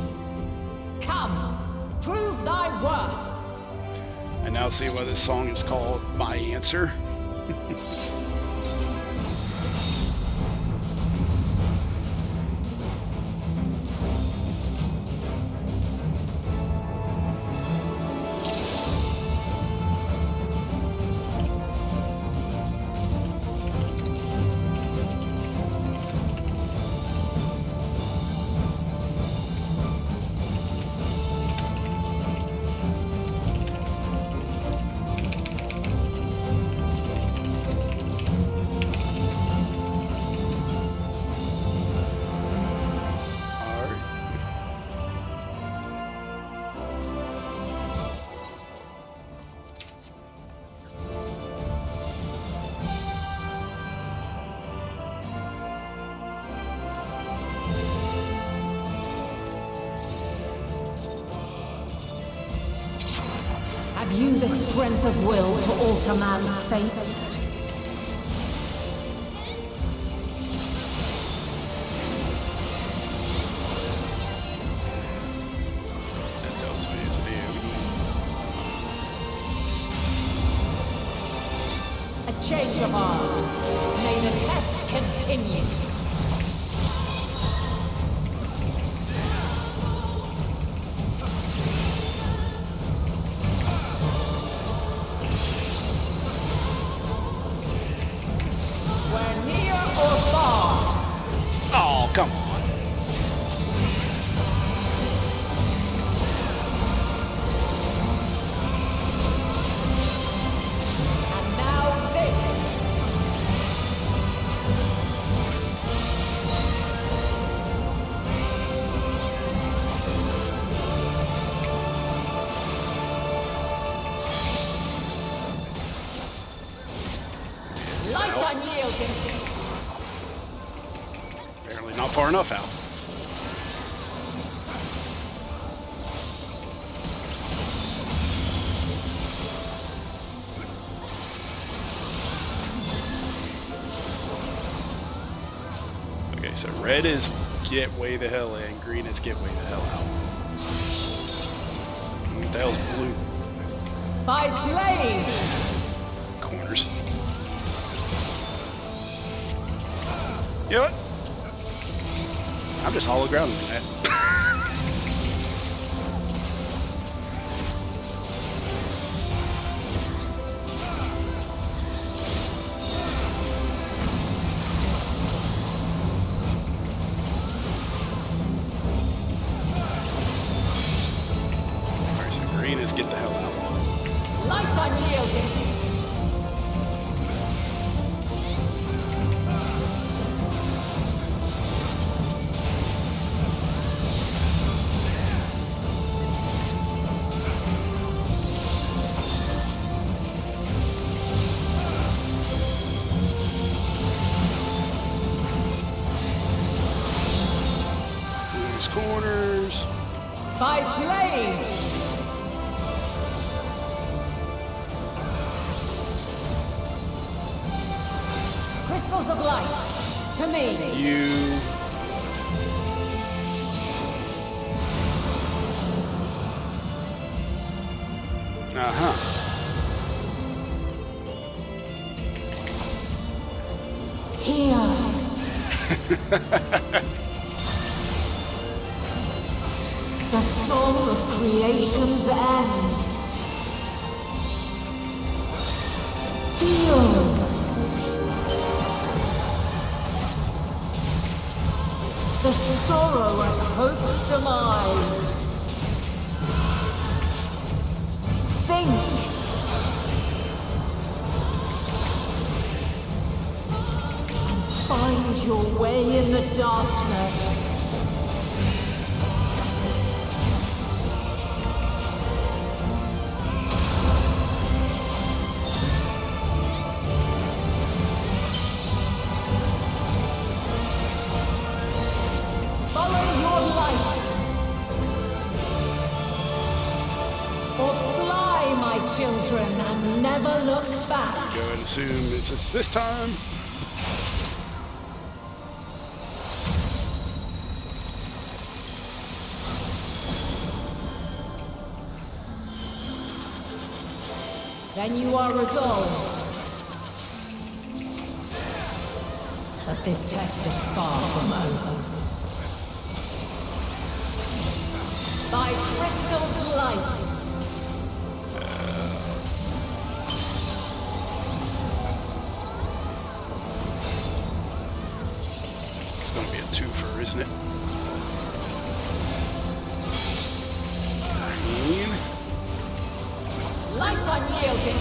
S6: Come, prove thy worth.
S1: I now see why this song is called My Answer.
S6: Have you the strength of will to alter man's fate? A change of arms. May the test continue.
S1: Oh, come on.
S6: And now this. Light unyielding.
S1: Apparently not far enough out. Okay, so red is get way the hell in, green is get way the hell out. What the hell's blue?
S6: By blade.
S1: Corners. You know what? I'm just hologrounding that. Alright, so green is get the hell out.
S6: Light unyielding.
S1: Blue's corners.
S6: By blade. Crystals of light. To me.
S1: You. Uh-huh.
S6: Here. The song of creation's end. Feel. The sorrow at hope's demise. Think. Find your way in the darkness. Follow your light. Or fly, my children. children and never look back.
S1: Go and assume it's this time.
S6: Then you are resolved. But this test is far from over. By crystal's light.
S1: It's gonna be a twofer, isn't it?
S6: Light unyielding.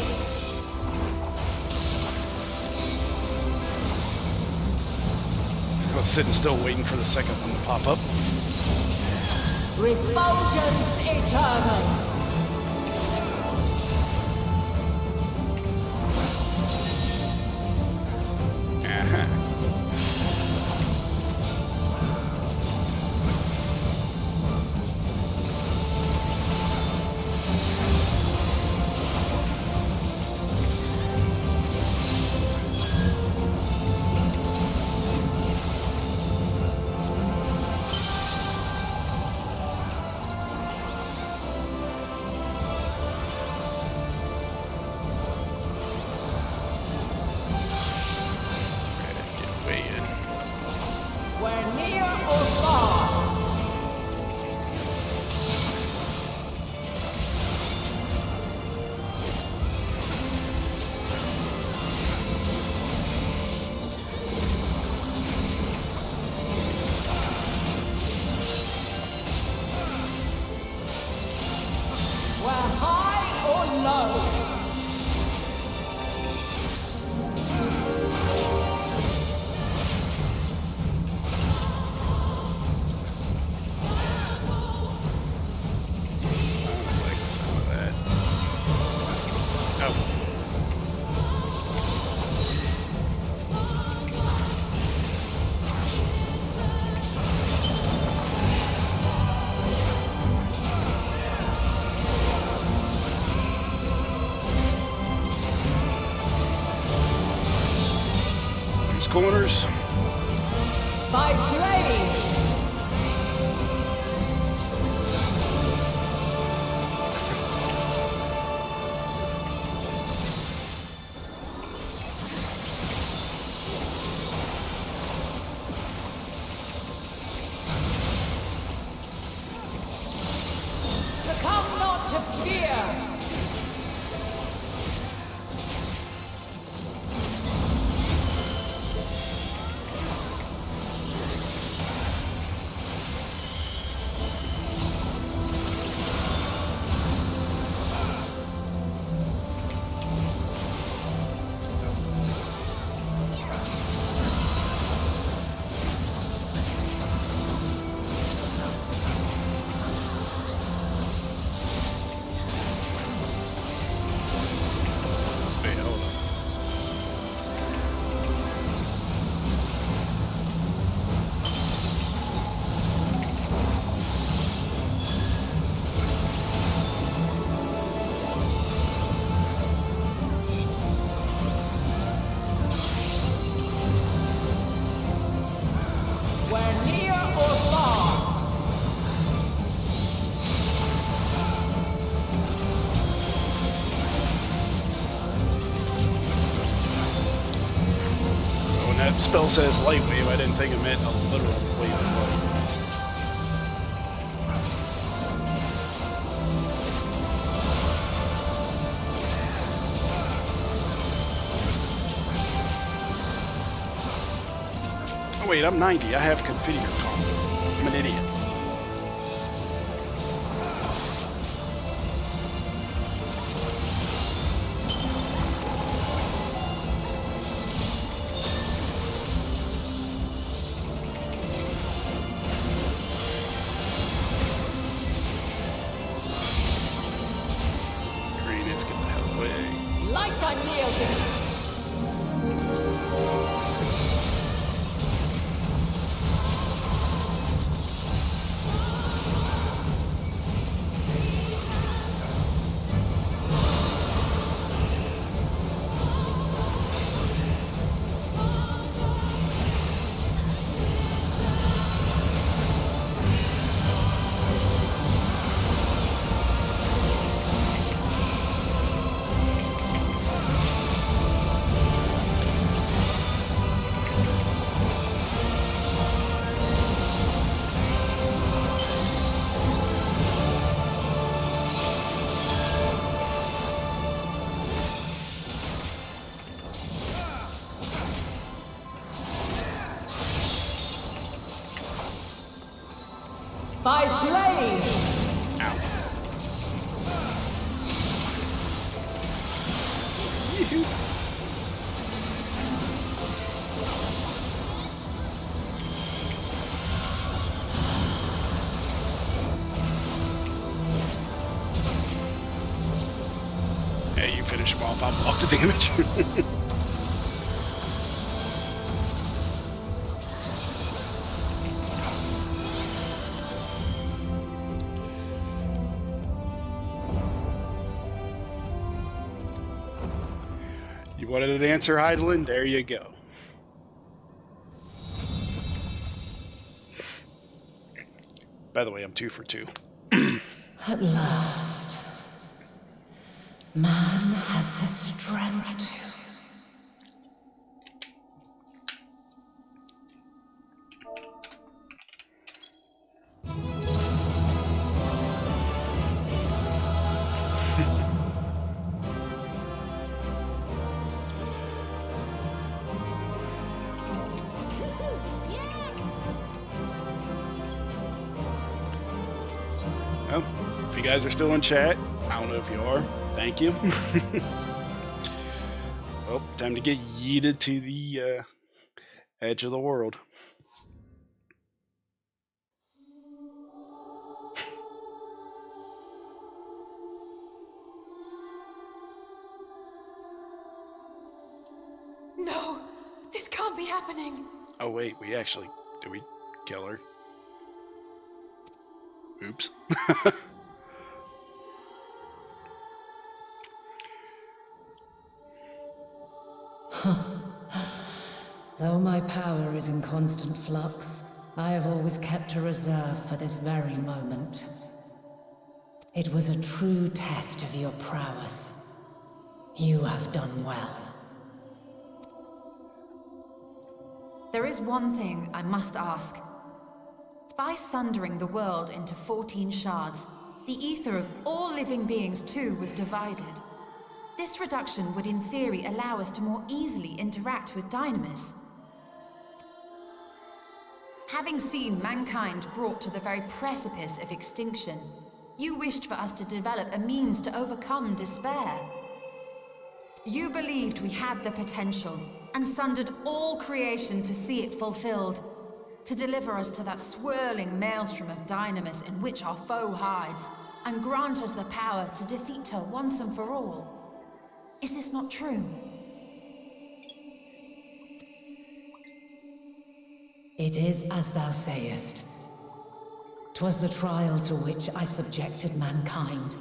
S1: I was sitting still waiting for the second one to pop up.
S6: Refulgence eternal. We're near or far. We're high or low.
S1: Corners.
S6: By blade. Succumb not to fear. We're near or far.
S1: When that spell says light wave, I didn't think it meant a literal wave of light. Oh wait, I'm 90. I have configure combo. I'm an idiot. Green is get the hell away.
S6: Light unyielding. blade!
S1: Ow. Hey, you finish him off, I'll block the damage. You wanted an answer, Heidelin? There you go. By the way, I'm 2 for 2.
S6: At last, man has the strength to.
S1: Well, if you guys are still in chat, I don't know if you are. Thank you. Well, time to get yeeted to the edge of the world.
S2: No, this can't be happening.
S1: Oh wait, did we kill her? Oops.
S6: Though my power is in constant flux, I have always kept a reserve for this very moment. It was a true test of your prowess. You have done well.
S23: There is one thing I must ask. By sundering the world into 14 shards, the ether of all living beings too was divided. This reduction would in theory allow us to more easily interact with Dynamis. Having seen mankind brought to the very precipice of extinction, you wished for us to develop a means to overcome despair. You believed we had the potential, and sundered all creation to see it fulfilled, to deliver us to that swirling maelstrom of Dynamis in which our foe hides, and grant us the power to defeat her once and for all. Is this not true?
S6: It is as thou sayest. 'Twas the trial to which I subjected mankind,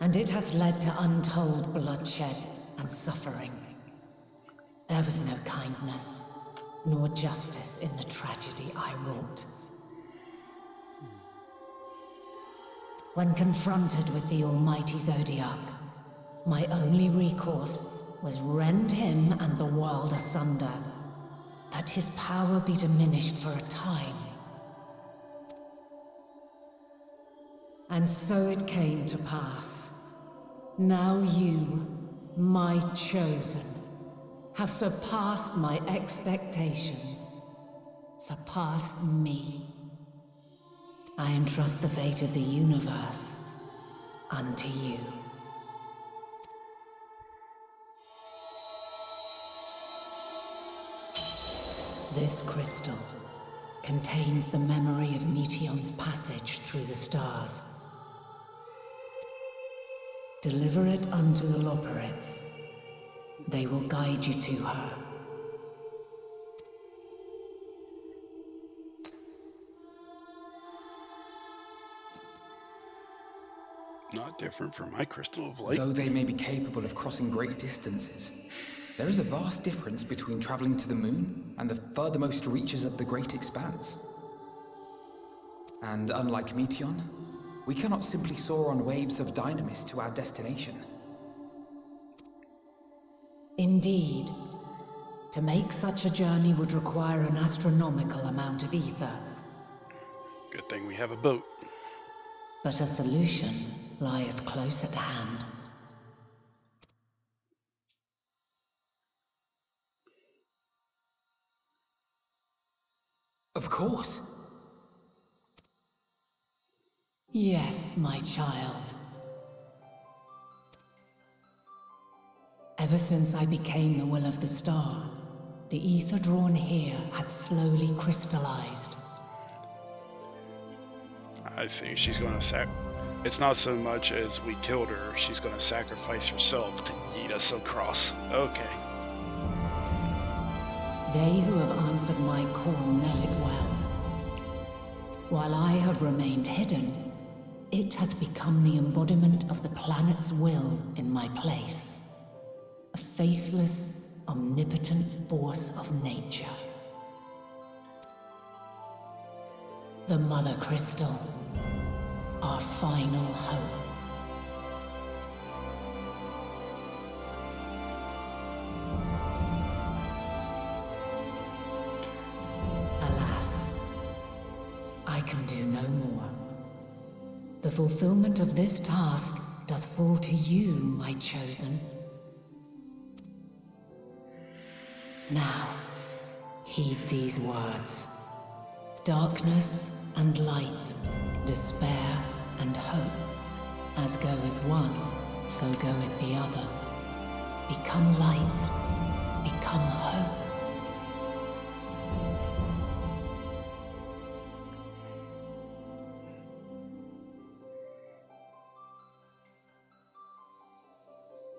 S6: and it hath led to untold bloodshed and suffering. There was no kindness, nor justice in the tragedy I wrought. When confronted with the almighty Zodiac, my only recourse was rend him and the world asunder, that his power be diminished for a time. And so it came to pass. Now you, my chosen, have surpassed my expectations, surpassed me. I entrust the fate of the universe unto you. This crystal contains the memory of Meteion's passage through the stars. Deliver it unto the Loporets. They will guide you to her.
S1: Not different from my crystal of light.
S8: Though they may be capable of crossing great distances, there is a vast difference between traveling to the moon and the furthermost reaches of the great expanse. And unlike Meteion, we cannot simply soar on waves of Dynamis to our destination.
S6: Indeed. To make such a journey would require an astronomical amount of ether.
S1: Good thing we have a boat.
S6: But a solution lieth close at hand.
S8: Of course.
S6: Yes, my child. Ever since I became the will of the star, the ether drawn here had slowly crystallized.
S1: I see. She's going to It's not so much as we killed her. She's going to sacrifice herself to yeet us across. Okay.
S6: They who have answered my call know it well. While I have remained hidden, it hath become the embodiment of the planet's will in my place. A faceless, omnipotent force of nature. The Mother Crystal, our final hope. Alas, I can do no more. The fulfillment of this task doth fall to you, my chosen. Now, heed these words. Darkness and light, despair and hope. As goeth one, so goeth the other. Become light, become hope.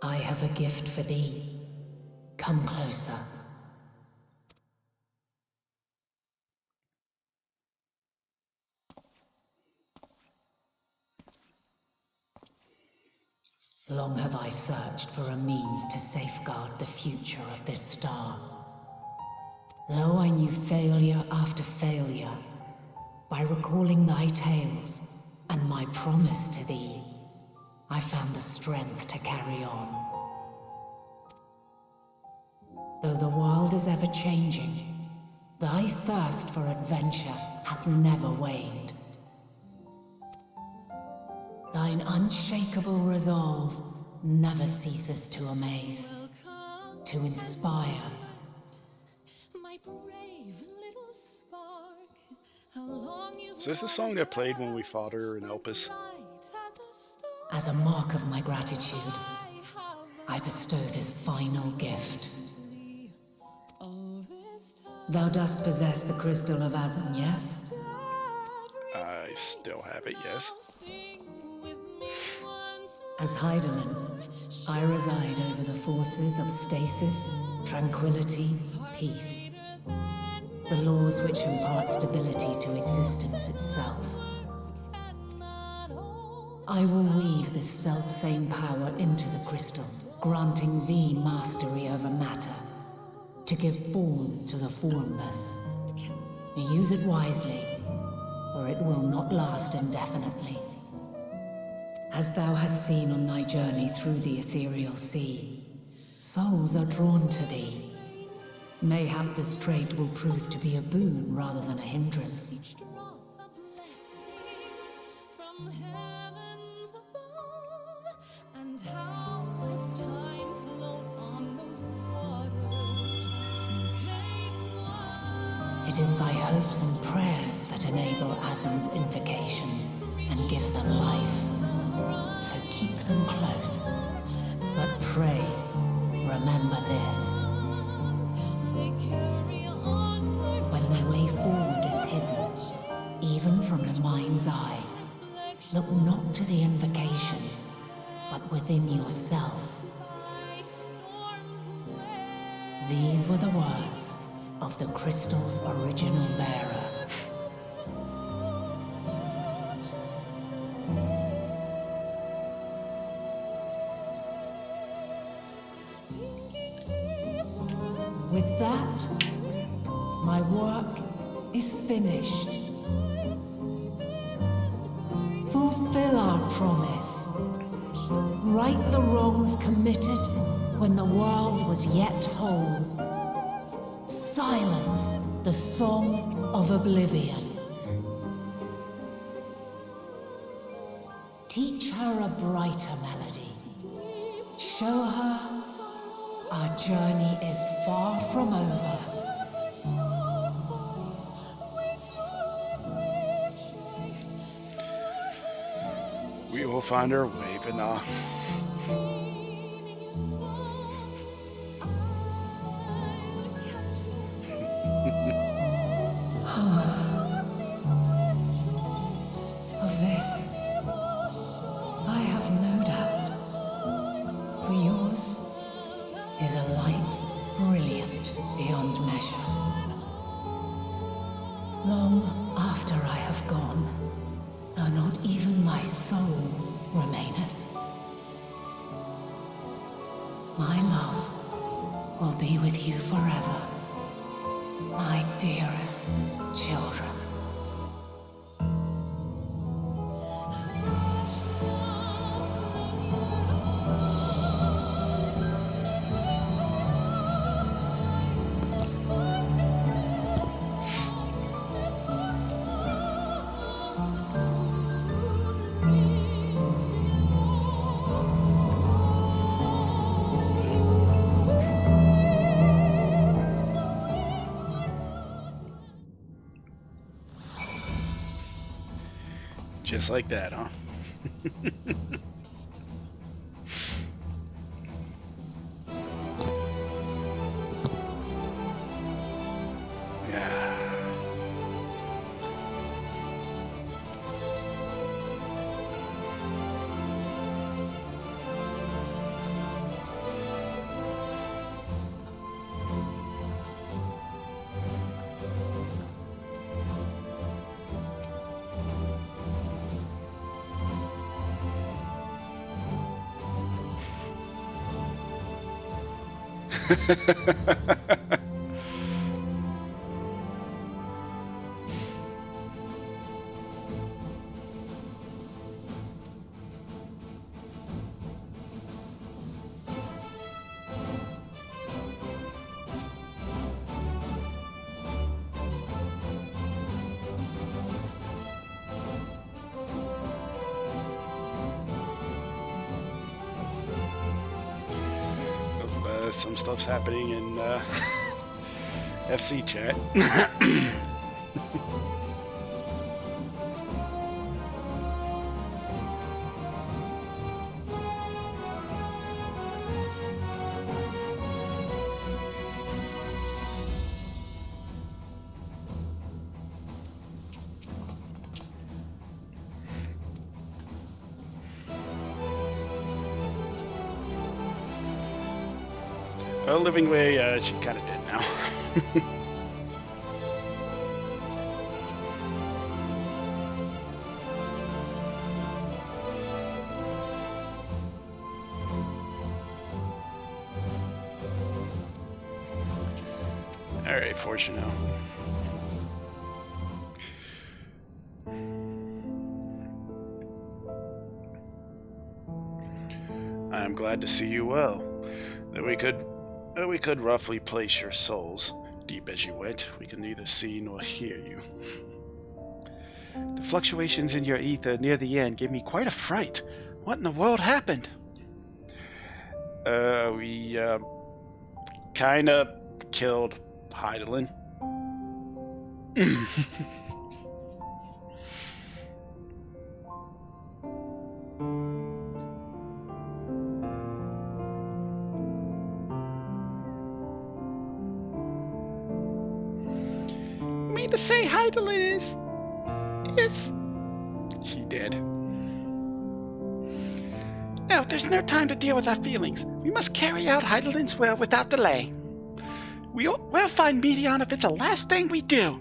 S6: I have a gift for thee. Come closer. Long have I searched for a means to safeguard the future of this star. Though I knew failure after failure, by recalling thy tales and my promise to thee, I found the strength to carry on. Though the world is ever changing, thy thirst for adventure hath never waned. Thine unshakable resolve never ceases to amaze, to inspire.
S1: Is this the song that played when we fought her in Elpis?
S6: As a mark of my gratitude, I bestow this final gift. Thou dost possess the Crystal of Azum, yes?
S1: I still have it, yes.
S6: As Heidelin, I reside over the forces of stasis, tranquility, peace. The laws which impart stability to existence itself. I will weave this self-same power into the crystal, granting thee mastery over matter, to give form to the formless. Use it wisely, or it will not last indefinitely. As thou hast seen on thy journey through the ethereal sea, souls are drawn to thee. Mayhap this trait will prove to be a boon rather than a hindrance. It is thy hopes and prayers that enable Azum's invocations and give them life. So keep them close. But pray, remember this. When the way forward is hidden, even from the mind's eye, look not to the invocations, but within yourself. These were the words of the crystal's original bearer. With that, my work is finished. Fulfill our promise. Right the wrongs committed when the world was yet whole. Silence the song of oblivion. Teach her a brighter melody. Show her our journey is far from over.
S1: We will find our way, but nah.
S6: Of this, I have no doubt. For yours is a light brilliant beyond measure. Long after I have gone, though not even my soul remaineth, my love will be with you forever, my dearest children.
S1: Just like that, huh? Some stuff's happening in FC chat. Well, living way, she kind of did now. All right, Fortuno. I am glad to see you well. That we could roughly place your souls. Deep as you went, we can neither see nor hear you. The fluctuations in your ether near the end gave me quite a fright. What in the world happened? We kinda killed Heidelin. To say Heidelin is she dead? No, there's no time to deal with our feelings. We must carry out Heidelin's will without delay. We'll find Medion if it's the last thing we do.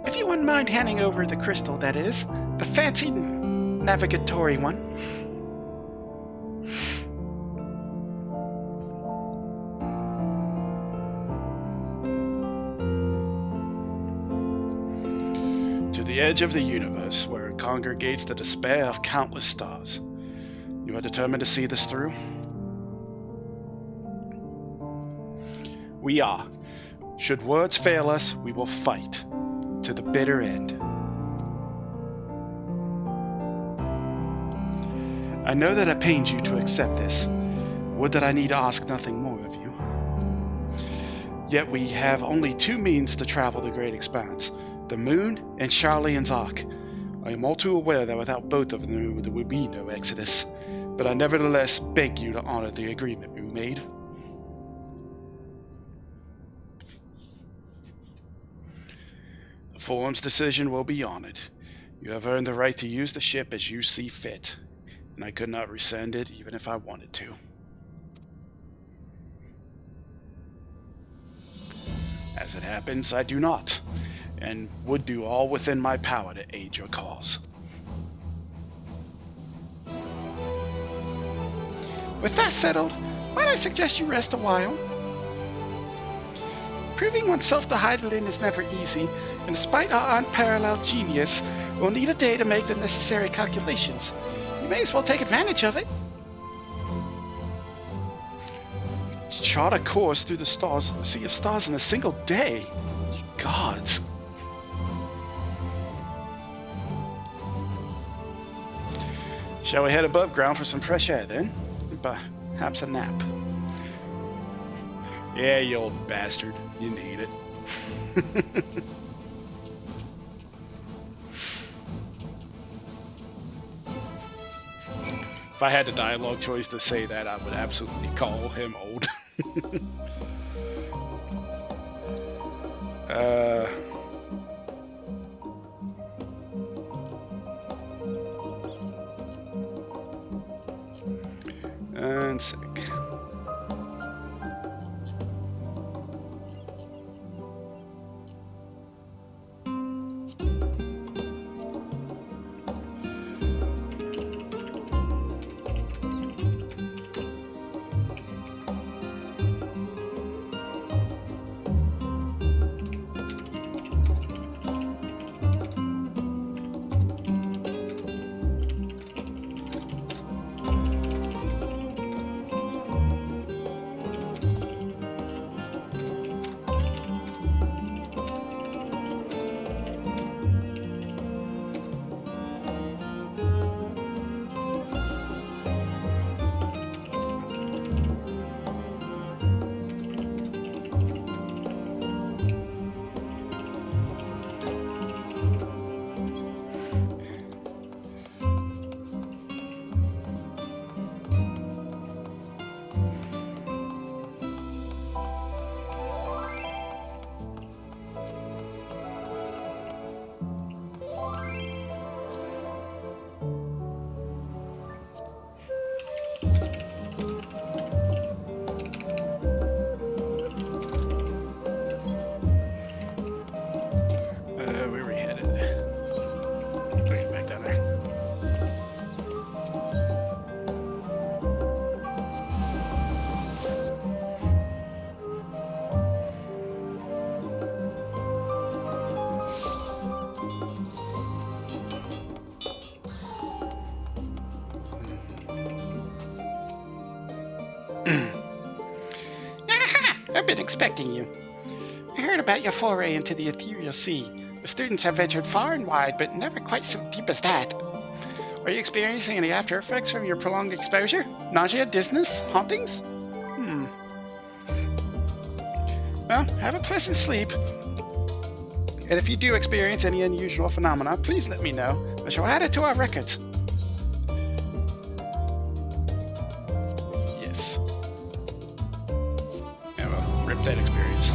S1: If you wouldn't mind handing over the crystal, that is, the fancy navigatory one. The edge of the universe, where it congregates the despair of countless stars. You are determined to see this through? We are. Should words fail us, we will fight to the bitter end. I know that it pains you to accept this. Would that I need ask nothing more of you. Yet we have only two means to travel the great expanse. The moon and Charlene's Ark. I am all too aware that without both of them there would be no Exodus, but I nevertheless beg you to honor the agreement we made. The Forum's decision will be honored. You have earned the right to use the ship as you see fit, and I could not rescind it even if I wanted to. As it happens, I do not, and would do all within my power to aid your cause. With that settled, might I suggest you rest a while? Proving oneself to Heidelin is never easy, and despite our unparalleled genius, we'll need a day to make the necessary calculations. You may as well take advantage of it. Chart a course through the stars, sea of stars in a single day. Ye gods. Shall we head above ground for some fresh air then? Perhaps a nap. Yeah, you old bastard. You need it. If I had the dialogue choice to say that, I would absolutely call him old. And sick. Where we headed? Okay, back down there. I've been expecting you. I heard about your foray into the ethereal sea. The students have ventured far and wide, but never quite so deep as that. Are you experiencing any after effects from your prolonged exposure? Nausea, dizziness, hauntings? Well, have a pleasant sleep. And if you do experience any unusual phenomena, please let me know. I shall add it to our records. Yes. Yeah, well, rip that experience.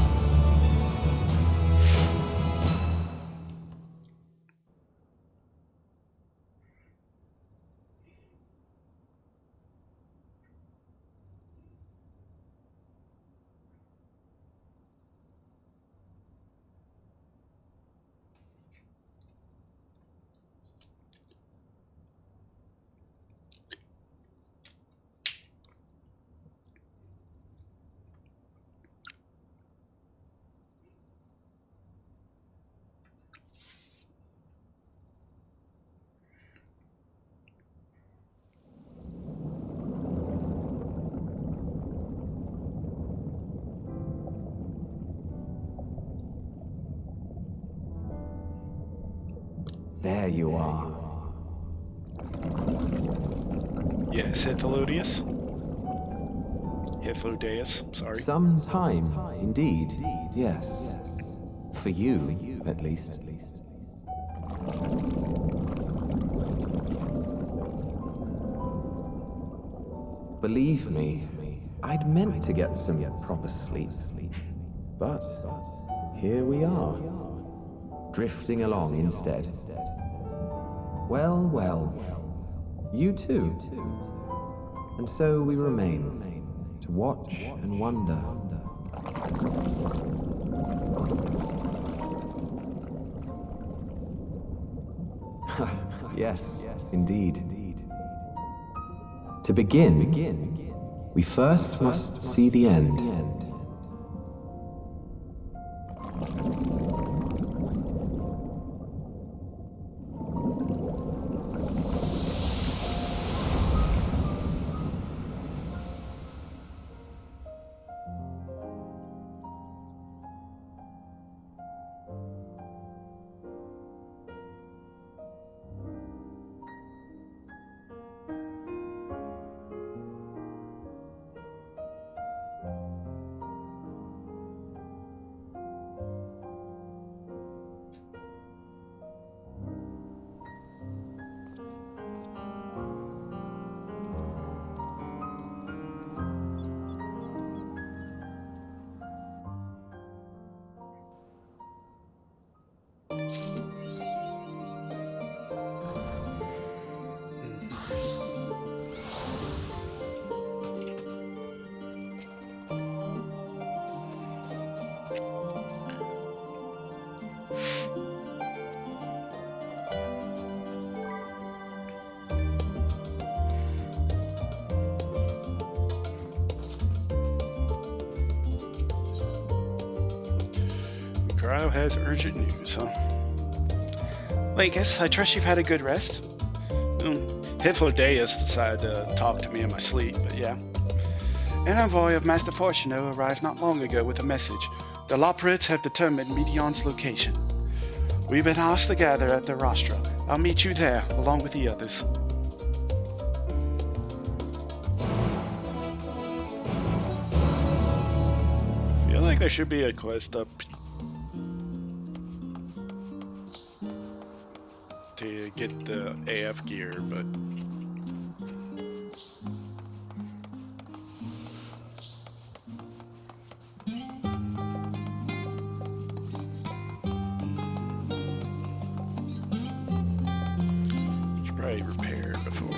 S9: There you are.
S1: Yes, Hithelodius. Hithodeus, sorry.
S9: Some time, indeed, yes. For you, at least. Believe me, I'd meant to get some proper sleep. But here we are, drifting along instead. Well, well, you too. And so we remain, to watch and wonder. Yes, indeed. To begin, we first must see the end.
S1: Cryo has urgent news, huh? Linkus, I trust you've had a good rest. Hythlodeus decided to talk to me in my sleep, but yeah. An envoy of Master Fortuno arrived not long ago with a message. The Loporrits have determined Medion's location. We've been asked to gather at the Rostra. I'll meet you there, along with the others. I feel like there should be a quest up to get the AF gear, but should probably repair before.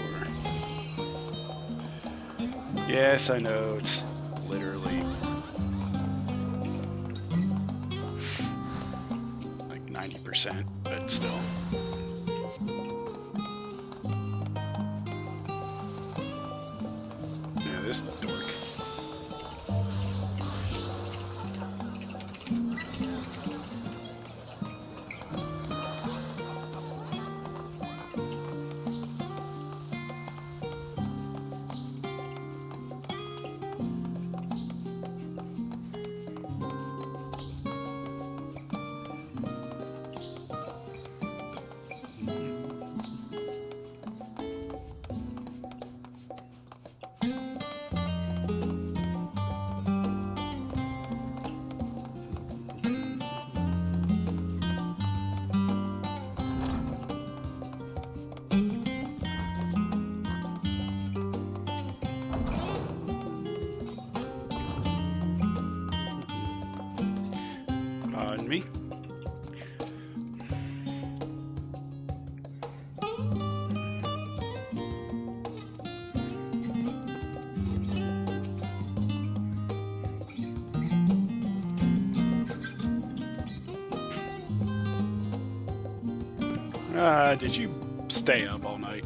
S1: Yes, I know, it's literally like 90%, but still. This dork. Pardon me. Did you stay up all night?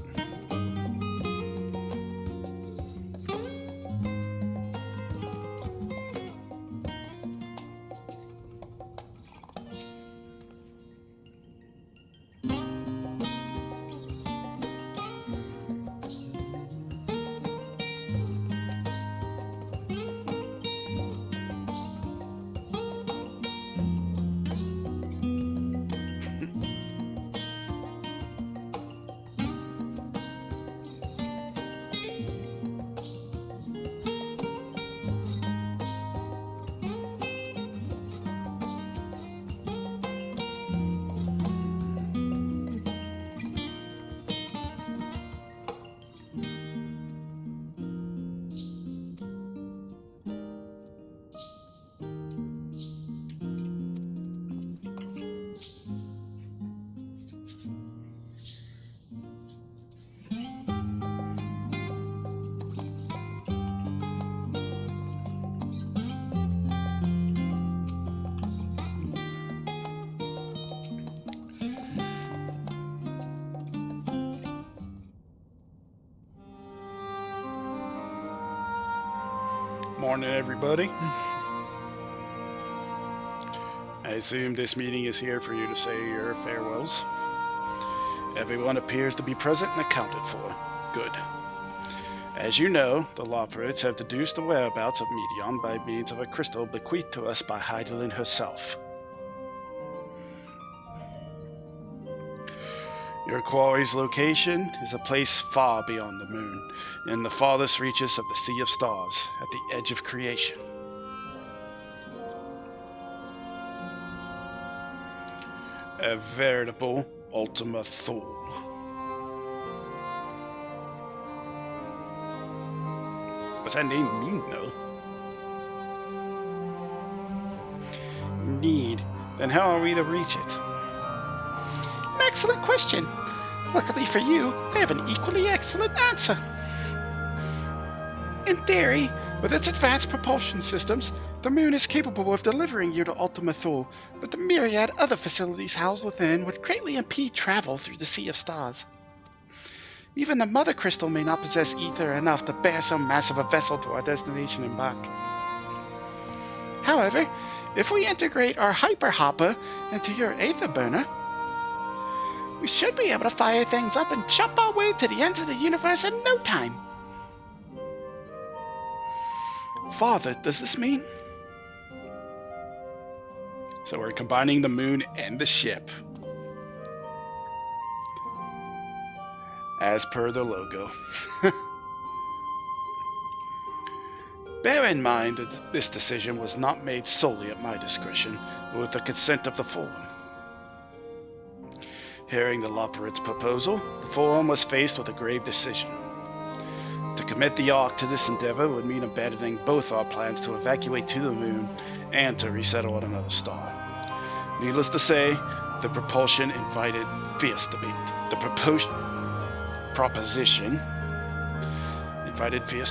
S1: Morning, everybody. I assume this meeting is here for you to say your farewells. Everyone appears to be present and accounted for. Good. As you know, the Loperids have deduced the whereabouts of Medion by means of a crystal bequeathed to us by Hydaelyn herself. Your quarry's location is a place far beyond the moon, in the farthest reaches of the Sea of Stars, at the edge of creation. A veritable Ultima Thule. What's that name mean, though? Indeed. Then how are we to reach it? Excellent question. Luckily for you, I have an equally excellent answer. In theory, with its advanced propulsion systems, the moon is capable of delivering you to Ultima Thule, but the myriad other facilities housed within would greatly impede travel through the Sea of Stars. Even the Mother Crystal may not possess ether enough to bear so massive a vessel to our destination and back. However, if we integrate our Hyper Hopper into your Aether Burner, we should be able to fire things up and jump our way to the ends of the universe in no time. Father, does this mean? So we're combining the moon and the ship, as per the logo. Bear in mind that this decision was not made solely at my discretion, but with the consent of the Forum. Hearing the Loperid's proposal, the Forum was faced with a grave decision. To commit the Ark to this endeavor would mean abandoning both our plans to evacuate to the moon and to resettle on another star. Needless to say, the proposition invited fierce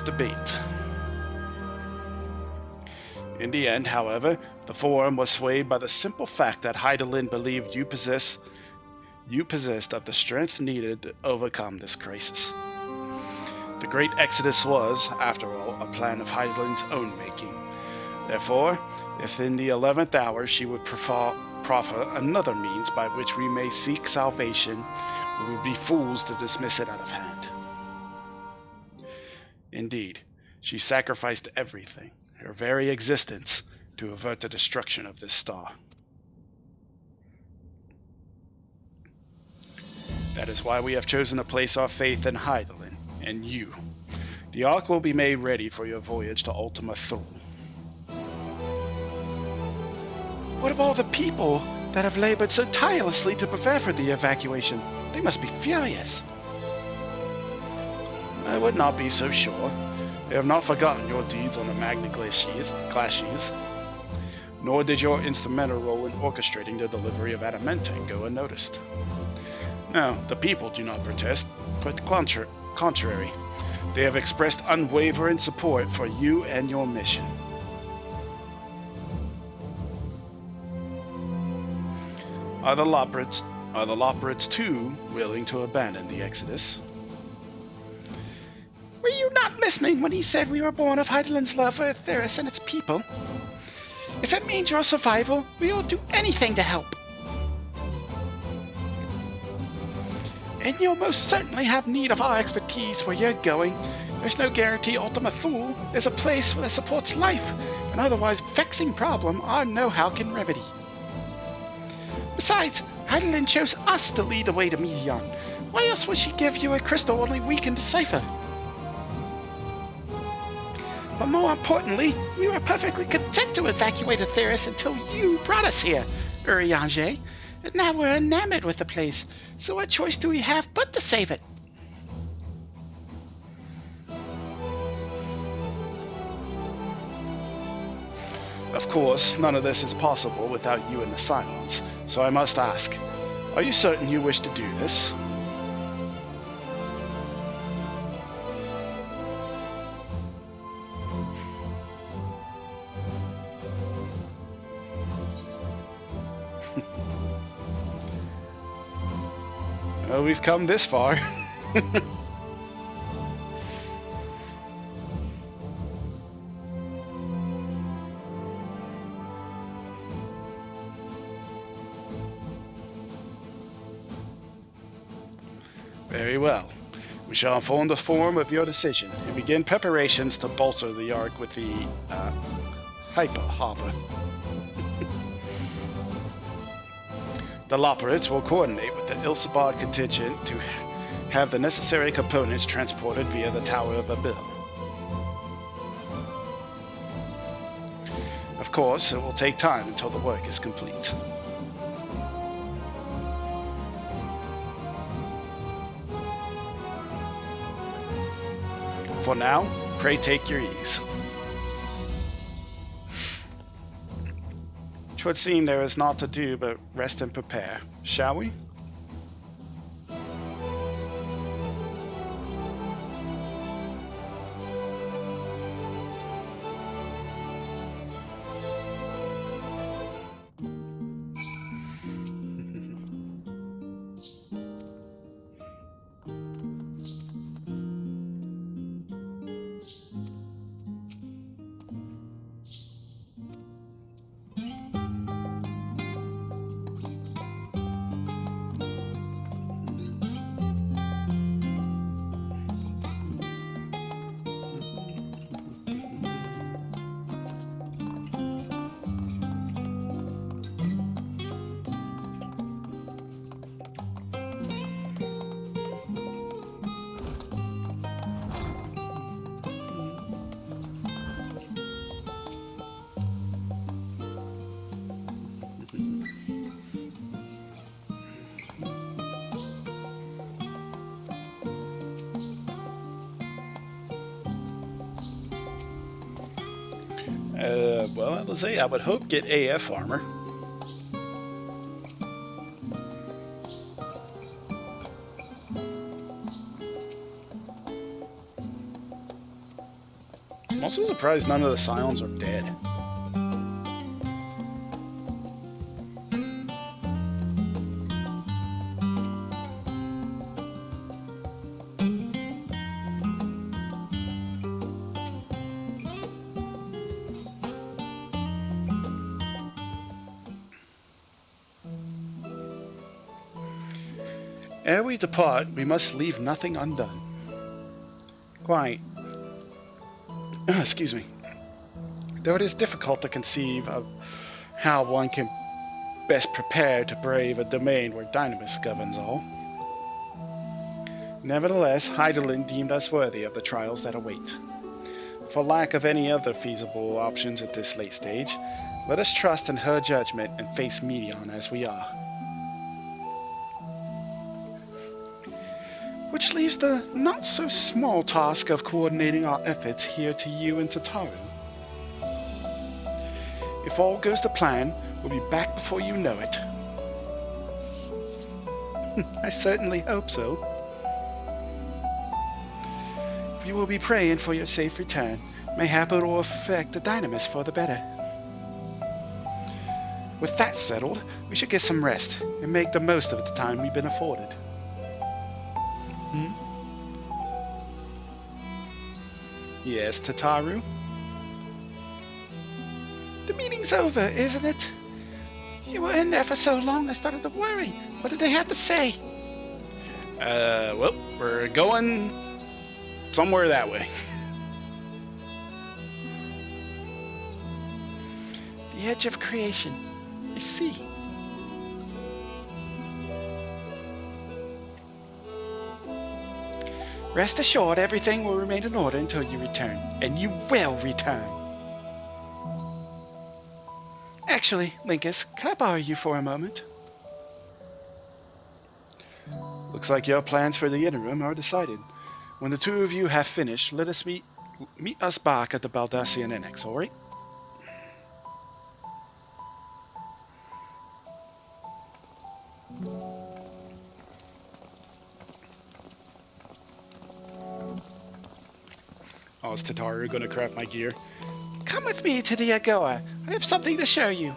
S1: debate. In the end, however, the Forum was swayed by the simple fact that Hydaelyn believed you possessed of the strength needed to overcome this crisis. The Great Exodus was, after all, a plan of Hydaelyn's own making. Therefore, if in the 11th hour she would proffer another means by which we may seek salvation, we would be fools to dismiss it out of hand. Indeed, she sacrificed everything, her very existence, to avert the destruction of this star. That is why we have chosen to place our faith in Hydaelyn and you. The Ark will be made ready for your voyage to Ultima Thule. What of all the people that have labored so tirelessly to prepare for the evacuation? They must be furious. I would not be so sure. They have not forgotten your deeds on the Magna Glaciers, nor did your instrumental role in orchestrating the delivery of adamantine go unnoticed. No, the people do not protest, but contrary. They have expressed unwavering support for you and your mission. Are the Loperids too willing to abandon the Exodus? Were you not listening when he said we were born of Hydaelyn's love for Aetheris and its people? If it means your survival, we will do anything to help. And you'll most certainly have need of our expertise where you're going. There's no guarantee Ultima Thule is a place that supports life, an otherwise vexing problem our know-how can remedy. Besides, Hydaelyn chose us to lead the way to Medion. Why else would she give you a crystal only we can decipher? But more importantly, we were perfectly content to evacuate Aetheris until you brought us here, Urianger. And now we're enamored with the place, so what choice do we have but to save it? Of course, none of this is possible without you in the Cylons, so I must ask, are you certain you wish to do this? Well, we've come this far. Very well. We shall inform the form of your decision and begin preparations to bolster the Ark with the Hyper Hopper. The Loperates will coordinate with the Ilsabad contingent to have the necessary components transported via the Tower of Abil. Of course, it will take time until the work is complete. For now, pray take your ease. 'Twould seem there is naught to do but rest and prepare, shall we? Well, let's say I would hope get AF armor. I'm also surprised none of the Scions are dead. Ere we depart, we must leave nothing undone. Quite. Excuse me. Though it is difficult to conceive of how one can best prepare to brave a domain where Dynamis governs all. Nevertheless, Hydaelyn deemed us worthy of the trials that await. For lack of any other feasible options at this late stage, let us trust in her judgment and face Medion as we are. Which leaves the not-so-small task of coordinating our efforts here to you and Tataru. If all goes to plan, we'll be back before you know it. I certainly hope so. We will be praying for your safe return. Mayhap it will affect the Dynamis for the better. With that settled, we should get some rest and make the most of the time we've been afforded. Yes, Tataru? The meeting's over, isn't it? You were in there for so long I started to worry. What did they have to say? Well, we're going somewhere that way. The edge of creation. I see. Rest assured, everything will remain in order until you return. And you will return. Actually, Linkus, can I borrow you for a moment? Looks like your plans for the interim are decided. When the two of you have finished, let us meet us back at the Baldassian Annex, alright? Oh, is Tataru gonna craft my gear? Come with me to the Agoa. I have something to show you.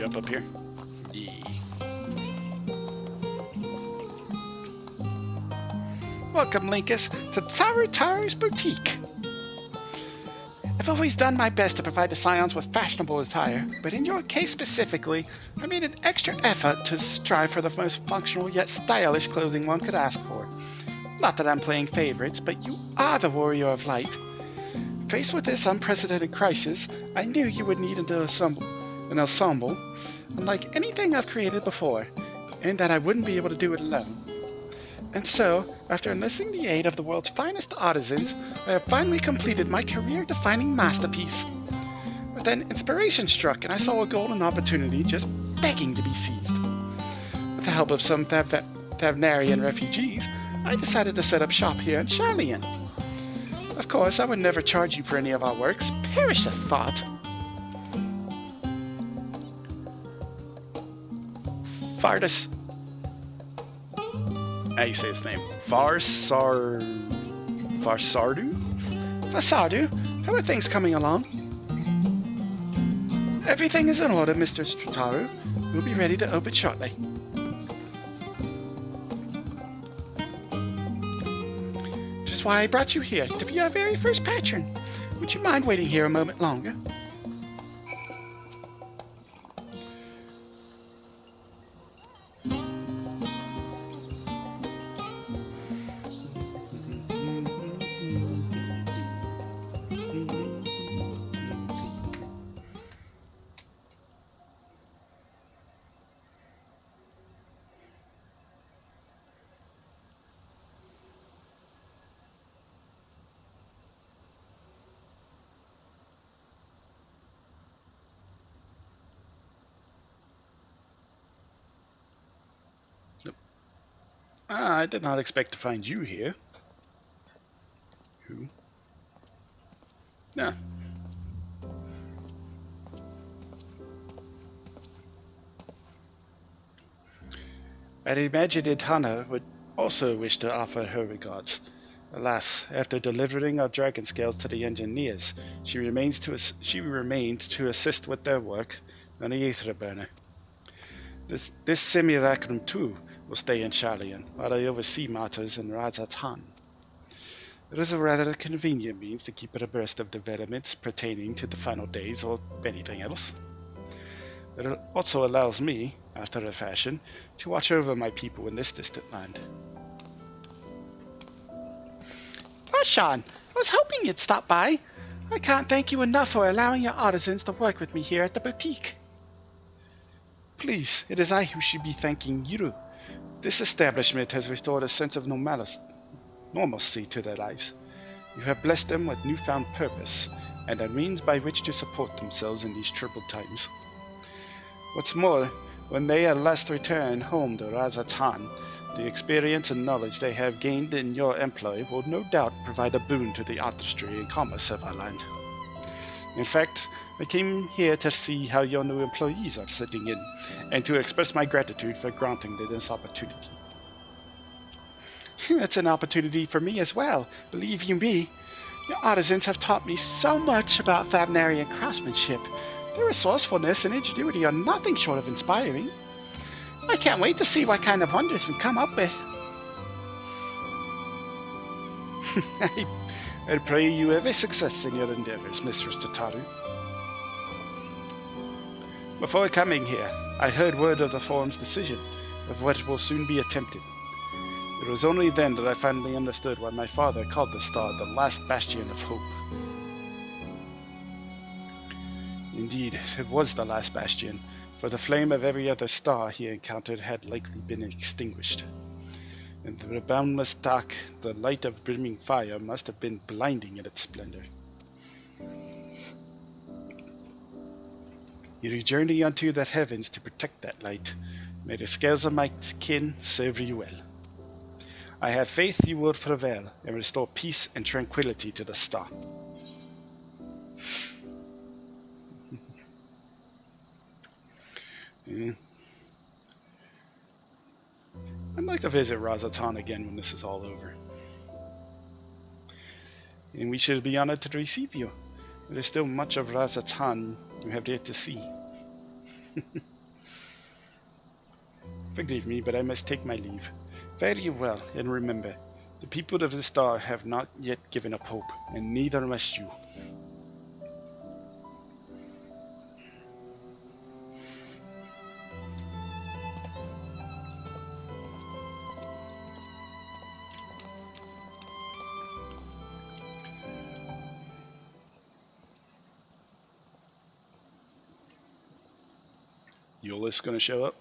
S1: jump up here? Yeah. Welcome, Linkus, to Taru's Boutique. I've always done my best to provide the Scions with fashionable attire, but in your case specifically, I made an extra effort to strive for the most functional yet stylish clothing one could ask for. Not that I'm playing favorites, but you are the warrior of light. Faced with this unprecedented crisis, I knew you would need an ensemble unlike anything I've created before, and that I wouldn't be able to do it alone. And so, after enlisting the aid of the world's finest artisans, I have finally completed my career-defining masterpiece. But then inspiration struck, and I saw a golden opportunity just begging to be seized. With the help of some Thavnarian refugees, I decided to set up shop here in Sharlayan. Of course, I would never charge you for any of our works. Perish the thought. Fardus... How you say his name? Farsardu? Farsardu? How are things coming along? Everything is in order, Mr. Strataru. We'll be ready to open shortly. Which is why I brought you here, to be our very first patron. Would you mind waiting here a moment longer? I did not expect to find you here. Who? No. I'd imagined Itana would also wish to offer her regards. Alas, after delivering our dragon scales to the engineers, she remained to assist with their work on the Aether Burner. This simulacrum too will stay in Sharlayan, while I oversee matters in Razatan. It is a rather convenient means to keep it abreast of developments pertaining to the final days or anything else. It also allows me, after a fashion, to watch over my people in this distant land. Arshan, I was hoping you'd stop by. I can't thank you enough for allowing your artisans to work with me here at the boutique. Please, it is I who should be thanking you. This establishment has restored a sense of normalcy to their lives. You have blessed them with newfound purpose, and a means by which to support themselves in these troubled times. What's more, when they at last return home to Razatan, the experience and knowledge they have gained in your employ will no doubt provide a boon to the artistry and commerce of our land. In fact, I came here to see how your new employees are sitting in, and to express my gratitude for granting them this opportunity. That's an opportunity for me as well, believe you me. Your artisans have taught me so much about Thavnarian craftsmanship. Their resourcefulness and ingenuity are nothing short of inspiring. I can't wait to see what kind of wonders we come up with. I pray you every success in your endeavors, Mistress Tataru. Before coming here, I heard word of the Forum's decision, of what will soon be attempted. It was only then that I finally understood why my father called the star the last bastion of hope. Indeed, it was the last bastion, for the flame of every other star he encountered had likely been extinguished. In the boundless dark, the light of brimming fire must have been blinding in its splendor. You journey unto the heavens to protect that light. May the scales of my kin serve you well. I have faith you will prevail and restore peace and tranquility to the star. I'd like to visit Razatan again when this is all over. And we should be honored to receive you. There is still much of Razatan you have yet to see. Forgive me, but I must take my leave. Very well, and remember, the people of the star have not yet given up hope, and neither must you. Euless gonna show up?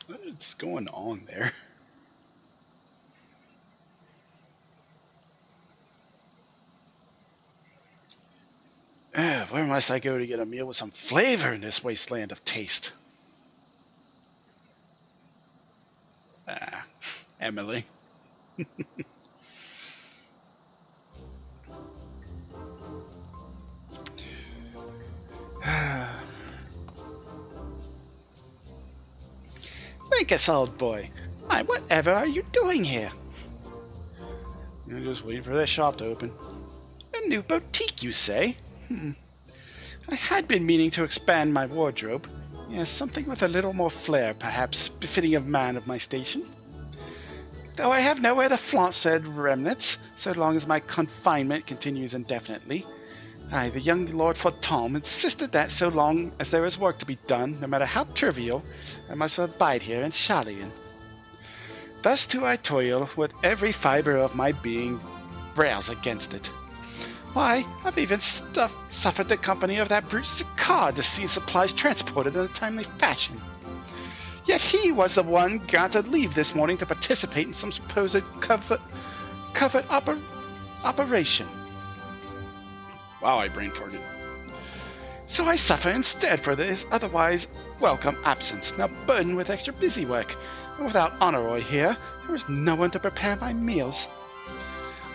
S1: What's going on there? Where must I go to get a meal with some flavor in this wasteland of taste? Emily. Lucas, old boy. Why, whatever are you doing here? I'm just waiting for that shop to open. A new boutique, you say? I had been meaning to expand my wardrobe. Yes, something with a little more flair, perhaps, befitting a man of my station. Though I have nowhere to flaunt said remnants, so long as my confinement continues indefinitely. Aye, the young Lord Fontaine insisted that so long as there is work to be done, no matter how trivial, I must abide here in Shalien. Thus do I toil, with every fibre of my being rails against it. Why, I've even suffered the company of that brute Sicard to see supplies transported in a timely fashion. Yet he was the one granted leave this morning to participate in some supposed covert operation. Wow, I brain farted. So I suffer instead for this otherwise welcome absence, now burdened with extra busy work, and without Honoroi here, there was no one to prepare my meals.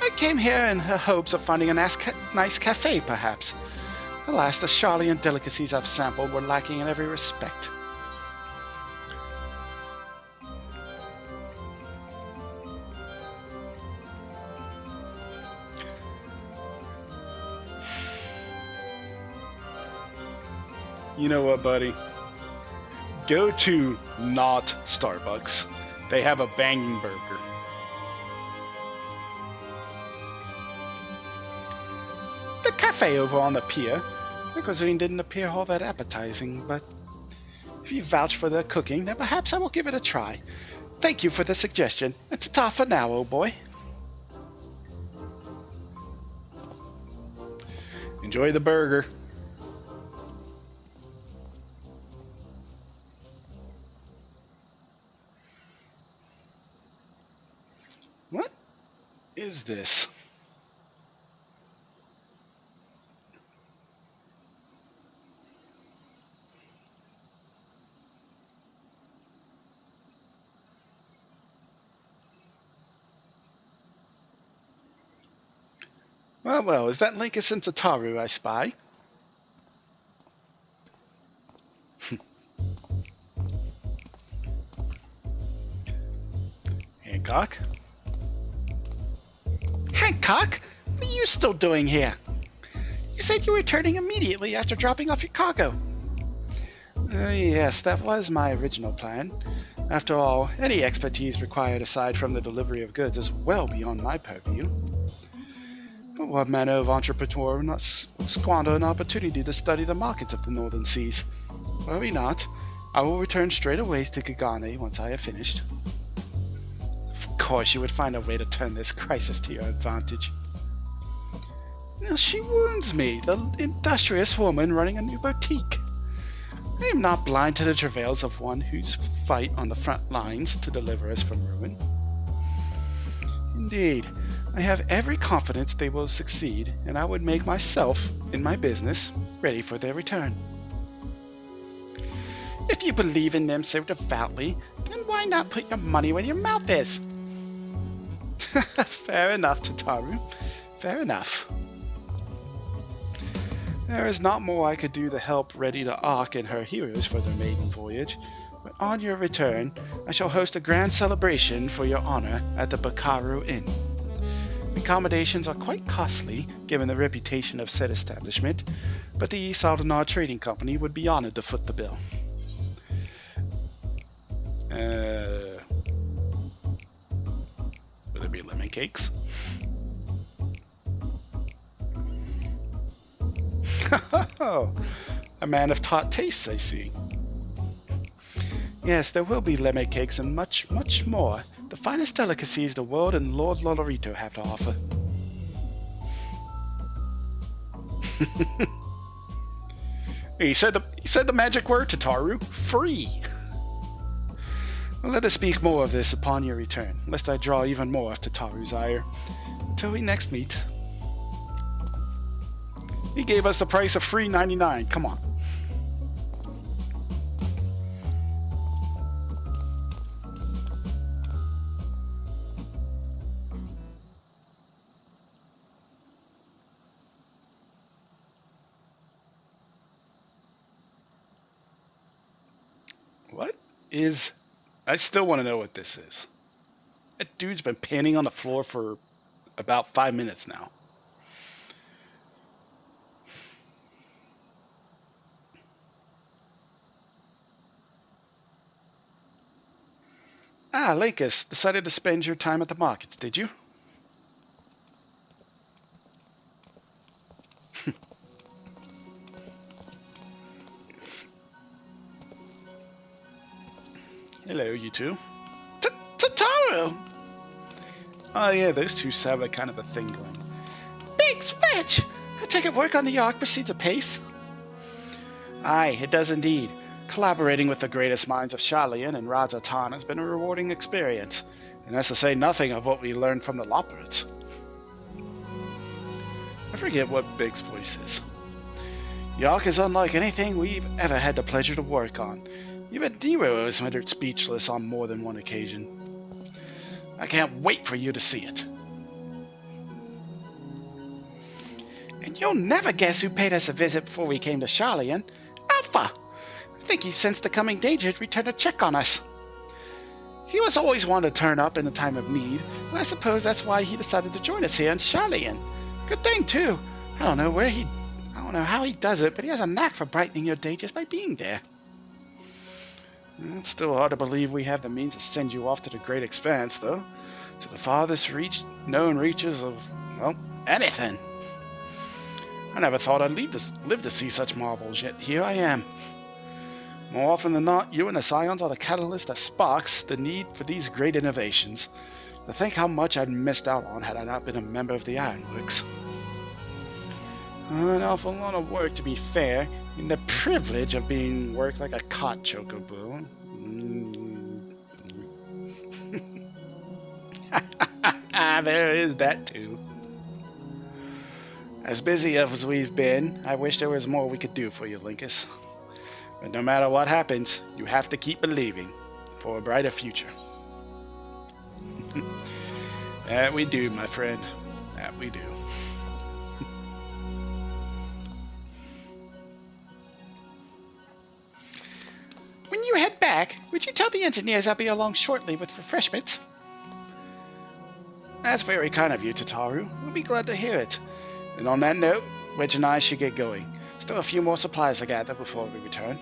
S1: I came here in the hopes of finding a nice cafe, perhaps. Alas, the Charlian delicacies I've sampled were lacking in every respect. You know what, buddy? Go to not Starbucks. They have a banging burger. The cafe over on the pier. The cuisine didn't appear all that appetizing, but if you vouch for the cooking, then perhaps I will give it a try. Thank you for the suggestion, and ta-ta for now, old boy. Enjoy the burger. What is this? Well, is that Linkus and Tataru I spy? Hancock? Hancock? What are you still doing here? You said you were returning immediately after dropping off your cargo. Yes, that was my original plan. After all, any expertise required aside from the delivery of goods is well beyond my purview. But what manner of entrepreneur would not squander an opportunity to study the markets of the northern seas? Worry not. I will return straight away to Kagane once I have finished. Of course you would find a way to turn this crisis to your advantage. Now she wounds me, the industrious woman running a new boutique. I am not blind to the travails of one whose fight on the front lines to deliver us from ruin. Indeed, I have every confidence they will succeed, and I would make myself, in my business, ready for their return. If you believe in them so devoutly, then why not put your money where your mouth is? Fair enough, Tataru. Fair enough. There is not more I could do to help Ready to Ark and her heroes for their maiden voyage, but on your return, I shall host a grand celebration for your honor at the Bakaru Inn. The accommodations are quite costly, given the reputation of said establishment, but the East Aldenar Trading Company would be honored to foot the bill. Will there be lemon cakes? Oh, a man of taught tastes, I see. Yes, there will be lemon cakes and much, much more. The finest delicacies the world and Lord Lolorito have to offer. He said the magic word, Tataru. Free. Well, let us speak more of this upon your return, lest I draw even more of Tataru's ire. Until we next meet. He gave us the price of free 99. Come on. What is... I still want to know what this is. That dude's been panning on the floor for about 5 minutes now. Ah, Lakis, decided to spend your time at the markets, did you? Hello, you two. Tataru! Oh yeah, those two have a kind of a thing going. Big Switch! I take it work on the Ark proceeds apace? Aye, it does indeed. Collaborating with the greatest minds of Shalian and Rajatan has been a rewarding experience, and that's to say nothing of what we learned from the Loppers. I forget what Big's voice is. Yark is unlike anything we've ever had the pleasure to work on. Even Nero has rendered speechless on more than one occasion. I can't wait for you to see it. And you'll never guess who paid us a visit before we came to Shalian. Alpha! I think he sensed the coming danger and returned a check on us. He was always one to turn up in a time of need, and I suppose that's why he decided to join us here in Shalian. Good thing, too. I don't know how he does it, but he has a knack for brightening your day just by being there. It's still hard to believe we have the means to send you off to the great expanse, though. To the farthest known reaches of, well, anything. I never thought I'd live to see such marvels, yet here I am. More often than not, you and the Scions are the catalyst that sparks the need for these great innovations. To think how much I'd missed out on had I not been a member of the Ironworks. An awful lot of work, to be fair, and the privilege of being worked like a cot chocobo. There is that too. As busy as we've been, I wish there was more we could do for you, Linkus. But no matter what happens, you have to keep believing for a brighter future. That we do, my friend. That we do. When you head back, would you tell the engineers I'll be along shortly with refreshments? That's very kind of you, Tataru. We'll be glad to hear it. And on that note, Wedge and I should get going. Still a few more supplies to gather before we return.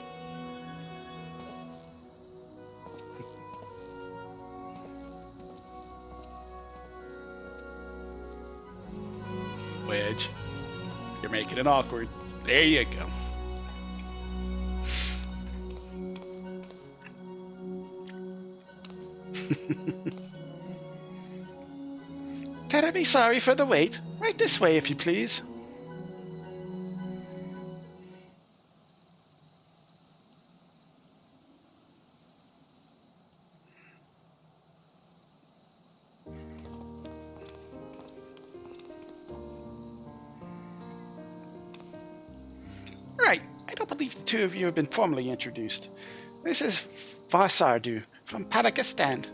S1: Wedge, you're making it awkward. There you go. Terribly sorry for the wait. Right this way, if you please. Right. I don't believe the two of you have been formally introduced. This is Varsardu from Pakistan.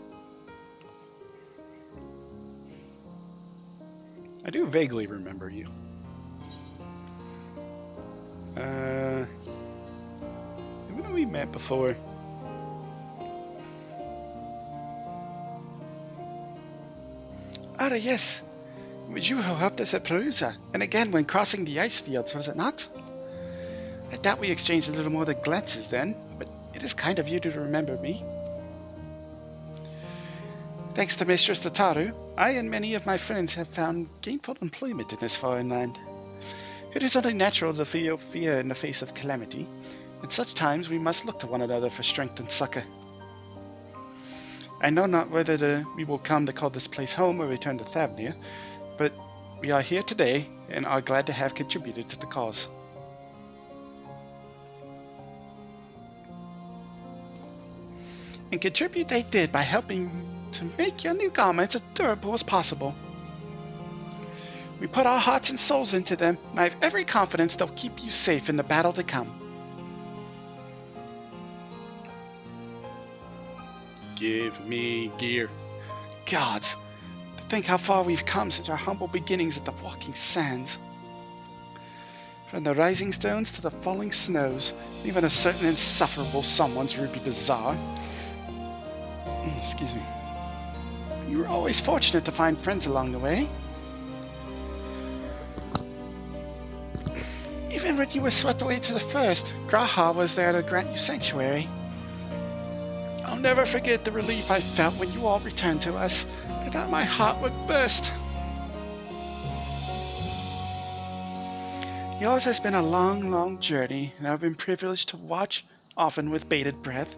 S1: I do vaguely remember you. Haven't we met before? Yes.
S5: It was you who helped us at Perusa, and again when crossing the ice fields, was it not? I doubt we exchanged a little more than glances then, but it is kind of you to remember me. Thanks to Mistress Tataru, I and many of my friends have found gainful employment in this foreign land. It is only natural to feel fear in the face of calamity. At such times we must look to one another for strength and succor. I know not whether we will come to call this place home or return to Thavnia, but we are here today and are glad to have contributed to the cause. And contribute they did by helping to make your new garments as durable as possible. We put our hearts and souls into them, and I have every confidence they'll keep you safe in the battle to come. Give me gear. Gods, to think how far we've come since our humble beginnings at the Walking Sands. From the rising stones to the falling snows, even a certain insufferable someone's Ruby Bazaar. Excuse me. You were always fortunate to find friends along the way. Even when you were swept away to the first, Graha was there to grant you sanctuary. I'll never forget the relief I felt when you all returned to us. I thought my heart would burst. Yours has been a long, long journey, and I've been privileged to watch, often with bated breath,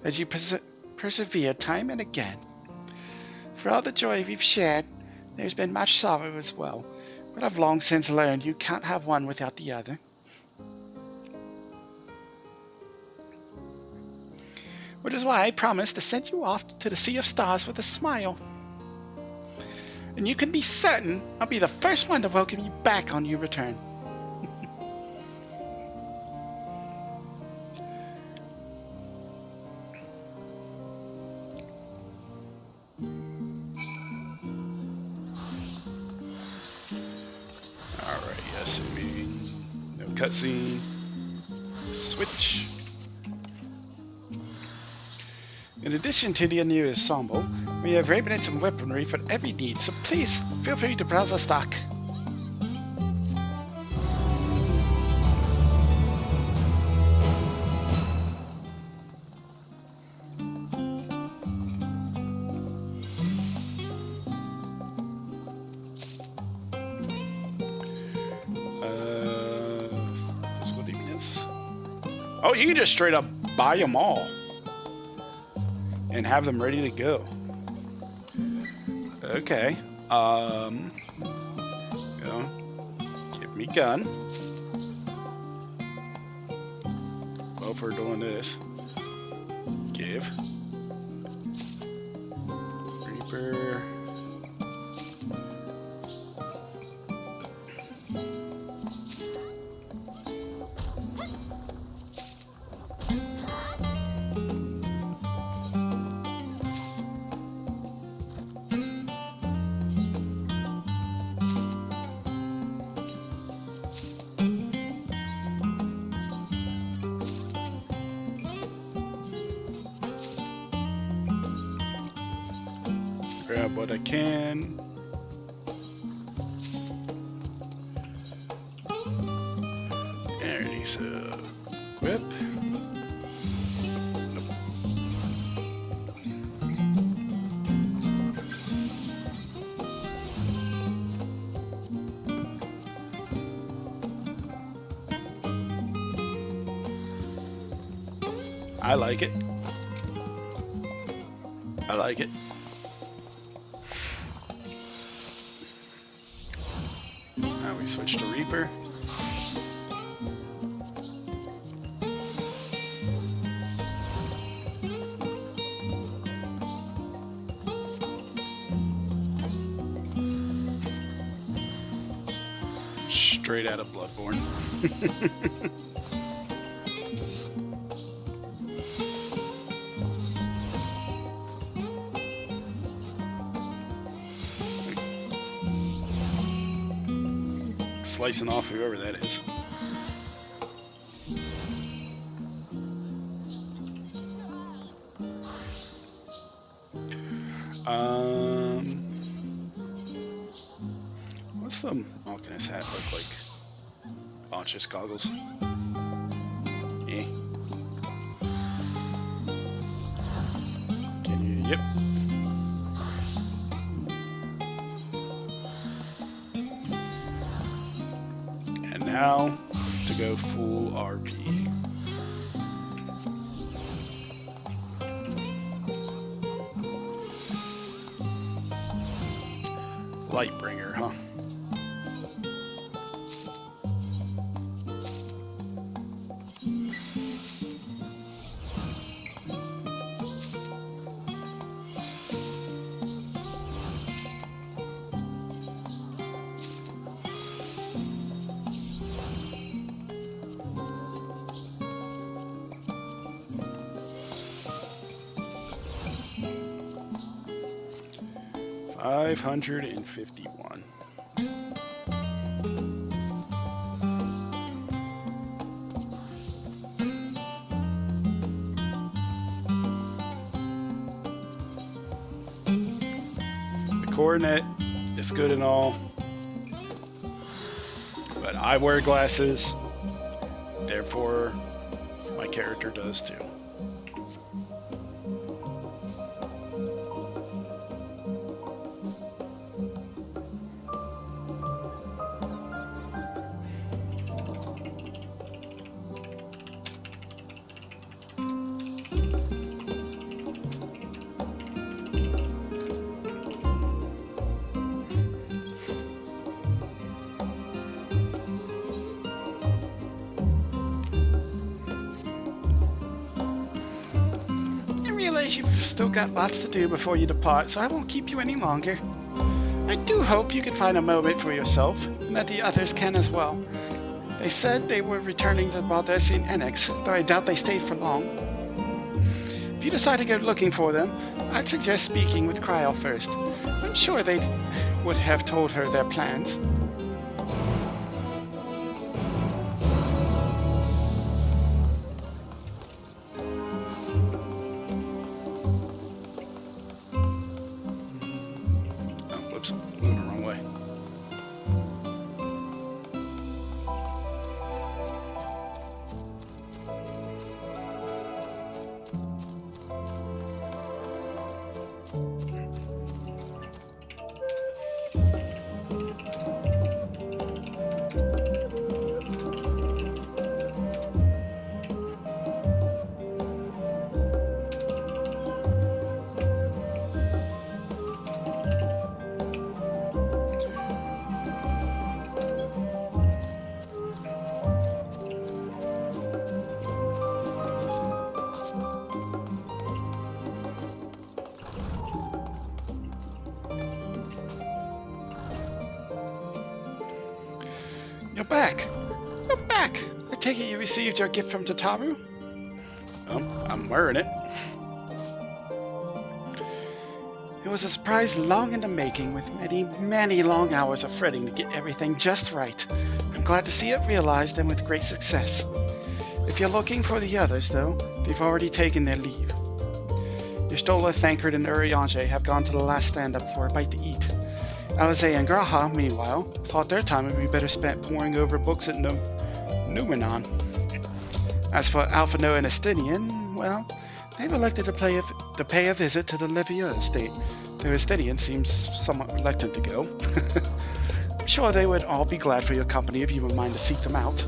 S5: as you persevere time and again. For all the joy we've shared, there's been much sorrow as well, but I've long since learned you can't have one without the other. Which is why I promised to send you off to the Sea of Stars with a smile. And you can be certain I'll be the first one to welcome you back on your return. Alright, yes, no cutscene. Switch. In addition to the new ensemble, we have remnants and weaponry for every need, so please feel free to browse our stock. Oh, you can just straight up buy them all and have them ready to go. Okay. Give me gun. Well, if we're doing this, give. Reaper. Grab what I can. There it is. Equip. I like it. I like it. Now we switch to Reaper. Straight out of Bloodborne. Slicing off whoever that is.
S1: What's the Malkin's hat look like? Oh, it's just goggles. Eh. Yep. And now to go full RP. Lightbringer, huh? $551. The coronet is good and all, but I wear glasses, therefore my character does too. You've still got lots to do before you depart, so I won't keep you any longer. I do hope you can find a moment for yourself, and that the others can as well. They said they were returning to Baldessian Annex, though I doubt they stayed for long. If you decide to go looking for them, I'd suggest speaking with Cryo first. I'm sure they would have told her their plans. You're back! You're back! I take it you received your gift from Tataru? I'm wearing it. It was a surprise long in the making, with many long hours of fretting to get everything just right. I'm glad to see it realized and with great success. If you're looking for the others, though, they've already taken their leave. Your Stola, Thancred, and Urianger have gone to the last stand-up for a bite to eat. Alizé and Graha, meanwhile, thought their time would be better spent poring over books at Numenon. As for Alphino and Estinian, well, they've elected to pay a visit to the Levieux estate, though Estinian seems somewhat reluctant to go. I'm sure they would all be glad for your company if you would mind to seek them out.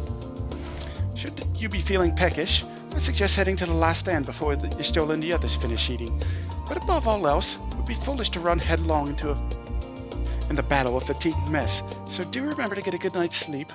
S1: Should you be feeling peckish, I suggest heading to the last stand before your Stola and the others finish eating. But above all else, it would be foolish to run headlong in the battle with a fatigued mess, so do remember to get a good night's sleep.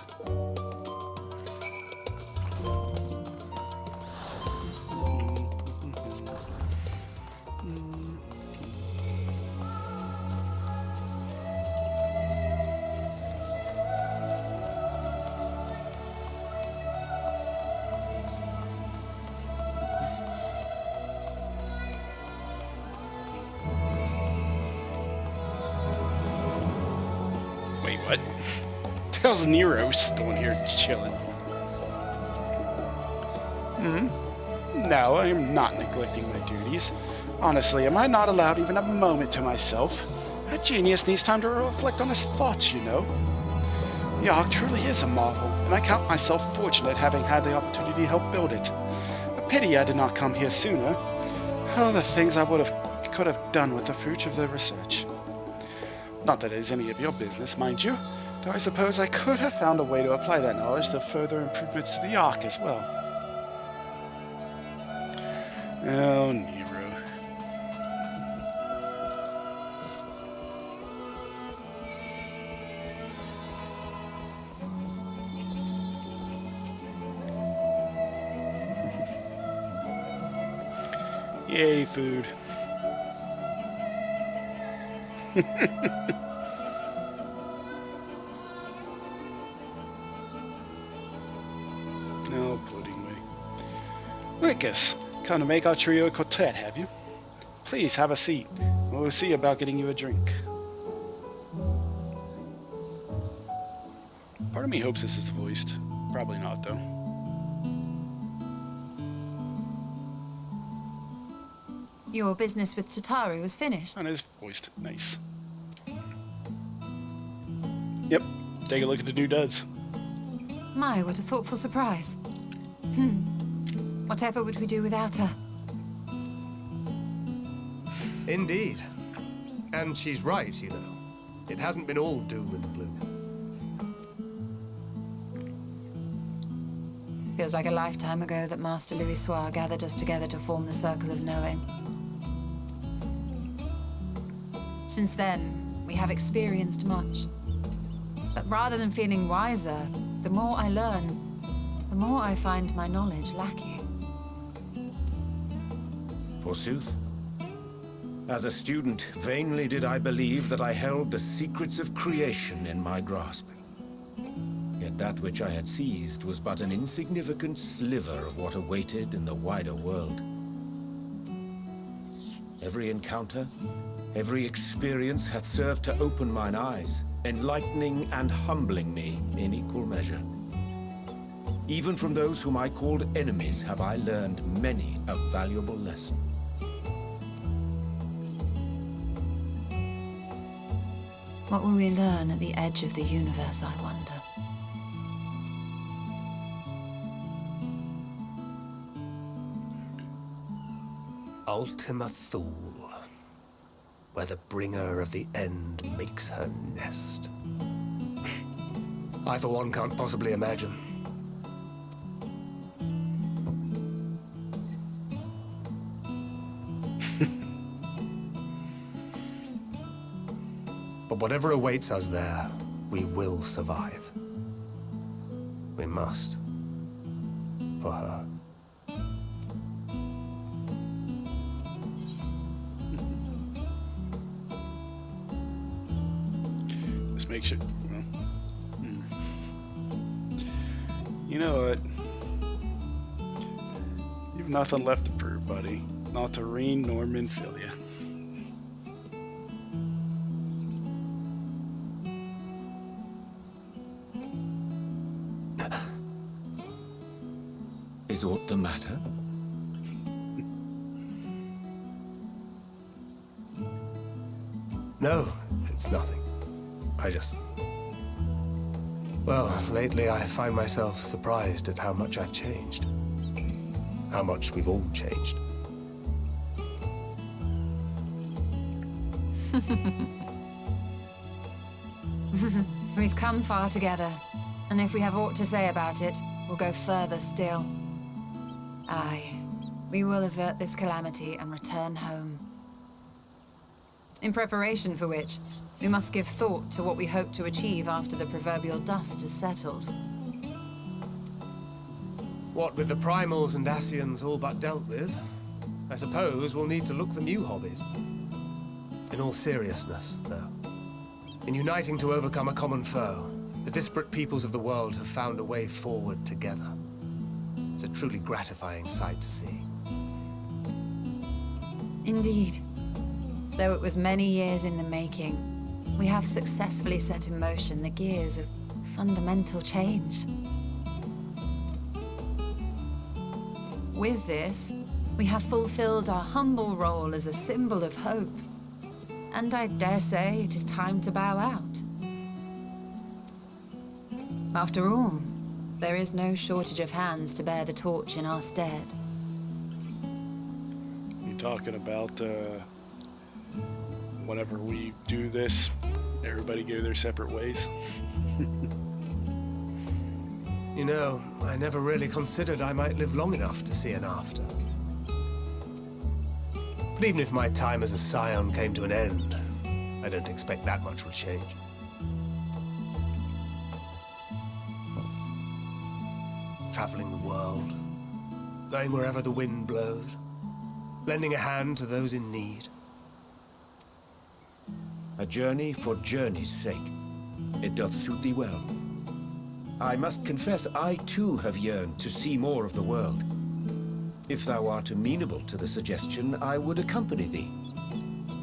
S1: What? How's Nero still in here chilling? No, I am not neglecting my duties. Honestly, am I not allowed even a moment to myself? A genius needs time to reflect on his thoughts, you know.
S5: The Ark truly is a marvel, and I count myself fortunate having had the opportunity to help build it. A pity I did not come here sooner. Oh, the things I could have done with the fruit of the research. Not that it is any of your business, mind you, though I suppose I could have found a way to apply that knowledge to further improvements to the Ark as well. Oh, Nero. Yay, food. No pudding way. Lucas, come to make our trio a quartet, have you? Please have a seat. We'll see about getting you a drink. Part of me hopes this is voiced. Probably not, though.
S23: Your business with Tataru was finished.
S5: And it's voiced. Nice. Yep. Take a look at the new duds.
S23: My, what a thoughtful surprise. Whatever would we do without her?
S12: Indeed. And she's right, you know. It hasn't been all doom and gloom.
S23: Feels like a lifetime ago that Master Louis Soir gathered us together to form the Circle of Knowing. Since then, we have experienced much. But rather than feeling wiser, the more I learn, the more I find my knowledge lacking.
S10: Forsooth. As a student, vainly did I believe that I held the secrets of creation in my grasp. Yet that which I had seized was but an insignificant sliver of what awaited in the wider world. Every encounter, every experience hath served to open mine eyes, enlightening and humbling me in equal measure. Even from those whom I called enemies have I learned many a valuable lesson.
S23: What will we learn at the edge of the universe, I wonder?
S12: Ultima Thule, where the bringer of the end makes her nest. I, for one, can't possibly imagine. But whatever awaits us there, we will survive. We must. For her.
S5: Just make sure. Well, You know what? You've nothing left to prove, buddy. Not to Reen nor Minfilia.
S10: Is aught the matter?
S12: No, it's nothing. I just... Well, lately I find myself surprised at how much I've changed. How much we've all changed.
S23: We've come far together, and if we have aught to say about it, we'll go further still. Aye, we will avert this calamity and return home. In preparation for which, we must give thought to what we hope to achieve after the proverbial dust is settled.
S12: What with the primals and Ascians all but dealt with, I suppose we'll need to look for new hobbies. In all seriousness, though, in uniting to overcome a common foe, the disparate peoples of the world have found a way forward together. It's a truly gratifying sight to see.
S23: Indeed. Though it was many years in the making, we have successfully set in motion the gears of fundamental change. With this, we have fulfilled our humble role as a symbol of hope. And I dare say it is time to bow out. After all, there is no shortage of hands to bear the torch in our stead.
S1: You talking about whenever we do this, everybody go their separate ways?
S12: You know, I never really considered I might live long enough to see an after. But even if my time as a scion came to an end, I don't expect that much will change. Traveling the world, going wherever the wind blows, lending a hand to those in need.
S10: A journey for journey's sake. It doth suit thee well. I must confess, I too have yearned to see more of the world. If thou art amenable to the suggestion, I would accompany thee.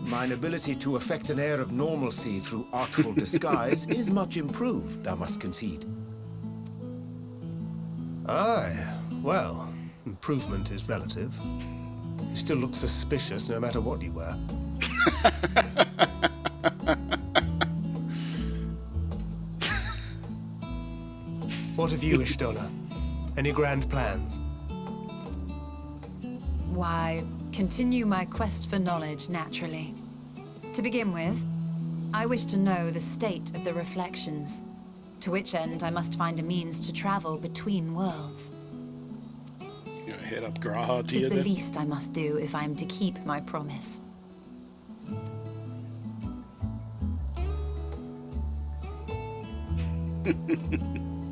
S10: Mine ability to effect an air of normalcy through artful disguise is much improved, thou must concede.
S12: Aye, well, improvement is relative. You still look suspicious no matter what you wear. What of you, Ishtola? Any grand plans?
S23: Why, continue my quest for knowledge, naturally. To begin with, I wish to know the state of the reflections, to which end I must find a means to travel between worlds.
S1: You gonna hit up Graha
S23: It is
S1: Tia
S23: the
S1: then?
S23: least I must do if I am to keep my promise.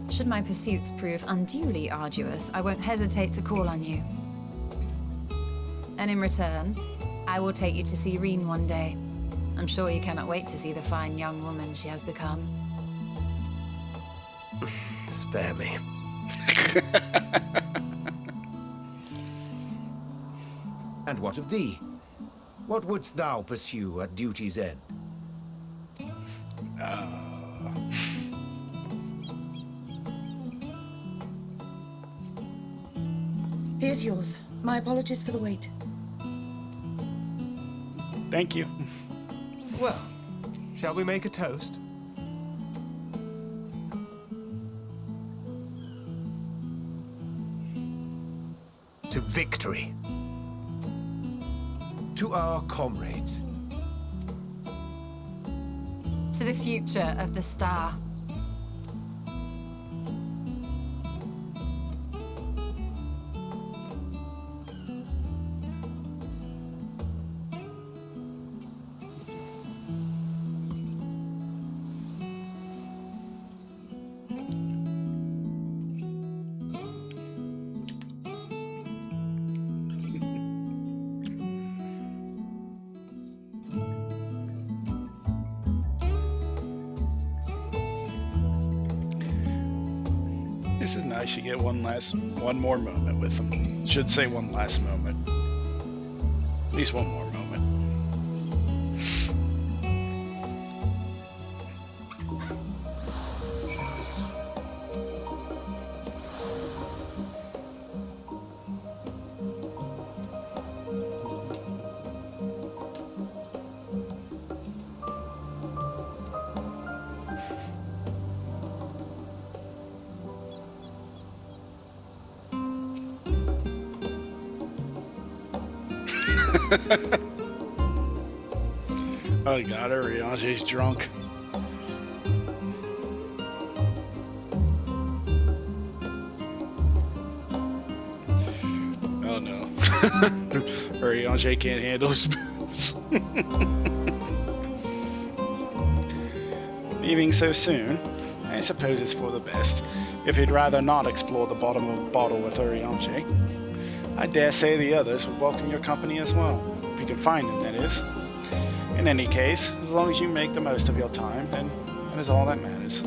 S23: Should my pursuits prove unduly arduous, I won't hesitate to call on you. And in return, I will take you to see Reen one day. I'm sure you cannot wait to see the fine young woman she has become.
S12: Spare me.
S10: And what of thee? What wouldst thou pursue at duty's end?
S13: Here's yours. My apologies for the wait.
S1: Thank you.
S12: Well, shall we make a toast? To victory.
S10: To our comrades.
S23: To the future of the star.
S1: This is nice. You get one more moment with them. Should say one last moment. At least one more moment. Oh god, Ariange's drunk. Oh no. Ariange can't handle his boobs. Leaving so soon, I suppose it's for the best. If he'd rather not explore the bottom of the bottle with Ariange, I dare say the others would welcome your company as well. If you can find them, that is. In any case, as long as you make the most of your time, then that is all that matters.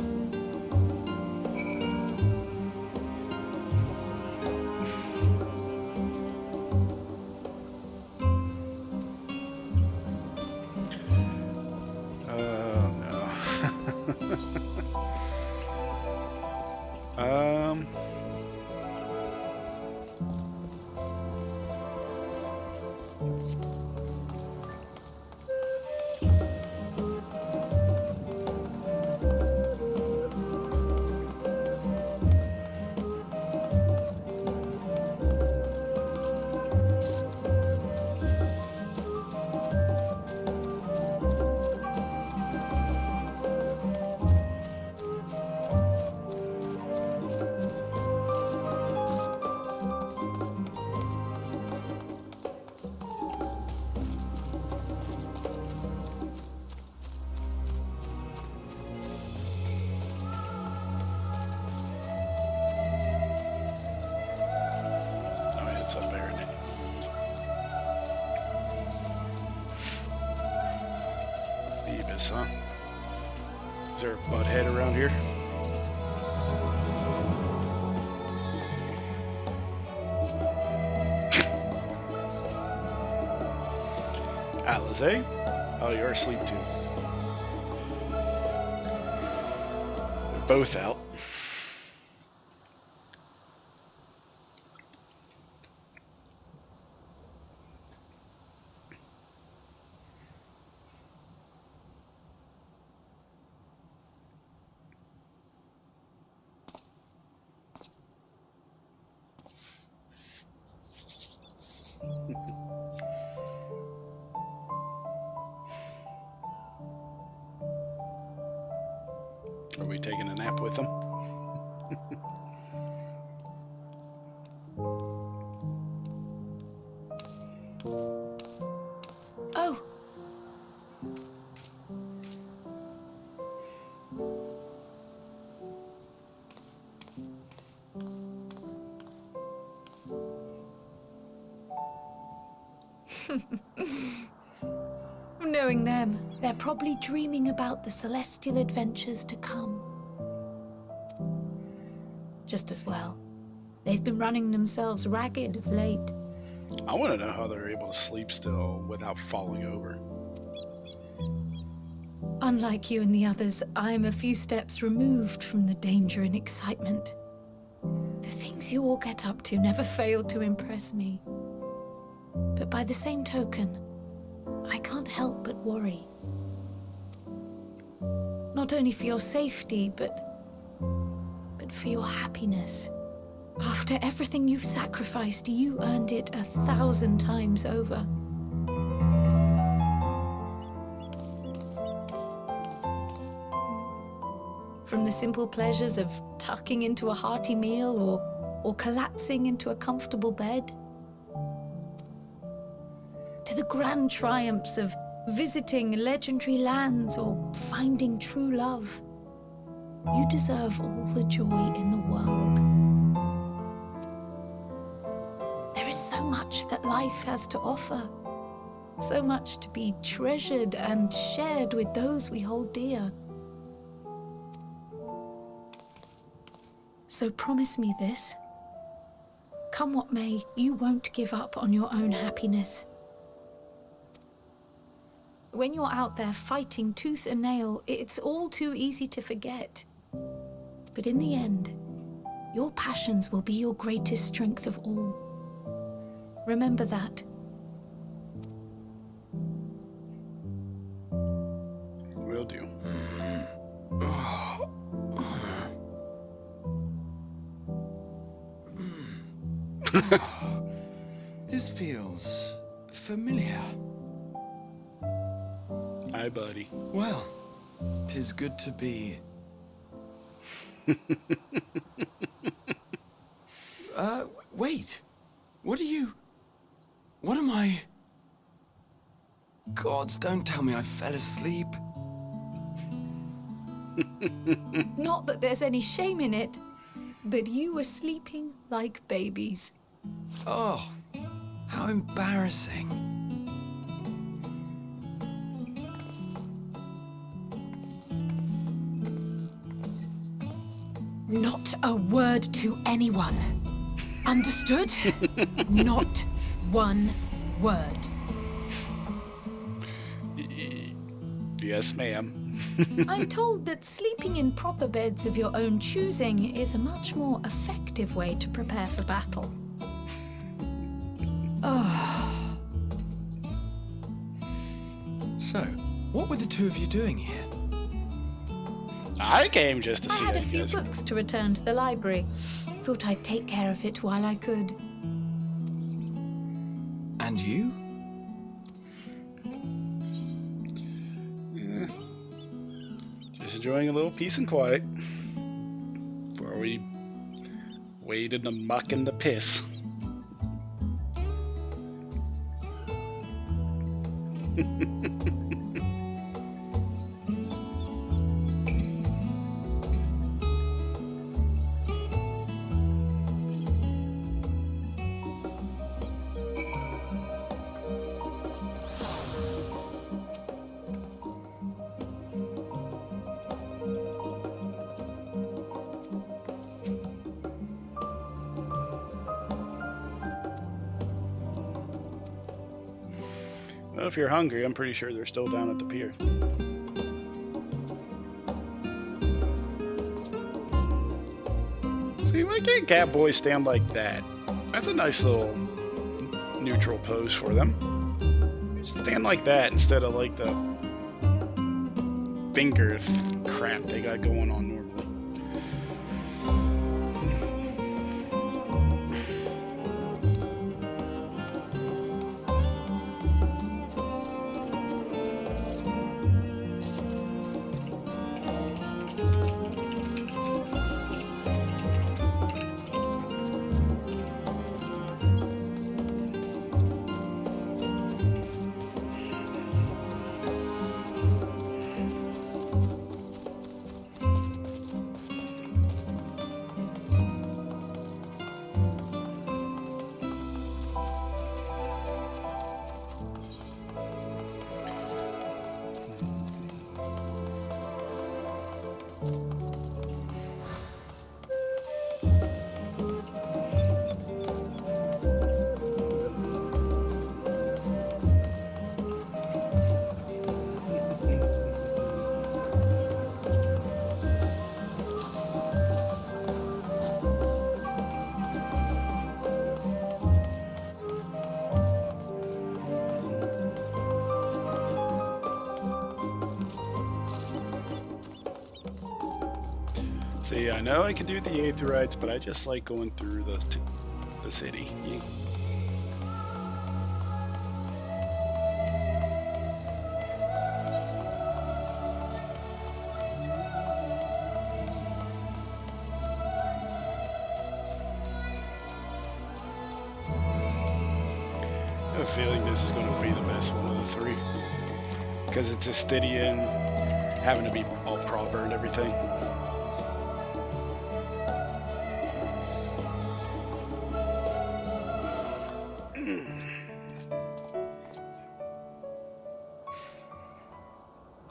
S1: Oh no. precipice, huh? Is there a butthead around here? Alizé? Oh, you're asleep too. They're both out. Are we taking a nap with them?
S2: Oh. Knowing them, they're probably dreaming about the celestial adventures to come. Just as well. They've been running themselves ragged of late.
S1: I want to know how they're able to sleep still without falling over.
S2: Unlike you and the others, I'm a few steps removed from the danger and excitement. The things you all get up to never fail to impress me. But by the same token, I can't help but worry. Not only for your safety, but for your happiness. After everything you've sacrificed, you earned it 1,000 times over. From the simple pleasures of tucking into a hearty meal or collapsing into a comfortable bed, to the grand triumphs of visiting legendary lands or finding true love. You deserve all the joy in the world. There is so much that life has to offer, so much to be treasured and shared with those we hold dear. So promise me this. Come what may, you won't give up on your own happiness. When you're out there fighting tooth and nail, it's all too easy to forget. But in the end, your passions will be your greatest strength of all. Remember that.
S1: Will do.
S4: This feels familiar.
S1: Hi, buddy.
S4: Well, 'tis good to be... wait. What am I... Gods, don't tell me I fell asleep.
S2: Not that there's any shame in it, but you were sleeping like babies.
S4: Oh, how embarrassing.
S2: Not a word to anyone. Understood? Not one word.
S1: Yes, ma'am.
S2: I'm told that sleeping in proper beds of your own choosing is a much more effective way to prepare for battle. Oh.
S4: So, what were the two of you doing here?
S1: I came just to see
S2: I had
S1: how
S2: a
S1: you
S2: few
S1: guys were.
S2: books to return to the library. Thought I'd take care of it while I could.
S4: And you?
S1: Just enjoying a little peace and quiet before we wade in the muck and the piss. Well, if you're hungry, I'm pretty sure they're still down at the pier. See, why can't Catboys stand like that? That's a nice little neutral pose for them. Stand like that instead of like the finger crap they got going on normally. See, I know I can do the Aetherites, but I just like going through the city. Yeah. I have a feeling this is going to be the best one of the three. Because it's Astidian, having to be all proper and everything.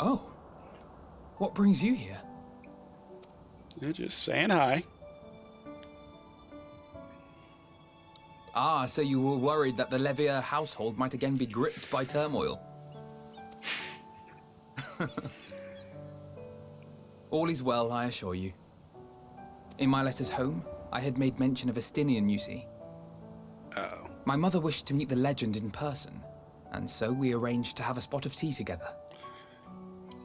S8: Oh. What brings you here?
S1: You're just saying hi.
S8: Ah, so you were worried that the Levier household might again be gripped by turmoil. All is well, I assure you. In my letters home, I had made mention of Estinian, you see.
S1: Uh-oh.
S8: My mother wished to meet the legend in person, and so we arranged to have a spot of tea together.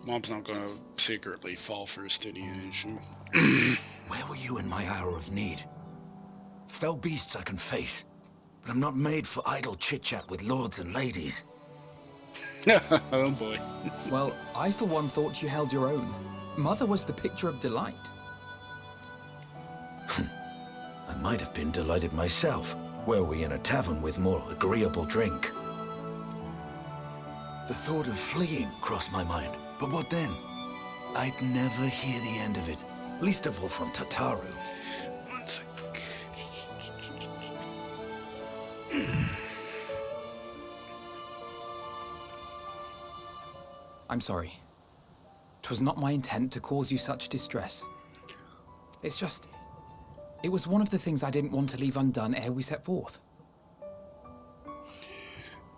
S1: Mom's not gonna secretly fall for Estinian, is she?
S10: Where were you in my hour of need? Fell beasts I can face, but I'm not made for idle chit-chat with lords and ladies.
S1: Oh boy.
S8: Well, I for one thought you held your own. Mother was the picture of delight.
S10: I might have been delighted myself, were we in a tavern with more agreeable drink. The thought of fleeing crossed my mind, but what then? I'd never hear the end of it, least of all from Tataru.
S1: One sec.
S8: I'm sorry. 'Twas not my intent to cause you such distress. It's just... it was one of the things I didn't want to leave undone ere we set forth.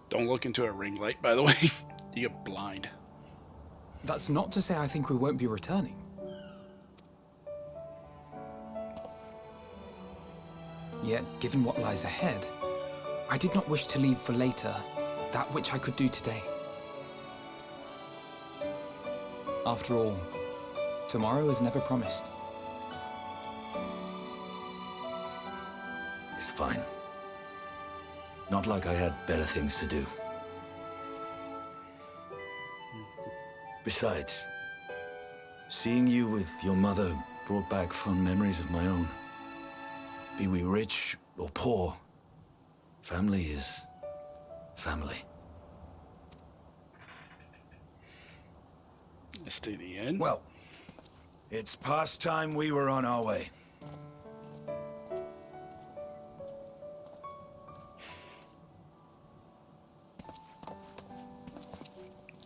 S1: Don't look into a ring light, by the way. You get blind.
S8: That's not to say I think we won't be returning. Yet, given what lies ahead, I did not wish to leave for later that which I could do today. After all, tomorrow is never promised.
S10: It's fine. Not like I had better things to do. Besides, seeing you with your mother brought back fond memories of my own. Be we rich or poor, family is family.
S1: Estinian.
S10: Well, it's past time we were on our way.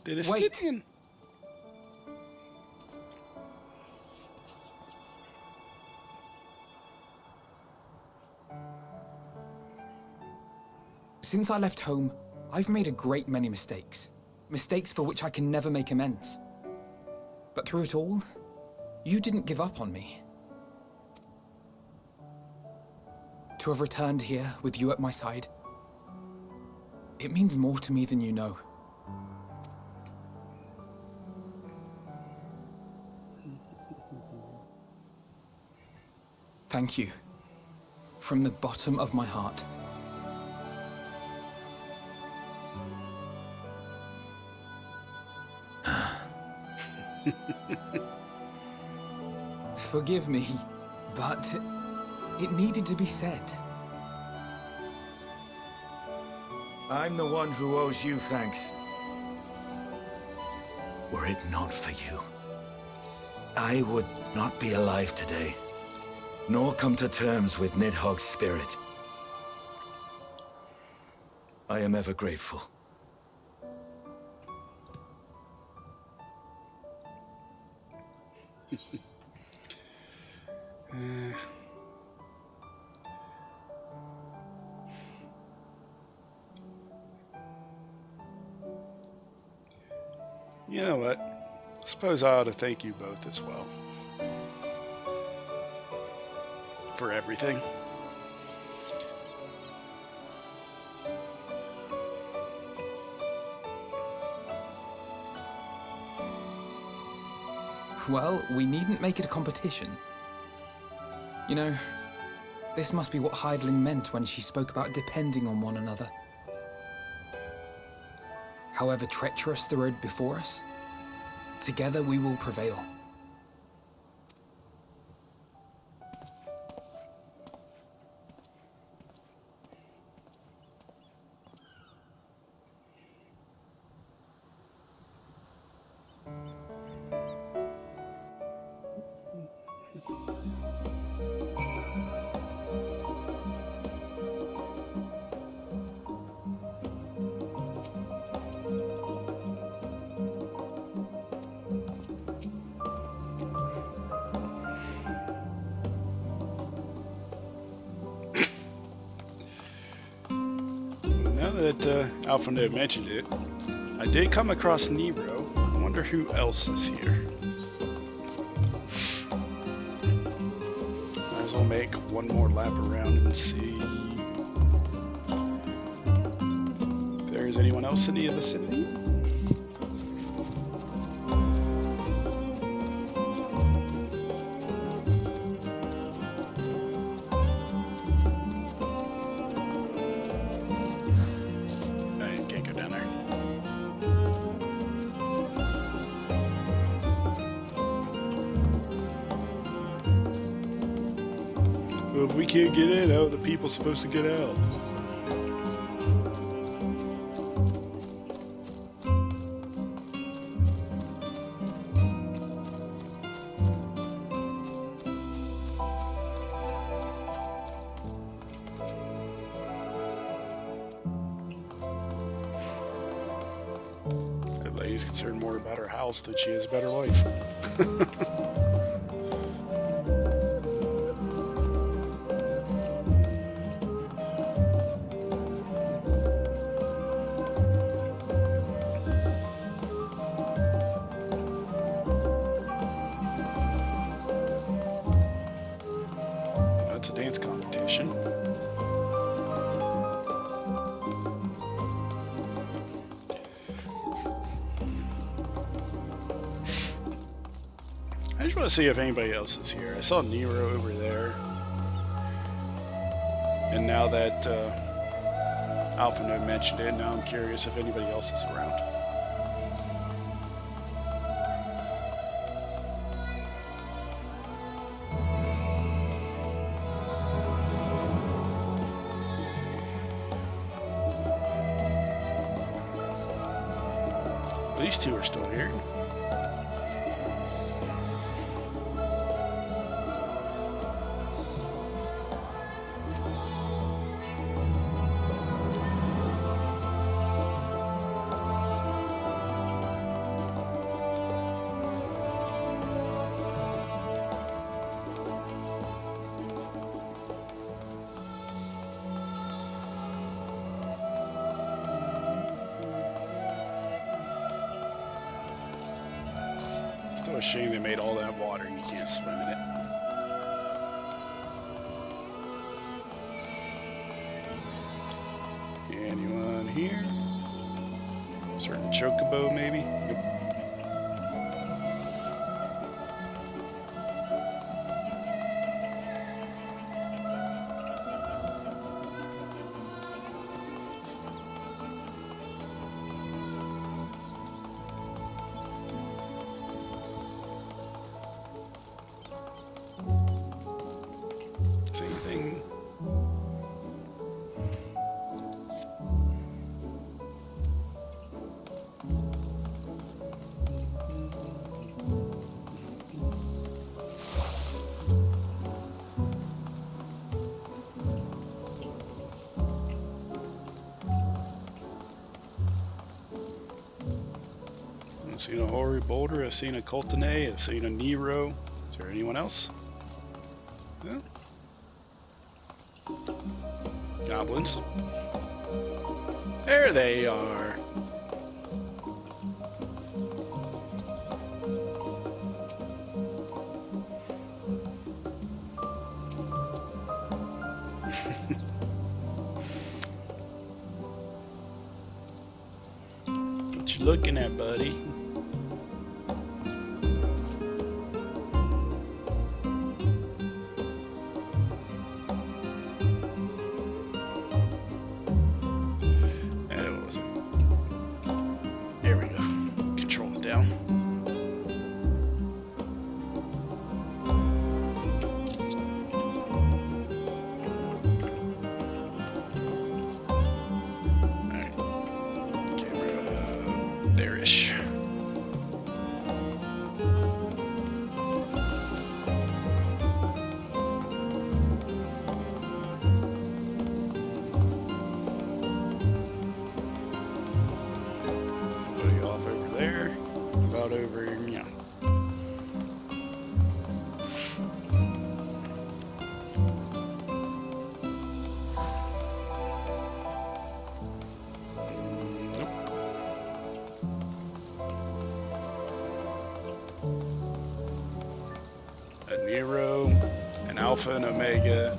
S8: Wait.
S1: Estinian.
S8: Since I left home, I've made a great many mistakes. Mistakes for which I can never make amends. But through it all, you didn't give up on me. To have returned here with you at my side, it means more to me than you know. Thank you. From the bottom of my heart. Forgive me, but it needed to be said.
S14: I'm the one who owes you thanks. Were it not for you, I would not be alive today, nor come to terms with Nidhogg's spirit. I am ever grateful.
S1: You know what? I suppose I ought to thank you both as well. For everything.
S8: Well, we needn't make it a competition. You know, this must be what Heidling meant when she spoke about depending on one another. However treacherous the road before us, together we will prevail.
S1: Now that Alpha Node mentioned it, I did come across Nero. I wonder who else is here. Might as well make one more lap around and see if there is anyone else in the vicinity. If we can't get in, how are the people supposed to get out? That lady's concerned more about her house than she is about her life. Dance competition. I just want to see if anybody else is here. I saw Nero over there. And now that Alpha Node mentioned it, now I'm curious if anybody else is around. These two are still here. So a shame they made all that water and you can't swim in it. Anyone here? Certain chocobo, maybe? Nope. Same thing. I've seen a Hoary Boulder, I've seen a Coltonay, I've seen a Nero. Is there anyone else? No? Goblins. There they are. What you looking at, buddy? There-ish. Put you off over there. About over here. Yeah. Nero, an Alpha, an Omega,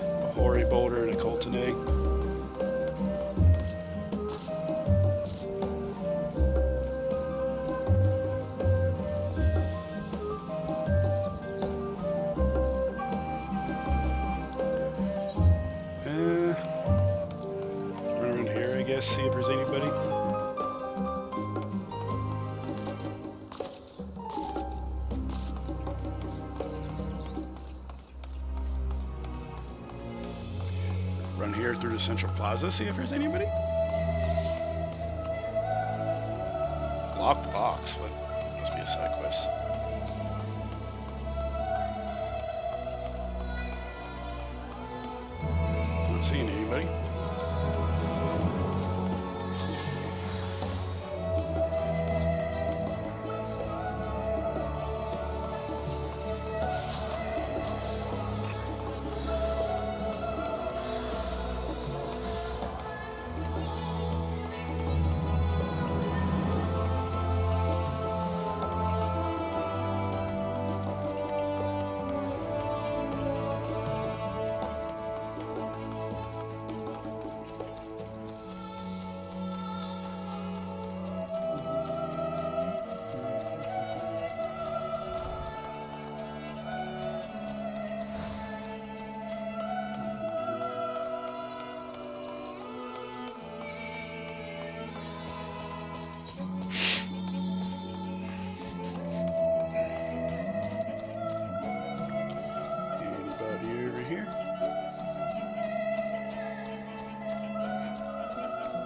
S1: a Hoary Boulder, and a Coltonay. Run around here, I guess, see if there's anybody. Run here through the Central Plaza, see if there's anybody. Locked box, what? Must be a side quest. Not seeing anybody.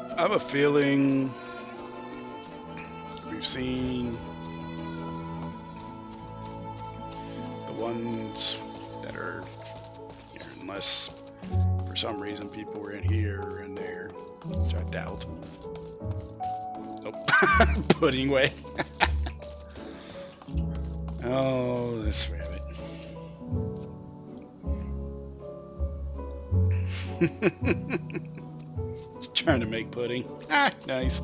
S1: I have a feeling we've seen the ones that are here, unless for some reason people were in here or in there, which I doubt. Oh, pudding way. Oh, this rabbit. Trying to make pudding. Ah, nice.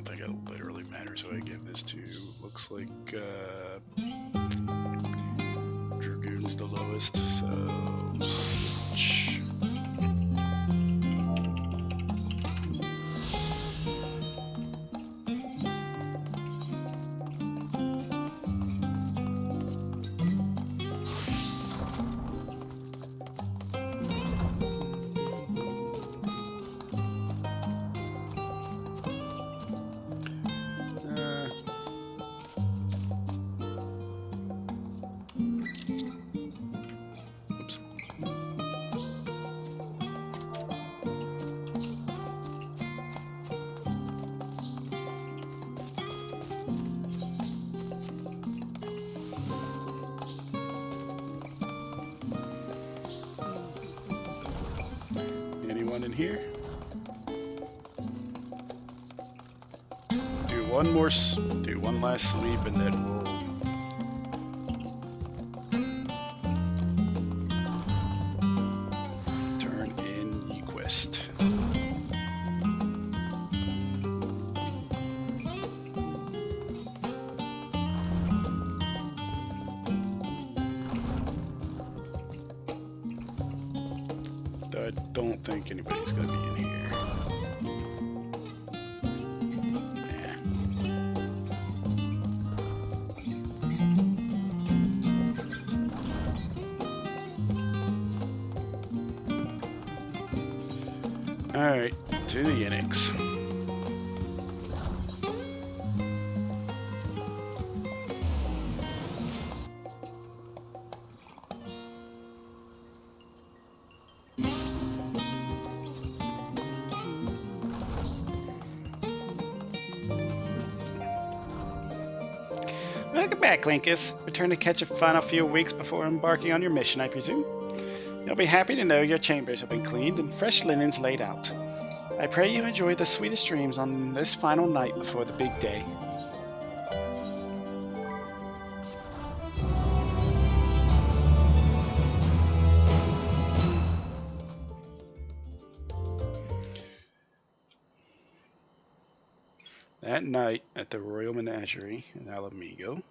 S1: don't think it really matters who I give this to. Looks like Dragoon's the lowest, so switch. Anyone in here? Do one last sweep, and then we'll turn in Equest. I don't think anybody's going to be in here. Alright, to the Enix. Welcome back, Linkus. Return to catch a final few weeks before embarking on your mission, I presume. You'll be happy to know your chambers have been cleaned and fresh linens laid out. I pray you enjoy the sweetest dreams on this final night before the big day. That night at the Royal Menagerie in Alamigo,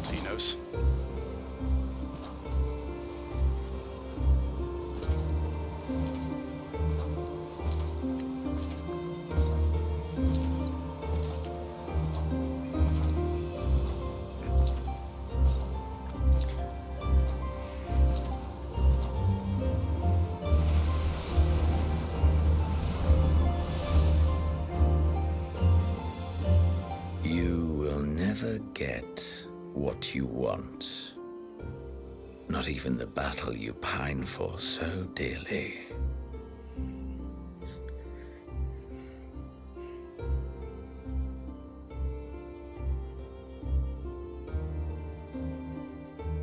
S1: Xenos.
S14: Get what you want. Not even the battle you pine for so dearly.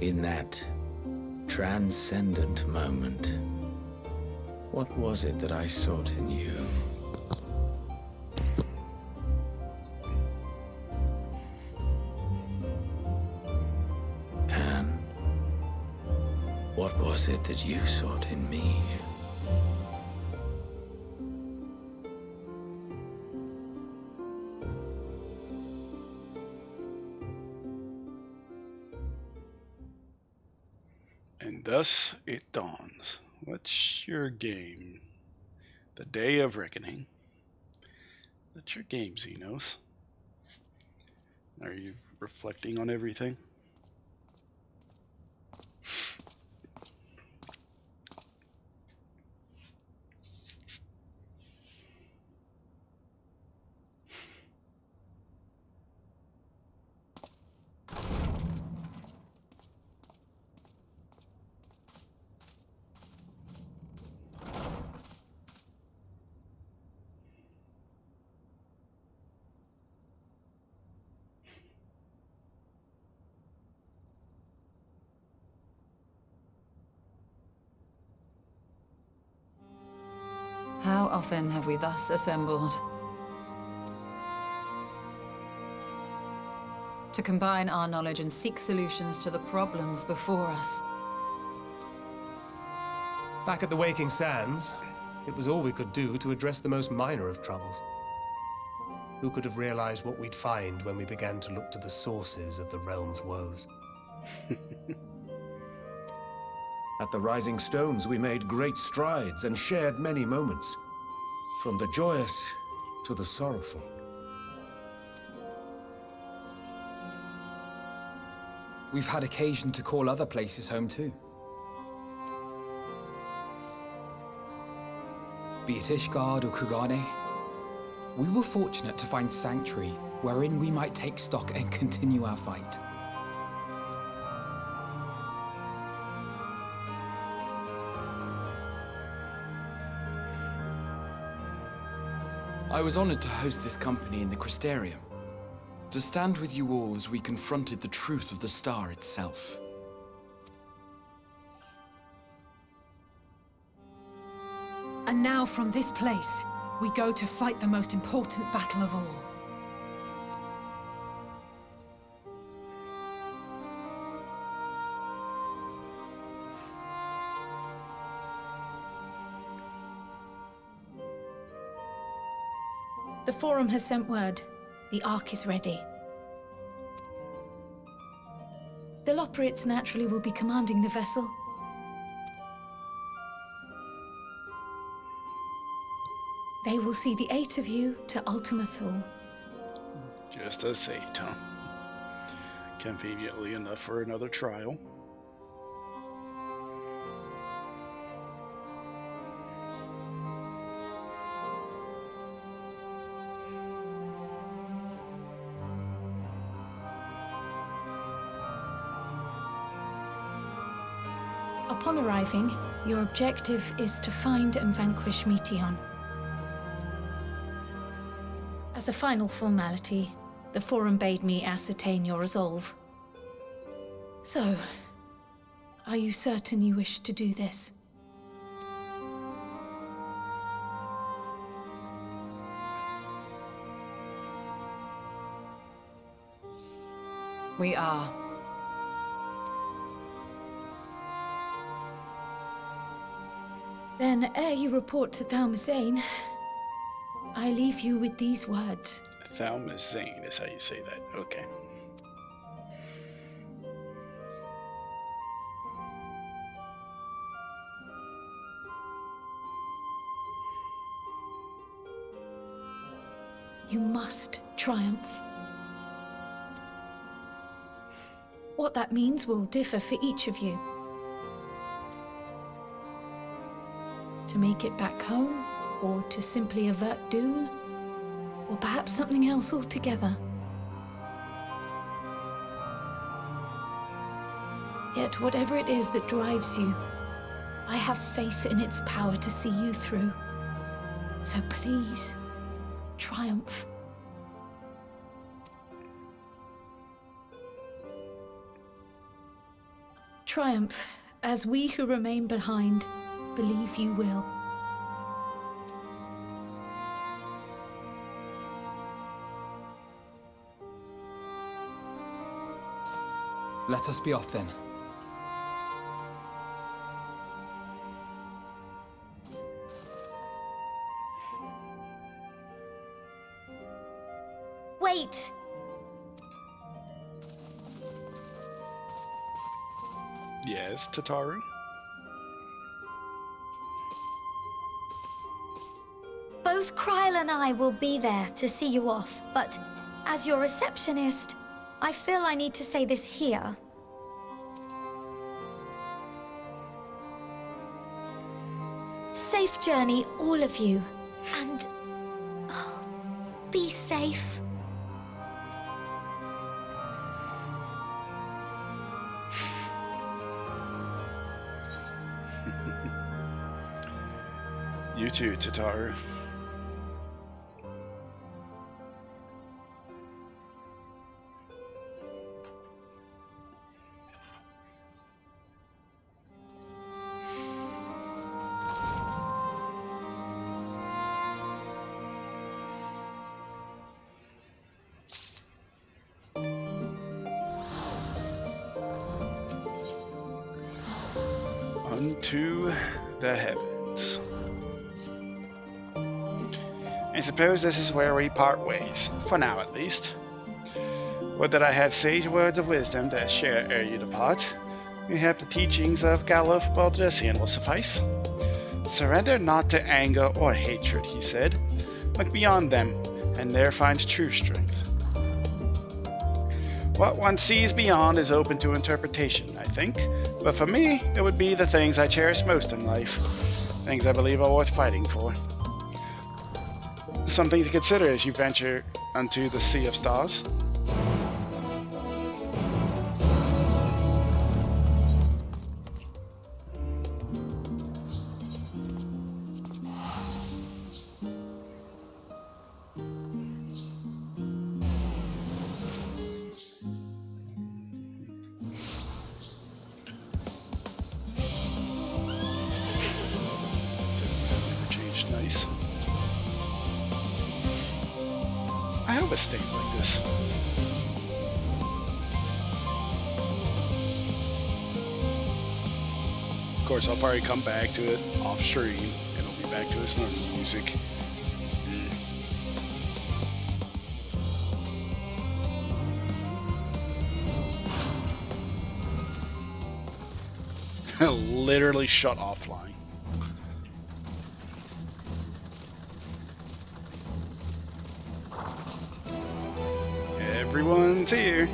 S14: In that transcendent moment, what was it that I sought in you? What was it that you sought in me?
S1: And thus it dawns. What's your game? The Day of Reckoning. What's your game, Xenos? Are you reflecting on everything?
S23: How often have we thus assembled? To combine our knowledge and seek solutions to the problems before us.
S12: Back at the Waking Sands, it was all we could do to address the most minor of troubles. Who could have realized what we'd find when we began to look to the sources of the realm's woes?
S10: At the Rising Stones, we made great strides and shared many moments, from the joyous to the sorrowful.
S8: We've had occasion to call other places home too. Be it Ishgard or Kugane, we were fortunate to find sanctuary wherein we might take stock and continue our fight.
S4: I was honored to host this company in the Crystarium, to stand with you all as we confronted the truth of the star itself.
S16: And now from this place, we go to fight the most important battle of all.
S2: The Forum has sent word. The Ark is ready. The Loporrits naturally will be commanding the vessel. They will see the 8 of you to Ultima Thule.
S1: Just us 8, huh? Conveniently enough for another trial.
S2: Upon arriving, your objective is to find and vanquish Meteon. As a final formality, the Forum bade me ascertain your resolve. So, are you certain you wish to do this?
S23: We are.
S2: Then, ere you report to Thalmazane, I leave you with these words.
S1: Thalmazane is how you say that. Okay.
S2: You must triumph. What that means will differ for each of you. To make it back home, or to simply avert doom, or perhaps something else altogether. Yet whatever it is that drives you, I have faith in its power to see you through. So please, triumph. Triumph, as we who remain behind believe you will.
S8: Let us be off then.
S17: Wait!
S1: Yes, Tataru?
S17: Both Kryl and I will be there to see you off, but as your receptionist, I feel I need to say this here. Safe journey, all of you, and be safe.
S1: You too, Tataru.
S5: into the heavens. I suppose this is where we part ways, for now at least. Would that I had sage words of wisdom to share ere you depart. Mayhap the teachings of Gallo Baldessian will suffice. Surrender not to anger or hatred, he said. Look beyond them, and there finds true strength. What one sees beyond is open to interpretation, I think. But for me, it would be the things I cherish most in life. Things I believe are worth fighting for. Something to consider as you venture unto the Sea of Stars. Nice. I hope it stays like this. Of course, I'll probably come back to it off stream, and it'll be back to its normal music. Literally shut offline. Everyone's here.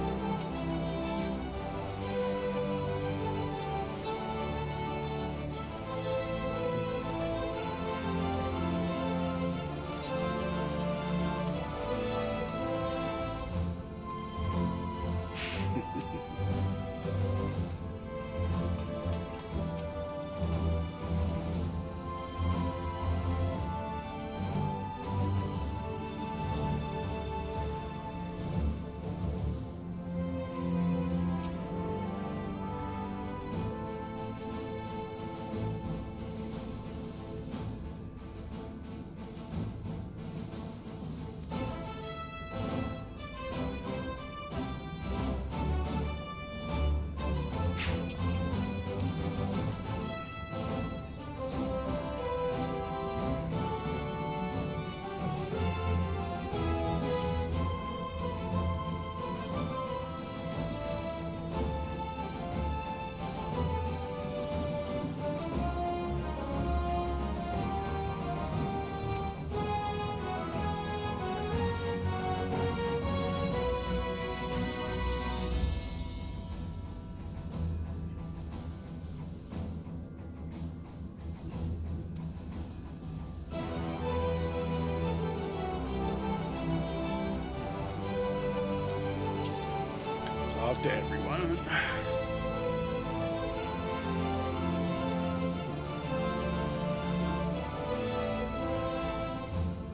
S5: To everyone.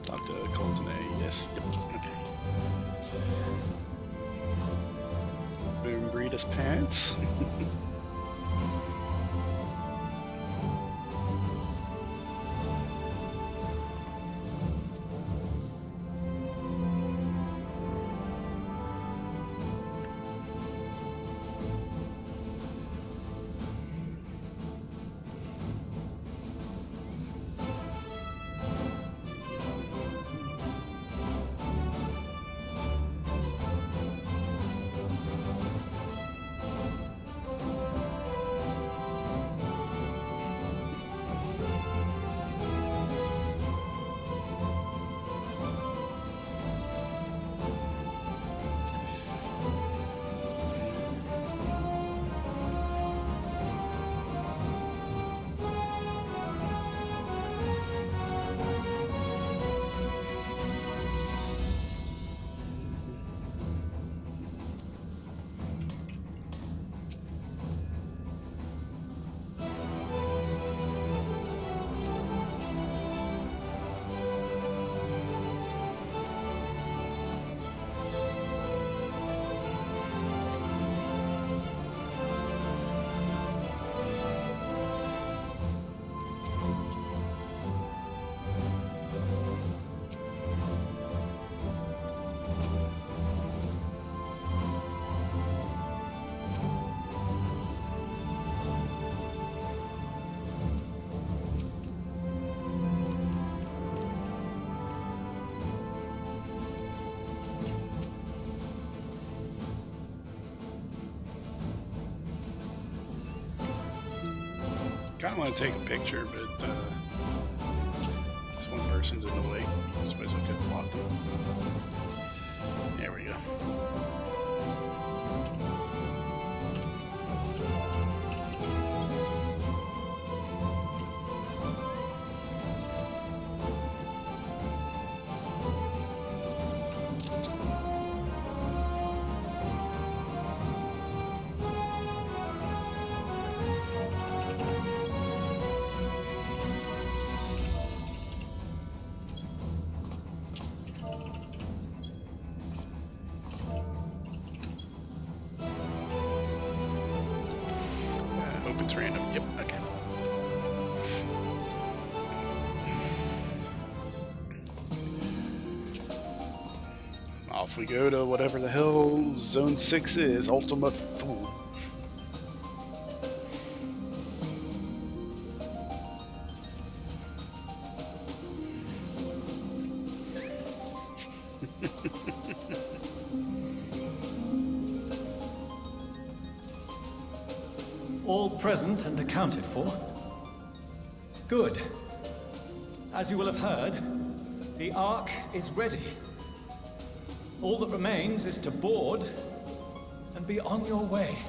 S5: Dr. Colton A, yes. Yep. Okay. Boom Breeders pants.
S1: Kind of want to take a picture, but this one person's in the way. I suppose I could block them. There we go. Hope it's random. Yep, okay. Off we go to whatever the hell Zone 6 is, Ultima Thule.
S20: All present and accounted for? Good. As you will have heard, the Ark is ready. All that remains is to board and be on your way.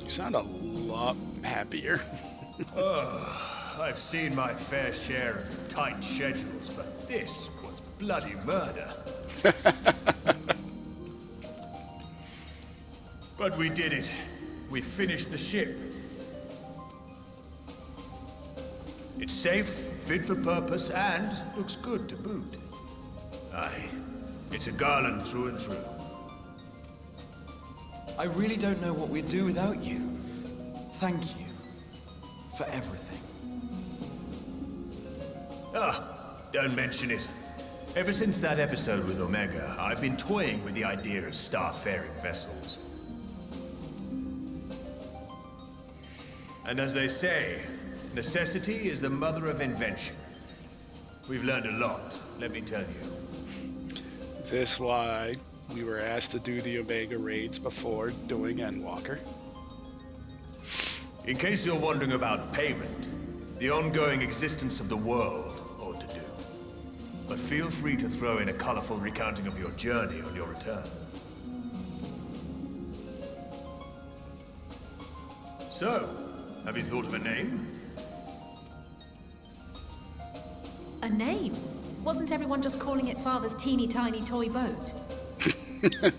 S1: You sound a lot happier.
S3: I've seen my fair share of tight schedules, but this was bloody murder. But we did it. We finished the ship. It's safe, fit for purpose, and looks good to boot. Aye, it's a garland through and through.
S4: I really don't know what we'd do without you. Thank you for everything.
S3: Don't mention it. Ever since that episode with Omega, I've been toying with the idea of star-faring vessels. And as they say, necessity is the mother of invention. We've learned a lot, let me tell you.
S1: Is this why we were asked to do the Omega raids before doing Endwalker?
S3: In case you're wondering about payment, the ongoing existence of the world ought to do. But feel free to throw in a colorful recounting of your journey on your return. So, have you thought of a name?
S7: A name? Wasn't everyone just calling it Father's teeny tiny toy boat?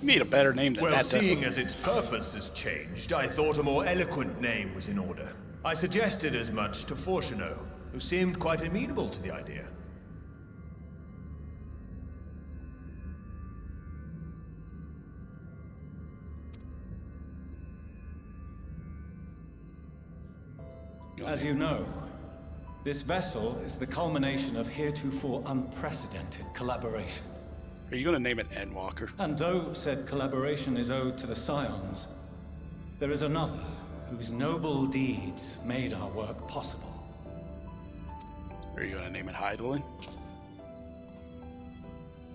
S1: Need a better name than
S3: well,
S1: that.
S3: Seeing as its purpose has changed, I thought a more eloquent name was in order. I suggested as much to Fortuno, who seemed quite amenable to the idea.
S20: As you know, this vessel is the culmination of heretofore unprecedented collaboration.
S1: Are you going to name it Endwalker?
S20: And though said collaboration is owed to the Scions, there is another whose noble deeds made our work possible.
S1: Are you going to name it Hydaelyn?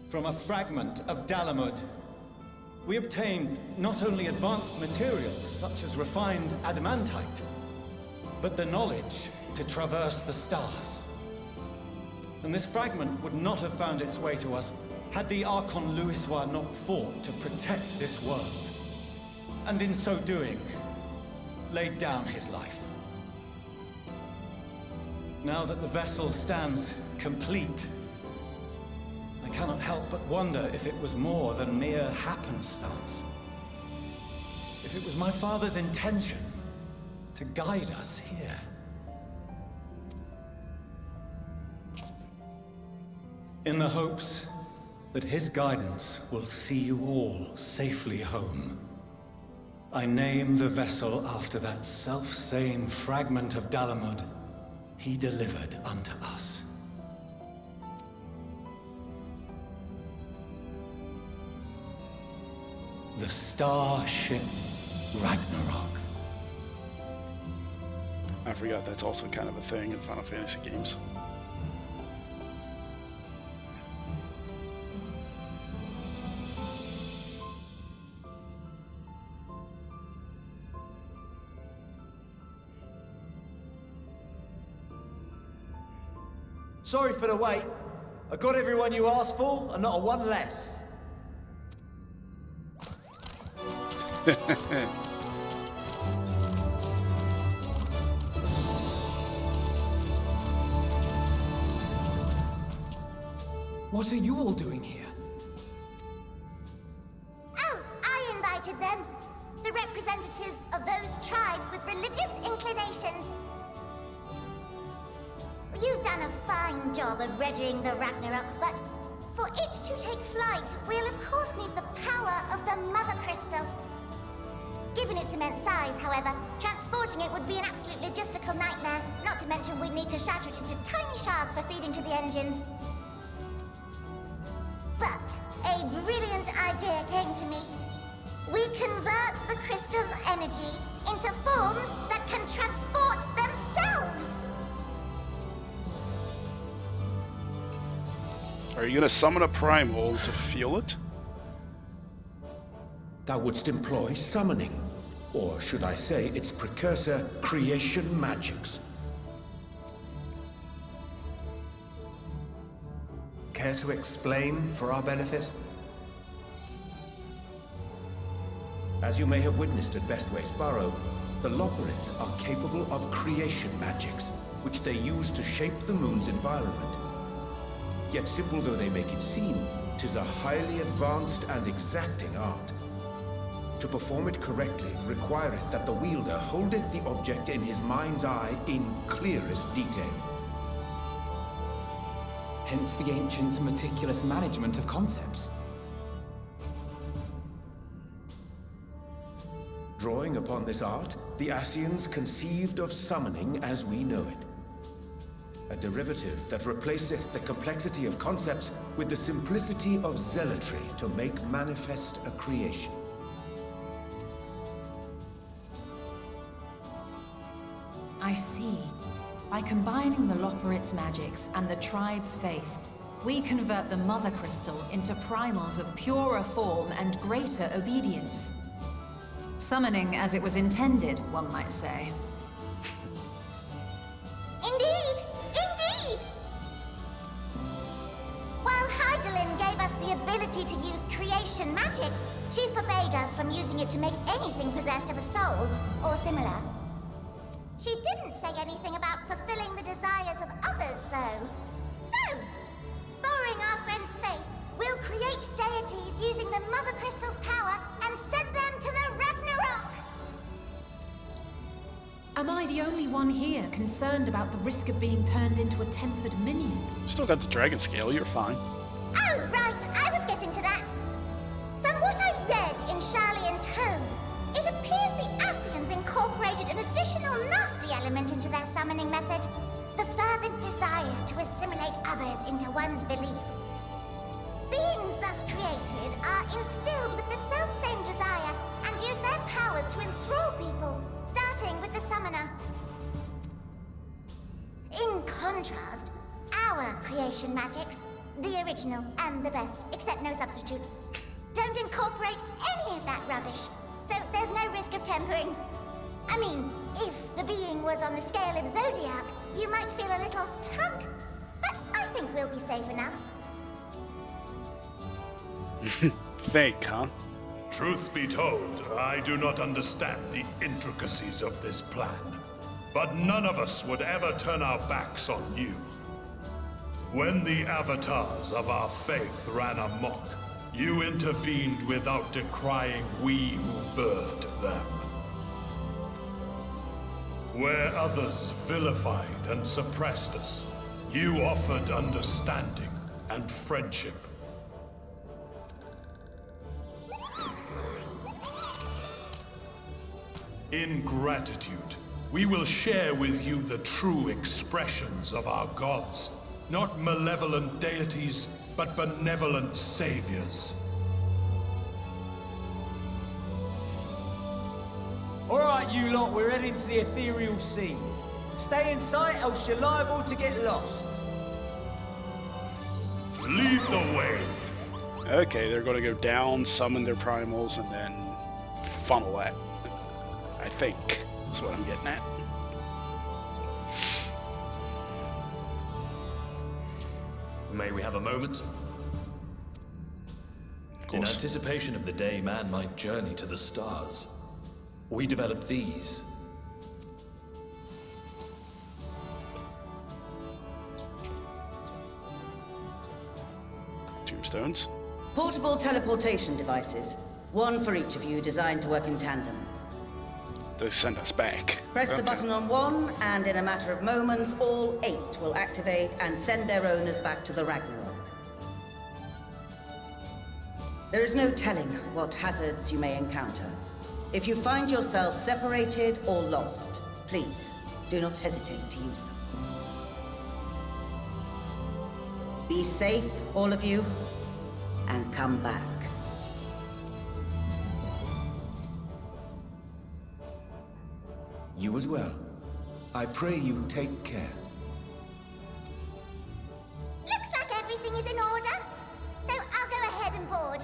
S20: From a fragment of Dalamud, we obtained not only advanced materials such as refined adamantite, but the knowledge to traverse the stars. And this fragment would not have found its way to us had the Archon Louisoix not fought to protect this world, and in so doing, laid down his life. Now that the vessel stands complete, I cannot help but wonder if it was more than mere happenstance. If it was my father's intention to guide us here. In the hopes that his guidance will see you all safely home, I name the vessel after that self-same fragment of Dalamud he delivered unto us. The Starship Ragnarok.
S1: I forgot that's also kind of a thing in Final Fantasy games.
S11: Sorry for the wait. I got everyone you asked for, and not a one less.
S8: What are you all doing here?
S15: Oh, I invited them. The representatives of those tribes with religious inclinations. You've done a fine job of readying the Ragnarok, but for it to take flight, we'll of course need the power of the Mother Crystal. Given its immense size, however, transporting it would be an absolute logistical nightmare, not to mention we'd need to shatter it into tiny shards for feeding to the engines. But a brilliant idea came to me. We convert the crystal's energy into forms that can transport themselves!
S1: Are you gonna summon a primal to fuel it?
S10: Thou wouldst employ summoning, or should I say its precursor, creation magics.
S12: Care to explain for our benefit?
S10: As you may have witnessed at Bestways Burrow, the Loporrits are capable of creation magics, which they use to shape the moon's environment. Yet simple though they make it seem, 'tis a highly advanced and exacting art. To perform it correctly requireth that the wielder holdeth the object in his mind's eye in clearest detail.
S8: Hence the ancients' meticulous management of concepts.
S10: Drawing upon this art, the Ascians conceived of summoning as we know it. A derivative that replaceth the complexity of concepts with the simplicity of zealotry to make manifest a creation.
S23: I see. By combining the Loporrit's magics and the tribe's faith, we convert the Mother Crystal into primals of purer form and greater obedience. Summoning as it was intended, one might say.
S15: Indeed! Indeed! While Heidelin gave us the ability to use creation magics, she forbade us from using it to make anything possessed of a soul, or similar. She didn't say anything about fulfilling the desires of others, though. So, borrowing our friend's faith, we'll create deities using the Mother Crystal's power and send them to the Ragnarok!
S16: Am I the only one here concerned about the risk of being turned into a tempered minion?
S1: Still got the dragon scale, you're fine.
S15: Oh, right, I was getting to that. From what I've read in Sharlayan tomes, it appears the Ascians incorporated an additional nasty element into their summoning method. The fervent desire to assimilate others into one's belief. Beings thus created are instilled with the self-same desire and use their powers to enthrall people, starting with the summoner. In contrast, our creation magics, the original and the best, except no substitutes, don't incorporate any of that rubbish. So there's no risk of tempering. I mean, if the being was on the scale of Zodiac, you might feel a little tug, but I think we'll be safe enough.
S1: Fake, huh?
S18: Truth be told, I do not understand the intricacies of this plan. But none of us would ever turn our backs on you. When the avatars of our faith ran amok, you intervened without decrying we who birthed them. Where others vilified and suppressed us, you offered understanding and friendship. In gratitude, we will share with you the true expressions of our gods, not malevolent deities, but benevolent saviors.
S11: Alright, you lot, we're heading to the ethereal sea. Stay in sight, else you're liable to get lost.
S18: Lead the way.
S1: Okay, they're going to go down, summon their primals, and then funnel that. I think that's what I'm getting at.
S19: May we have a moment? In anticipation of the day man might journey to the stars, we developed these.
S1: Tombstones.
S21: Portable teleportation devices. One for each of you, designed to work in tandem.
S1: They send us back.
S21: Press the button on one, and in a matter of moments, all 8 will activate and send their owners back to the Ragnarok. There is no telling what hazards you may encounter. If you find yourself separated or lost, please do not hesitate to use them. Be safe, all of you, and come back.
S10: You as well. I pray you take care.
S15: Looks like everything is in order, so I'll go ahead and board.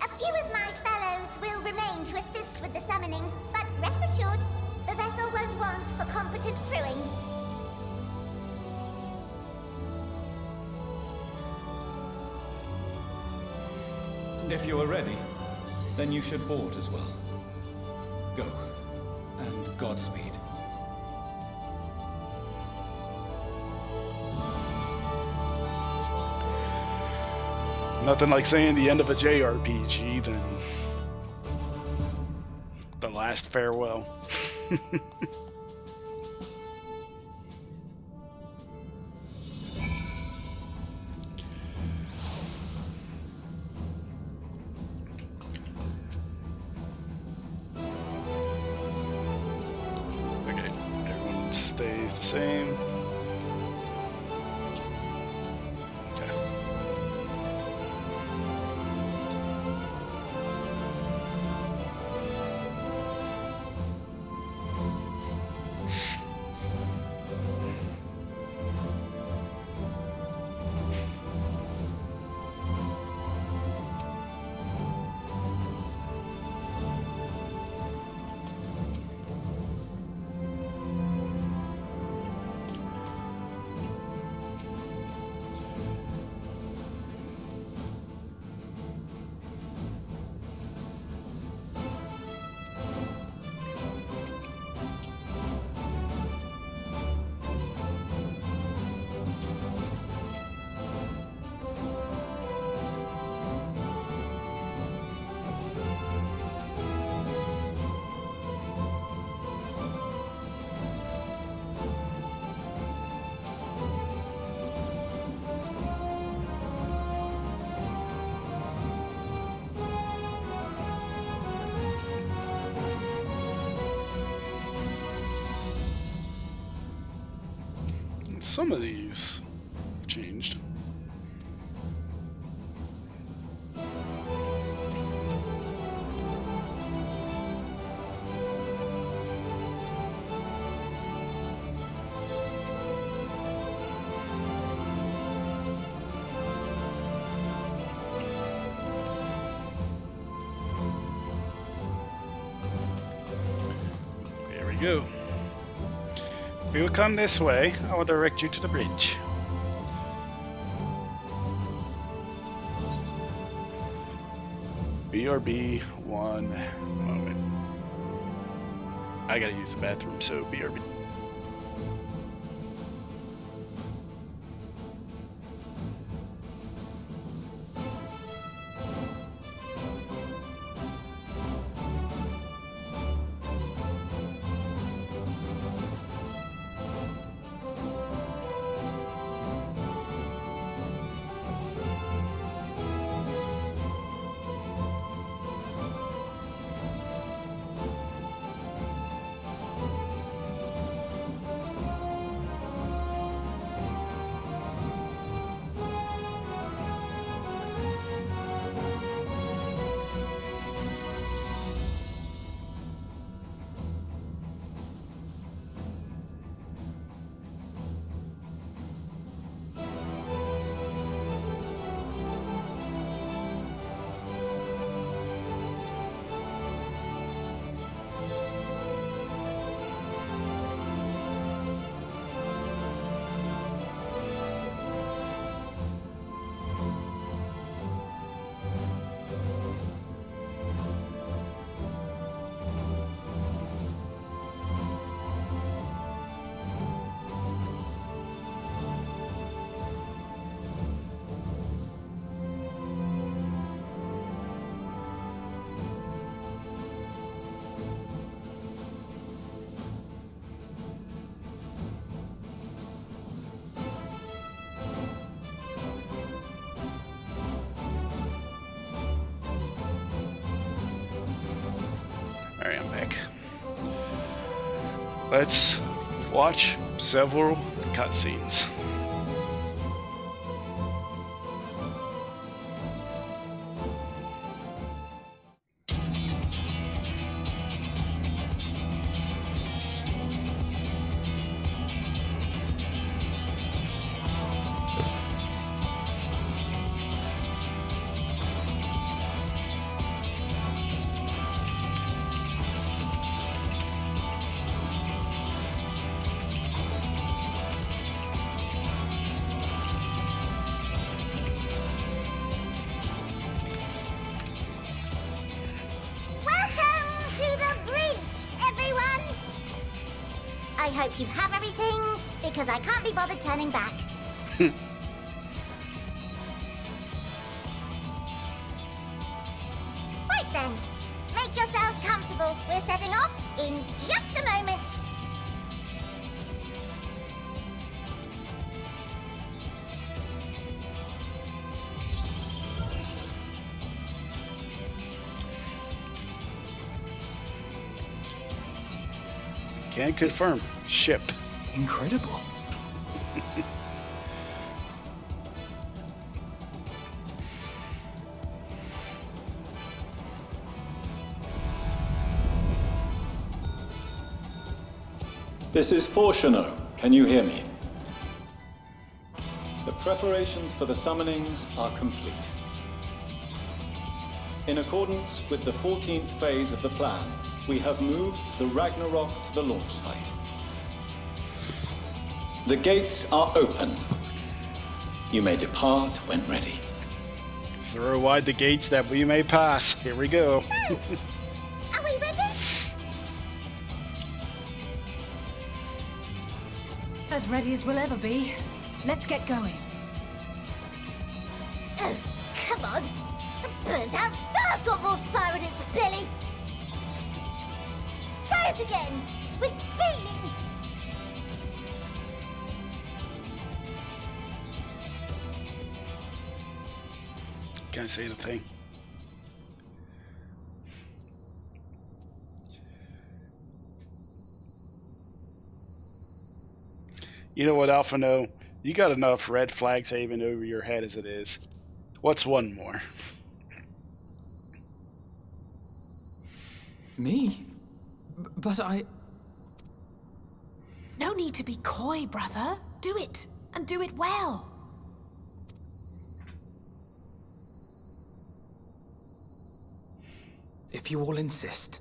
S15: A few of my fellows will remain to assist with the summonings, but rest assured, the vessel won't want for competent crewing.
S20: If you are ready, then you should board as well. Go, and Godspeed.
S1: Nothing like saying the end of a JRPG than the last farewell. Okay, everyone stays the same. Some of these changed. There we go. If you will come this way, I will direct you to the bridge. BRB, one moment. I gotta use the bathroom, so BRB. Alright, I'm back. Let's watch several cutscenes.
S15: I hope you have everything, because I can't be bothered turning back. Right then, make yourselves comfortable. We're setting off in just a moment.
S1: Can confirm. Ship.
S8: Incredible.
S6: This is Fortuno. Can you hear me? The preparations for the summonings are complete. In accordance with the 14th phase of the plan, we have moved the Ragnarok to the launch site. The gates are open. You may depart when ready.
S1: Throw wide the gates that we may pass. Here we go.
S15: So, are we ready?
S16: As ready as we'll ever be. Let's get going.
S15: Oh, come on. The burned out star's got more fire in its belly. Try it again, with feeling.
S1: Can't say the thing. You know what, Alphino? You got enough red flags having over your head as it is. What's one more?
S8: Me? But I...
S16: No need to be coy, brother. Do it, and do it well.
S8: If you all insist.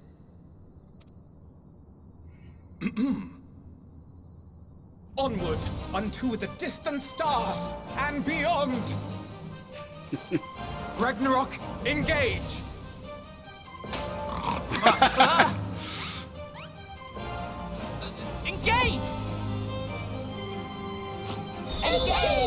S8: Onward unto the distant stars and beyond! Ragnarok, engage!
S16: Engage!
S15: Engage!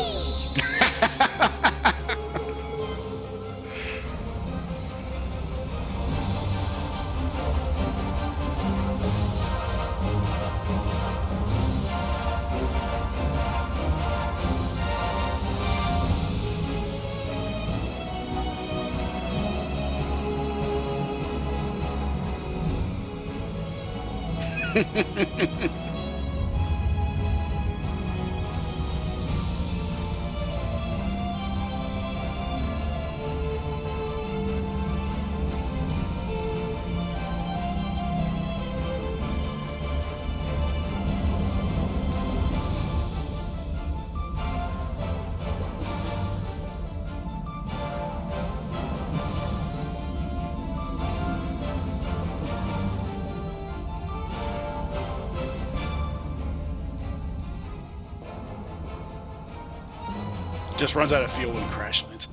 S1: Just runs out of fuel when crash lands.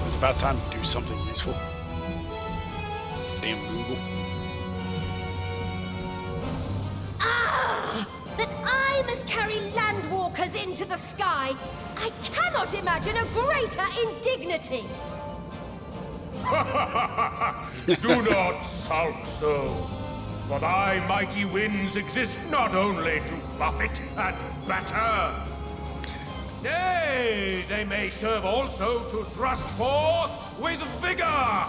S1: It's about time to do something useful. Damn Google.
S9: Ah! That I must carry landwalkers into the sky! I cannot imagine a greater indignity!
S18: Do not sulk so. For thy mighty winds exist not only to buffet and batter. Nay, they may serve also to thrust forth with vigor.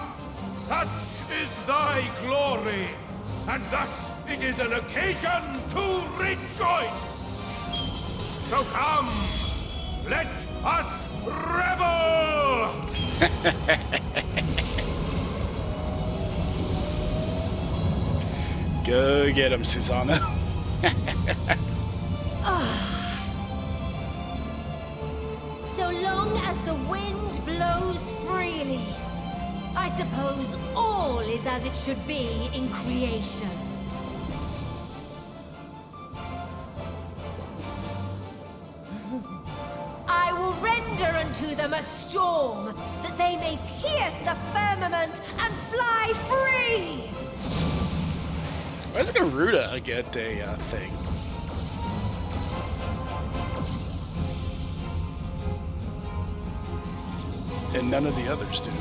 S18: Such is thy glory, and thus it is an occasion to rejoice. So come, let us revel!
S1: Go get him, Susanna.
S9: So long as the wind blows freely, I suppose all is as it should be in creation. I will render unto them a storm, that they may pierce the firmament and fly free!
S1: Why does Garuda get a thing? And none of the others do.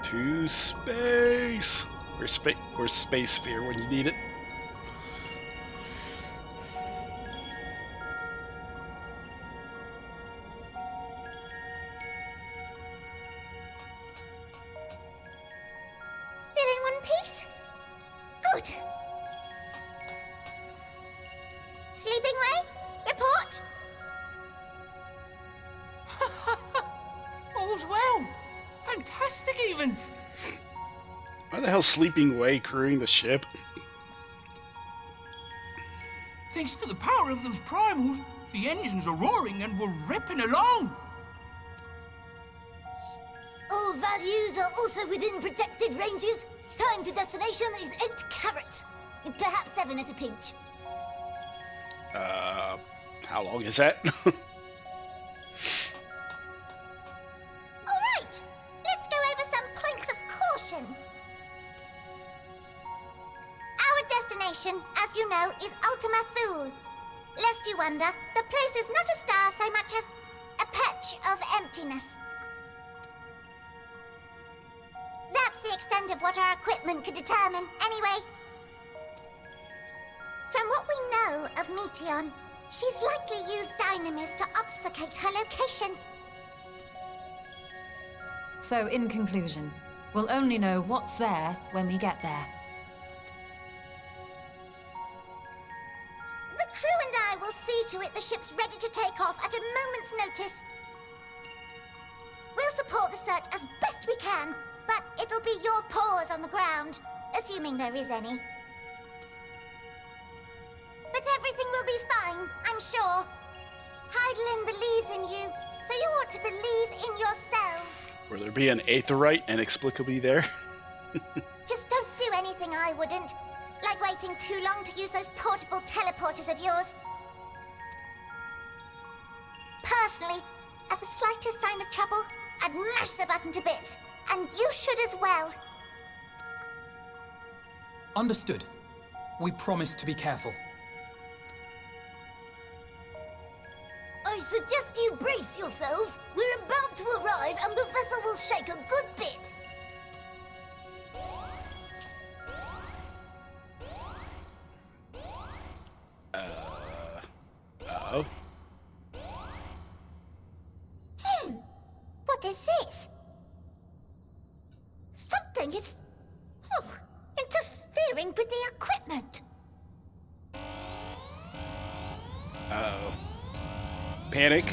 S1: To space! Where's Space Sphere when you need it?
S15: Still in one piece? Good. Sleeping way? Report?
S3: All's well. Fantastic, even.
S1: Why the hell's Sleeping Way crewing the ship?
S3: Thanks to the power of those primals, the engines are roaring and we're ripping along.
S15: All values are also within projected ranges. Time to destination is 8 carats. Perhaps 7 at a pinch.
S1: How long is that?
S15: Alright, let's go over some points of caution. Our destination, as you know, is Ultima Thule. Lest you wonder, the place is not a star so much as a patch of emptiness. That's the extent of what our equipment could determine, anyway. From what we know of Meteon, she's likely used dynamis to obfuscate her location.
S23: So, in conclusion, we'll only know what's there when we get there.
S15: The crew and I will see to it the ship's ready to take off at a moment's notice. We'll support the search as best we can, but it'll be your paws on the ground, assuming there is any. But everything will be fine, I'm sure. Hydaelyn believes in you, so you ought to believe in yourselves.
S1: Will there be an Aetherite inexplicably there?
S15: Just don't do anything I wouldn't. Like waiting too long to use those portable teleporters of yours. Personally, at the slightest sign of trouble, I'd mash the button to bits. And you should as well.
S8: Understood. We promise to be careful.
S15: I suggest you brace yourselves. We're about to arrive and the vessel will shake a good bit.
S1: Uh-oh.
S15: What is this? Something is... Oh, with the equipment?
S1: Uh-oh. Panic.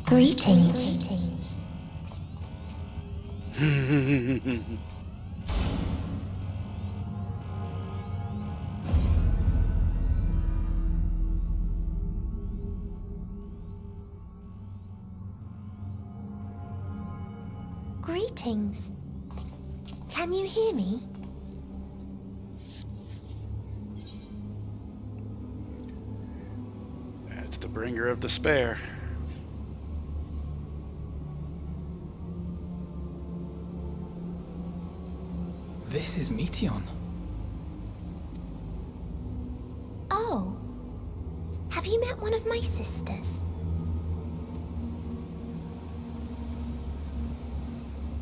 S15: Greetings. Greetings. Can you hear me?
S1: That's the bringer of despair.
S8: This is Meteon.
S15: Oh. Have you met one of my sisters?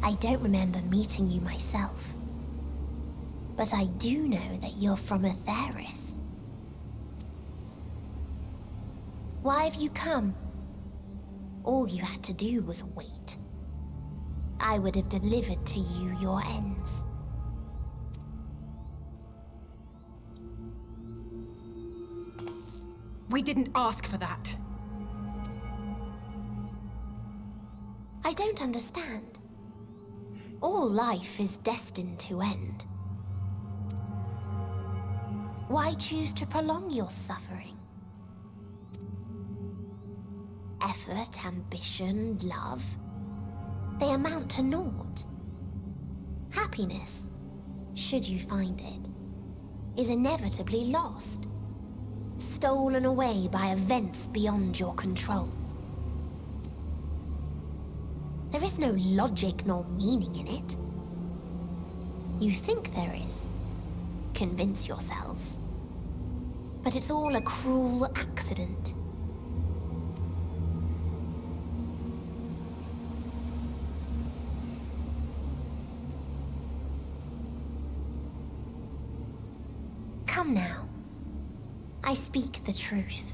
S15: I don't remember meeting you myself. But I do know that you're from Atheris. Why have you come? All you had to do was wait. I would have delivered to you your ends.
S16: We didn't ask for that.
S15: I don't understand. All life is destined to end. Why choose to prolong your suffering? Effort, ambition, love, they amount to naught. Happiness, should you find it, is inevitably lost. Stolen away by events beyond your control. There is no logic nor meaning in it. You think there is. Convince yourselves. But it's all a cruel accident. Come now. I speak the truth.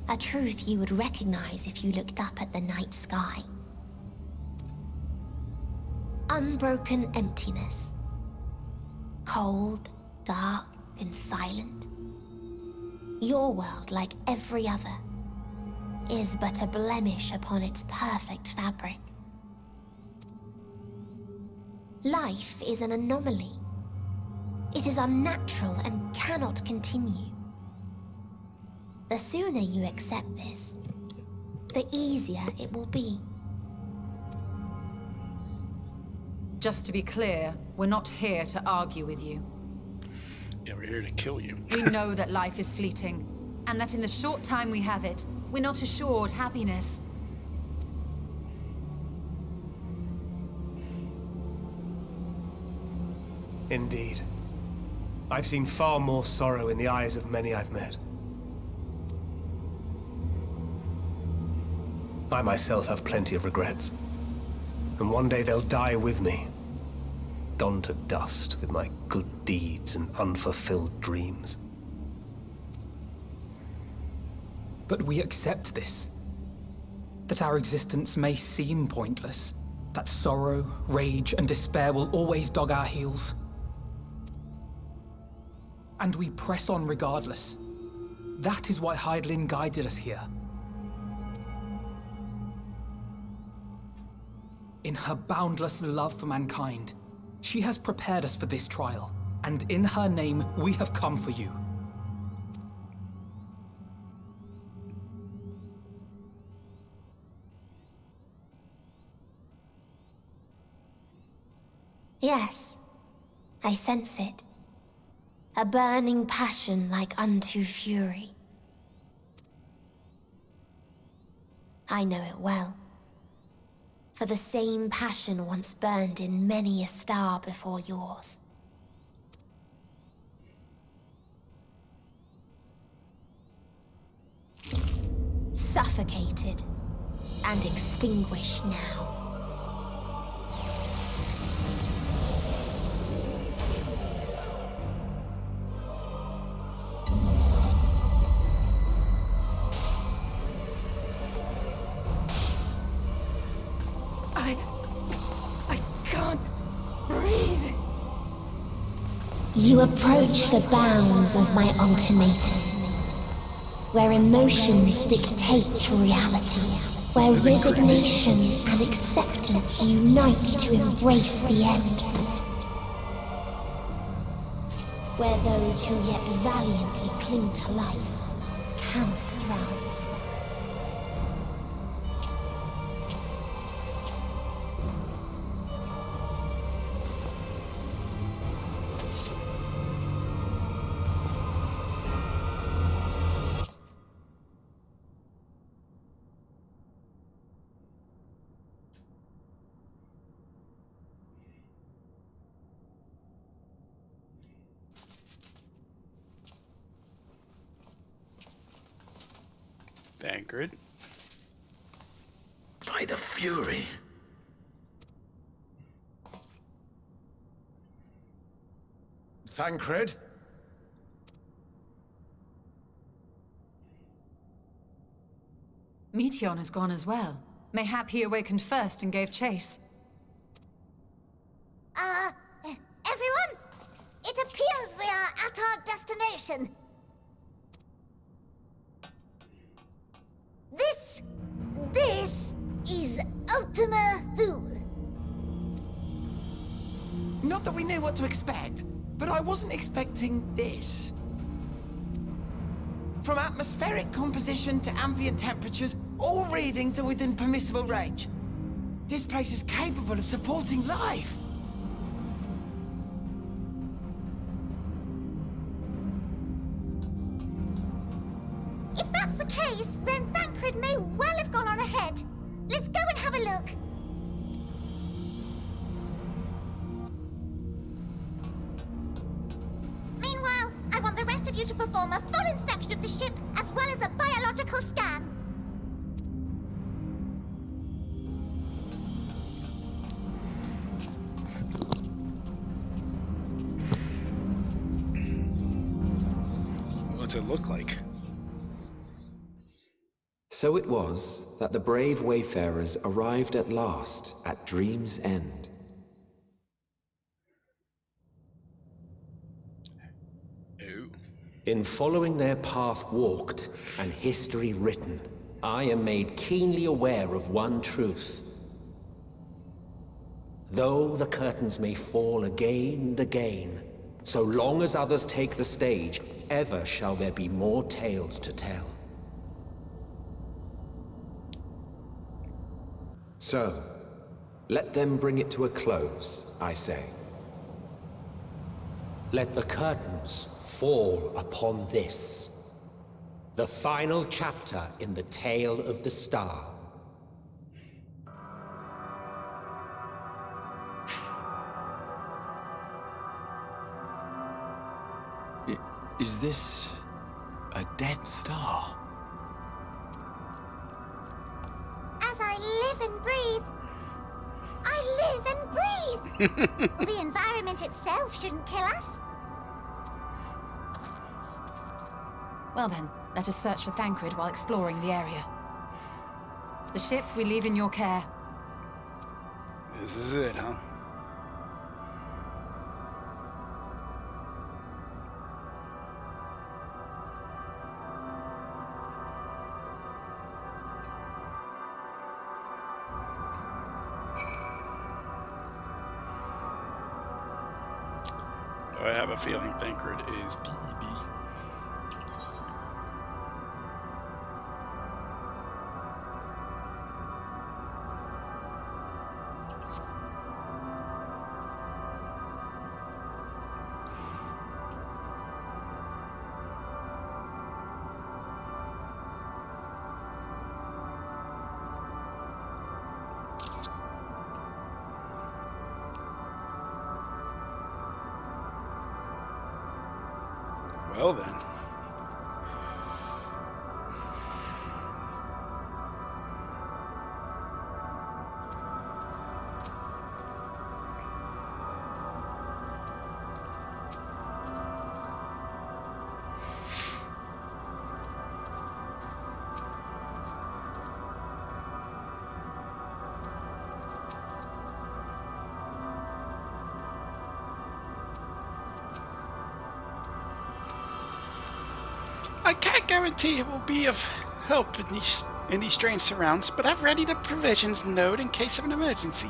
S15: A truth you would recognize if you looked up at the night sky. Unbroken emptiness. Cold, dark, and silent. Your world, like every other, is but a blemish upon its perfect fabric. Life is an anomaly. It is unnatural and cannot continue. The sooner you accept this, the easier it will be.
S23: Just to be clear, we're not here to argue with you.
S1: Yeah, we're here to kill you.
S23: We know that life is fleeting, and that in the short time we have it, we're not assured happiness.
S12: Indeed. I've seen far more sorrow in the eyes of many I've met. I myself have plenty of regrets. And one day they'll die with me. Gone to dust with my good deeds and unfulfilled dreams.
S8: But we accept this. That our existence may seem pointless. That sorrow, rage, and despair will always dog our heels. And we press on regardless. That is why Hydaelyn guided us here. In her boundless love for mankind, she has prepared us for this trial, and in her name, we have come for you.
S15: Yes, I sense it. A burning passion like unto fury. I know it well. For the same passion once burned in many a star before yours. Suffocated and extinguished now.
S16: I can't breathe.
S15: You approach the bounds of my ultimatum, where emotions dictate reality, where resignation and acceptance unite to embrace the end, where those who yet valiantly cling to life can thrive.
S1: Tancred.
S10: By the Fury. Tancred?
S23: Meteon has gone as well. Mayhap he awakened first and gave chase.
S15: Everyone? It appears we are at our destination. This is Ultima Thule.
S8: Not that we knew what to expect, but I wasn't expecting this. From atmospheric composition to ambient temperatures, all reading to within permissible range. This place is capable of supporting life.
S15: If that's the case, then Tancred may well have gone on ahead. Let's go and have a look. Meanwhile, I want the rest of you to perform a full inspection of the ship, as well as a biological scan.
S1: What's it look like?
S4: So it was that the brave wayfarers arrived at last at Dream's End.
S10: In following their path walked and history written, I am made keenly aware of one truth. Though the curtains may fall again and again, so long as others take the stage, ever shall there be more tales to tell.
S4: So, let them bring it to a close, I say.
S10: Let the curtains fall upon this, the final chapter in the tale of the star.
S4: Is this a dead star?
S15: As I live and breathe, I live and breathe. The environment itself shouldn't kill us.
S23: Well then, let us search for Tancred while exploring the area. The ship we leave in your care.
S1: This is it, huh? I have a feeling Tancred is PEB. Well then.
S5: guarantee it will be of help in these strange surrounds, but I've readied a provisions node in case of an emergency.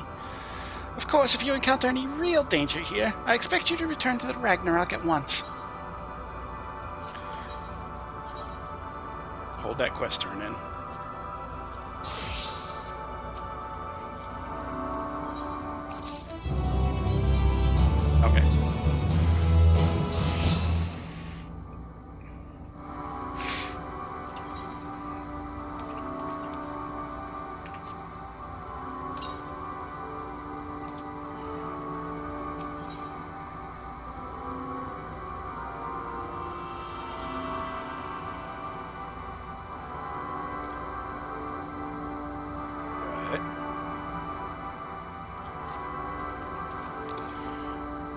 S5: Of course, if you encounter any real danger here, I expect you to return to the Ragnarok at once. Hold that quest turn in. Okay.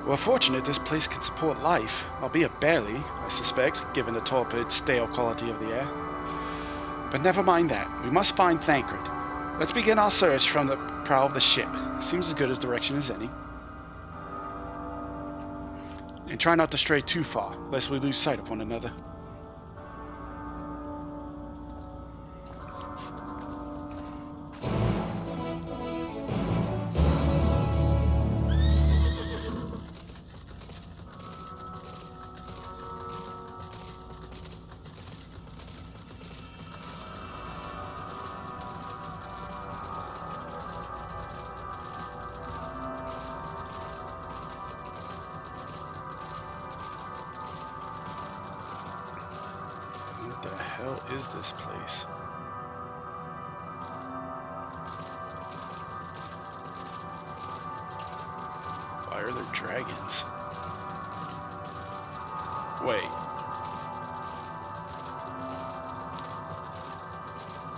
S5: We're fortunate this place can support life, albeit barely, I suspect, given the torpid, stale quality of the air. But never mind that. We must find Thancred. Let's begin our search from the prow of the ship. Seems as good a direction as any. And try not to stray too far, lest we lose sight of one another. What the hell is this place? Why are there dragons? Wait.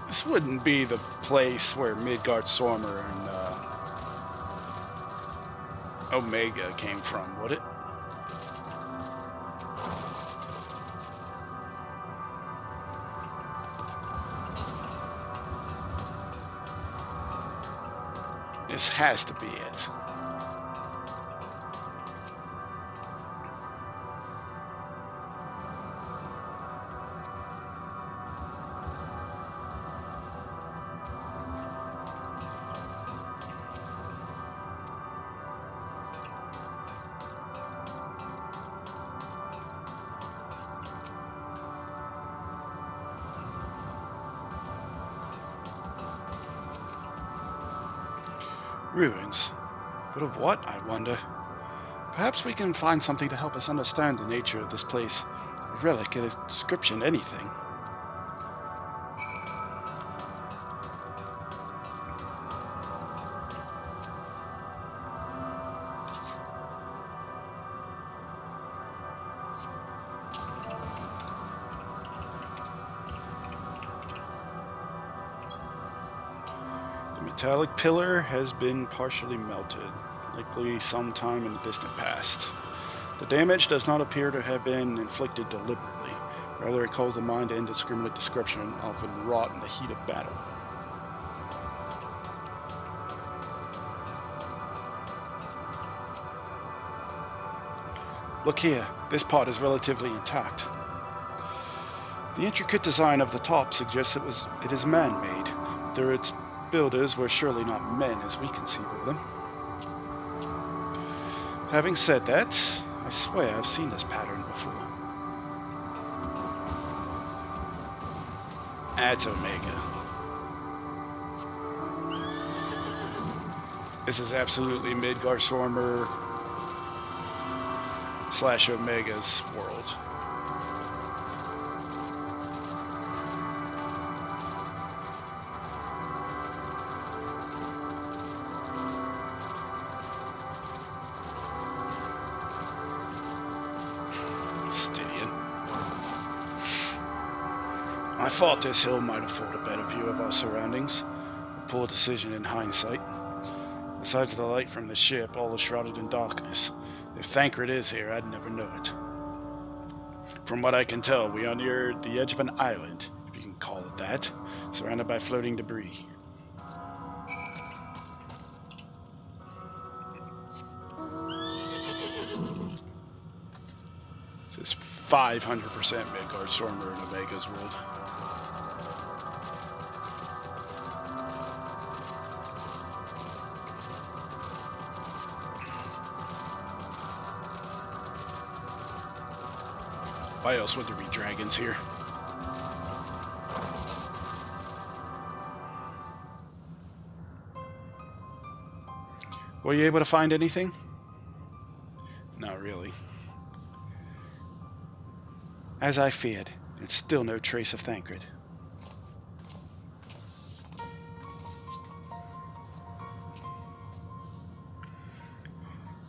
S5: This wouldn't be the place where Midgard Sormer and Omega came from, would it? This has to be it. Ruins. But of what, I wonder? Perhaps we can find something to help us understand the nature of this place. A relic, a description, anything. The metallic pillar has been partially melted, likely sometime in the distant past. The damage does not appear to have been inflicted deliberately. Rather, it calls the mind to indiscriminate destruction, often wrought in the heat of battle. Look here, this part is relatively intact. The intricate design of the top suggests it is man-made, though its builders were surely not men as we conceive of them. Having said that, I swear I've seen this pattern before. That's Omega. This is absolutely Midgard Sormer / Omega's world. I thought this hill might afford a better view of our surroundings. A poor decision in hindsight. Besides the light from the ship, all is shrouded in darkness. If Thancred is here, I'd never know it. From what I can tell, we are near the edge of an island, if you can call it that, surrounded by floating debris. This is
S1: 500% Midgard Stormer in Omega's world. Why else would there be dragons here? Were you able to find anything? Not really. As I feared, there's still no trace of Thancred.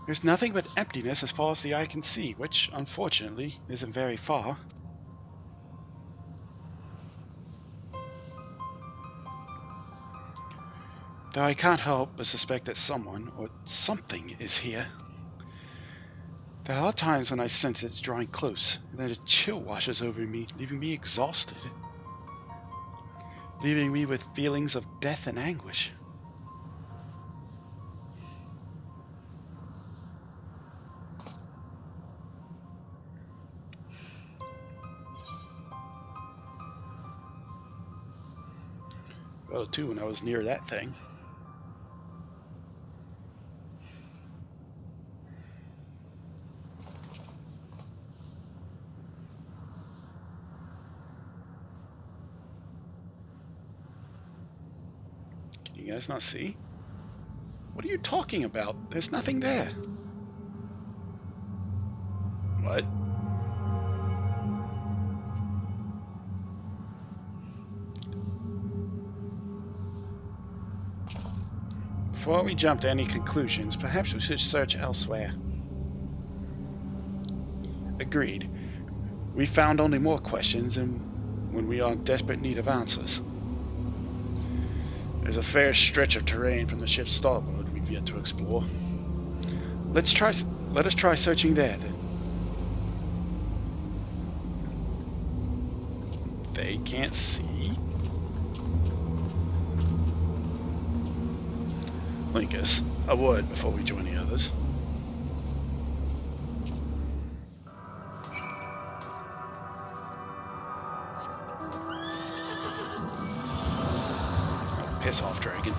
S1: There's nothing but emptiness as far as the eye can see, which, unfortunately, isn't very far. Though I can't help but suspect that someone, or something, is here. There are times when I sense it's drawing close, and then a chill washes over me, leaving me exhausted. Leaving me with feelings of death and anguish. Well, too, when I was near that thing. Can you guys not see? What are you talking about? There's nothing there. What? Before we jump to any conclusions, perhaps we should search elsewhere. Agreed. We found only more questions and when we are in desperate need of answers. There's a fair stretch of terrain from the ship's starboard we've yet to explore. Let us try searching there then. They can't see? Linkus, a word before we join the others. Oh, piss off, dragon.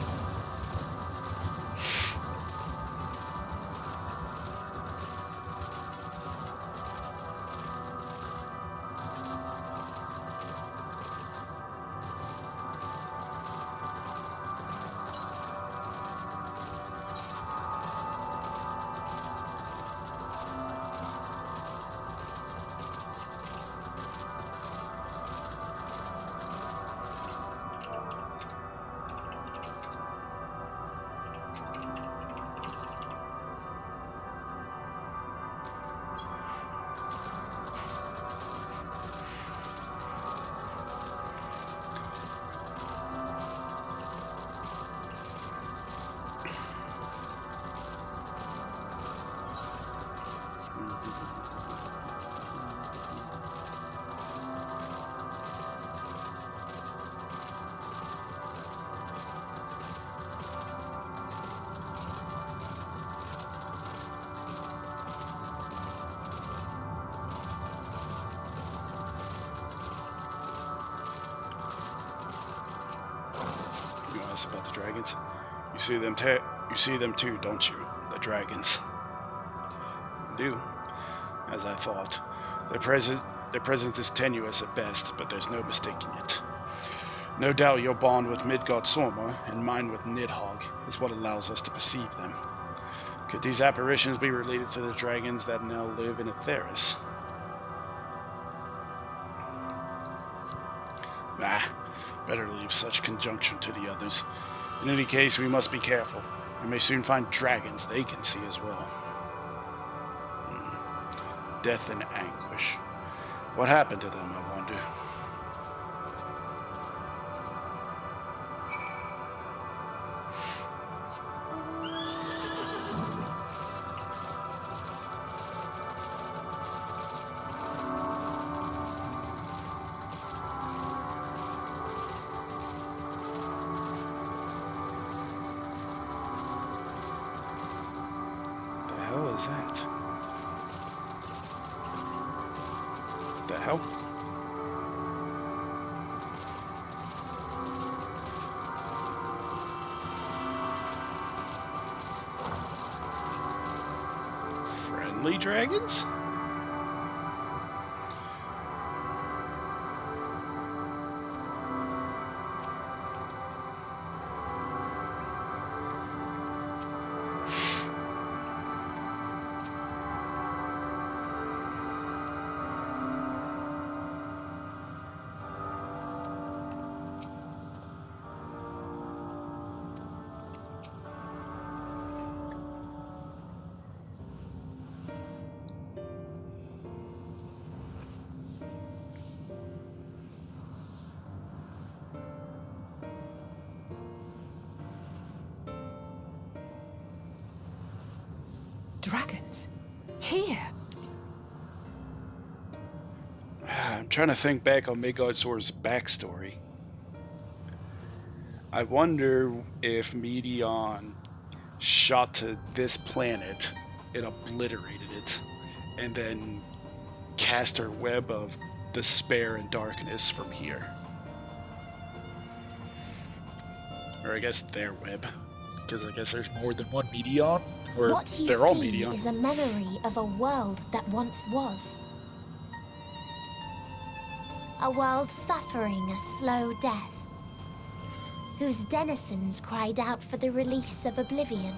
S1: About the dragons. You see them too, don't you? The dragons. I do. As I thought. Their presence is tenuous at best, but there's no mistaking it. No doubt your bond with Midgard Sorma and mine with Nidhogg is what allows us to perceive them. Could these apparitions be related to the dragons that now live in Atheris? Nah. Better leave such conjunction to the others. In any case, we must be careful. We may soon find dragons they can see as well. Death and anguish. What happened to them, I wonder? hell? Friendly dragons?
S16: Dragons? Here?
S1: I'm trying to think back on Midgardsor's backstory. I wonder if Medion shot to this planet and obliterated it, and then cast her web of despair and darkness from here. Or I guess their web, because I guess there's more than one Medion, or
S15: What you
S1: they're all
S15: see
S1: Medion.
S15: is a memory of a world that once was. A world suffering a slow death, whose denizens cried out for the release of oblivion.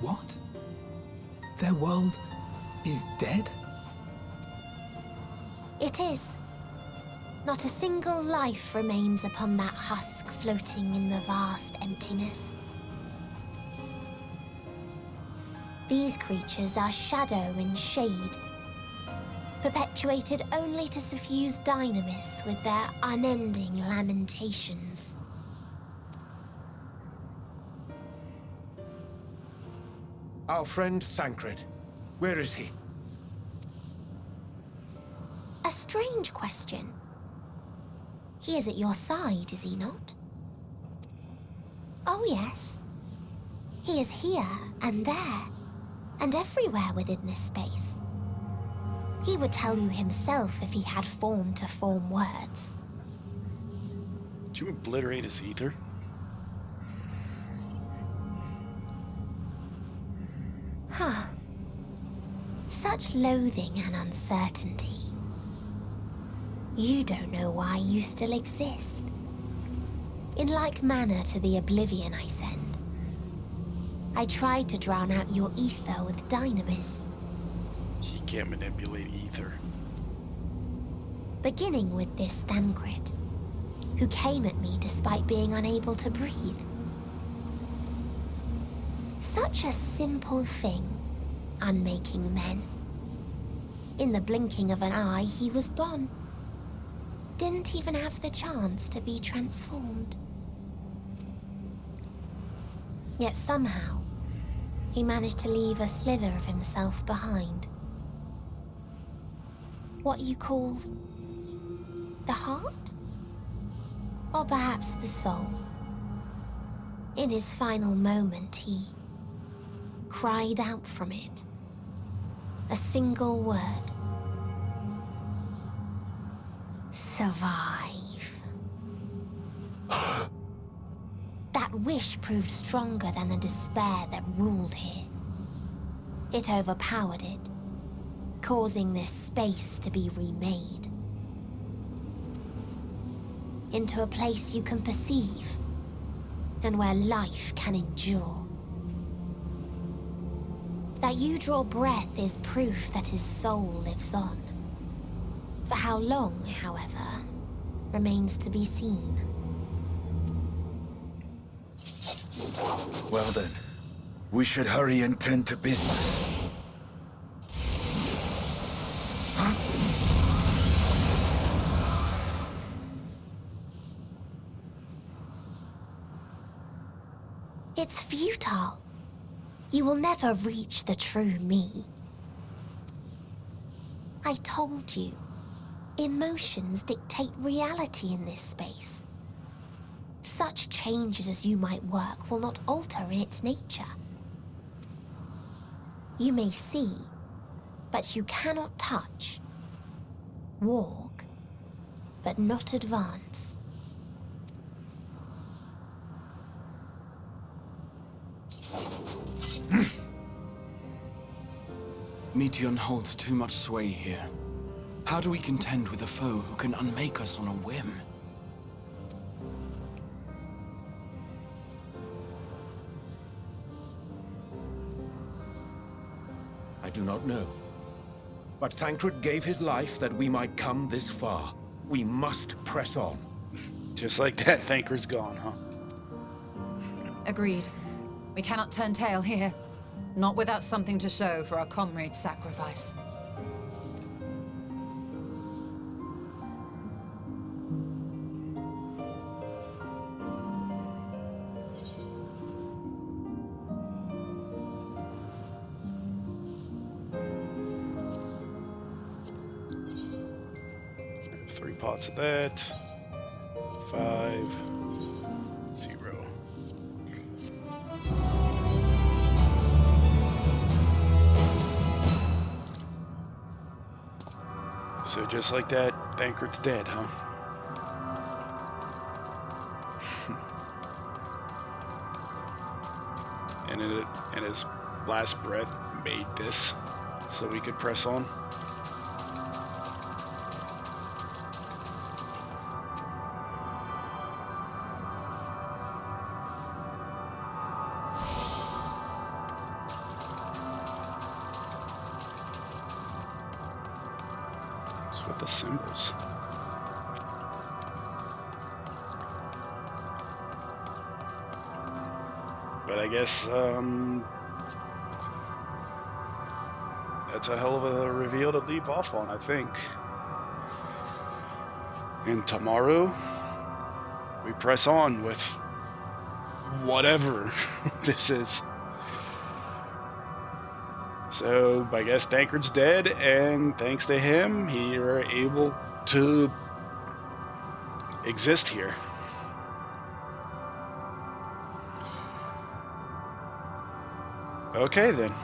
S8: What? Their world is dead?
S15: It is. Not a single life remains upon that husk floating in the vast emptiness. These creatures are shadow and shade, perpetuated only to suffuse dynamis with their unending lamentations.
S10: Our friend Thancred. Where is he?
S15: A strange question. He is at your side, is he not? Oh yes. He is here and there, and everywhere within this space. He would tell you himself if he had form to form words.
S1: Did you obliterate his ether?
S15: Huh. Such loathing and uncertainty. You don't know why you still exist. In like manner to the oblivion I send, I tried to drown out your ether with dynamis.
S1: He can't manipulate ether.
S15: Beginning with this Thancred, who came at me despite being unable to breathe. Such a simple thing, unmaking men. In the blinking of an eye, he was gone. Didn't even have the chance to be transformed. Yet somehow, he managed to leave a slither of himself behind. What you call the heart? Or perhaps the soul. In his final moment, he cried out from it. A single word. Survive. That wish proved stronger than the despair that ruled here. It overpowered it, causing this space to be remade. Into a place you can perceive, and where life can endure. That you draw breath is proof that his soul lives on. For how long, however, remains to be seen.
S13: Well then, we should hurry and tend to business.
S15: It's futile. You will never reach the true me. I told you, emotions dictate reality in this space. Such changes as you might work will not alter its nature. You may see, but you cannot touch. Walk, but not advance.
S4: Meteon holds too much sway here. How do we contend with a foe who can unmake us on a whim?
S10: I do not know. But Thancred gave his life that we might come this far. We must press on.
S1: Just like that, Thancred's gone, huh?
S23: Agreed. We cannot turn tail here. Not without something to show for our comrade's sacrifice.
S1: Three pots of that. 5, 0. So just like that, Thancred's dead, huh? and his last breath made this so we could press on. With the symbols. But I guess that's a hell of a reveal to leave off on, I think. And tomorrow we press on with whatever this is. So I guess Thancred's dead, and thanks to him, we are able to exist here. Okay then.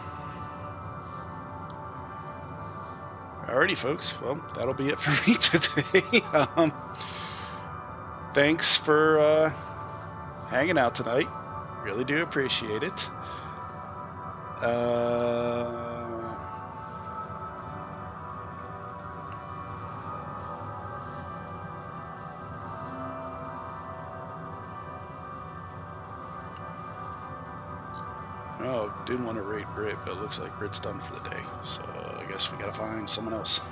S1: Alrighty folks, well that'll be it for me today. Thanks for hanging out tonight. Really do appreciate it. Oh, didn't want to rate Brit, but it looks like Brit's done for the day. So I guess we gotta find someone else.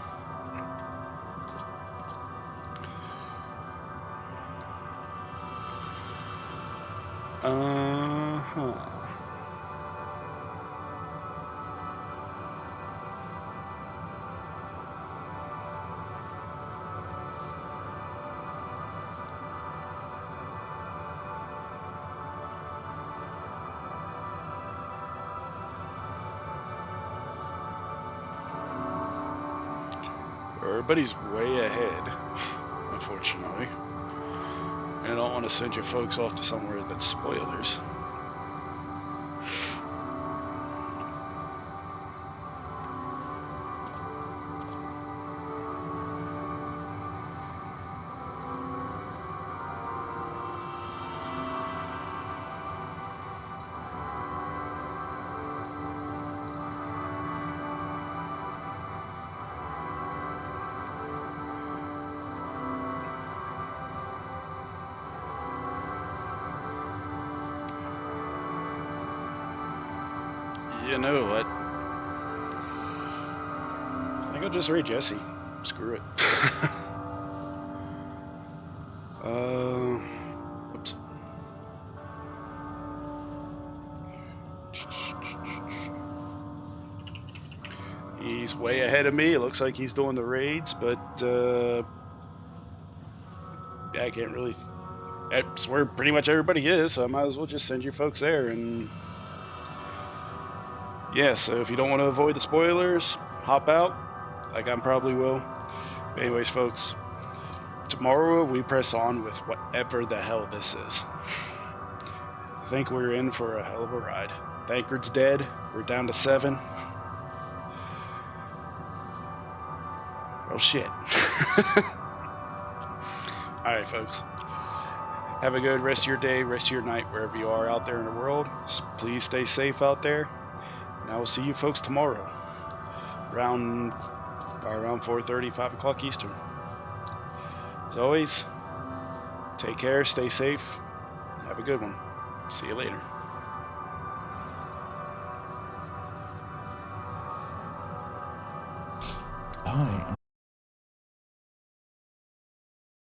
S1: Everybody's way ahead, unfortunately. And I don't want to send you folks off to somewhere that's spoilers. You know what? I think I'll just raid Jesse. Screw it. Oops. He's way ahead of me. It looks like he's doing the raids, but yeah, I can't really. That's where pretty much everybody is, so I might as well just send you folks there. And yeah, so if you don't want to avoid the spoilers, hop out, like I probably will. But anyways, folks, tomorrow we press on with whatever the hell this is. I think we're in for a hell of a ride. Thancred's dead. We're down to 7. Well, shit. Alright, folks. Have a good rest of your day, rest of your night, wherever you are out there in the world. Please stay safe out there. And I will see you folks tomorrow. Around 4:30, 5 o'clock Eastern. As always, take care, stay safe. Have a good one. See you later.
S4: Hi.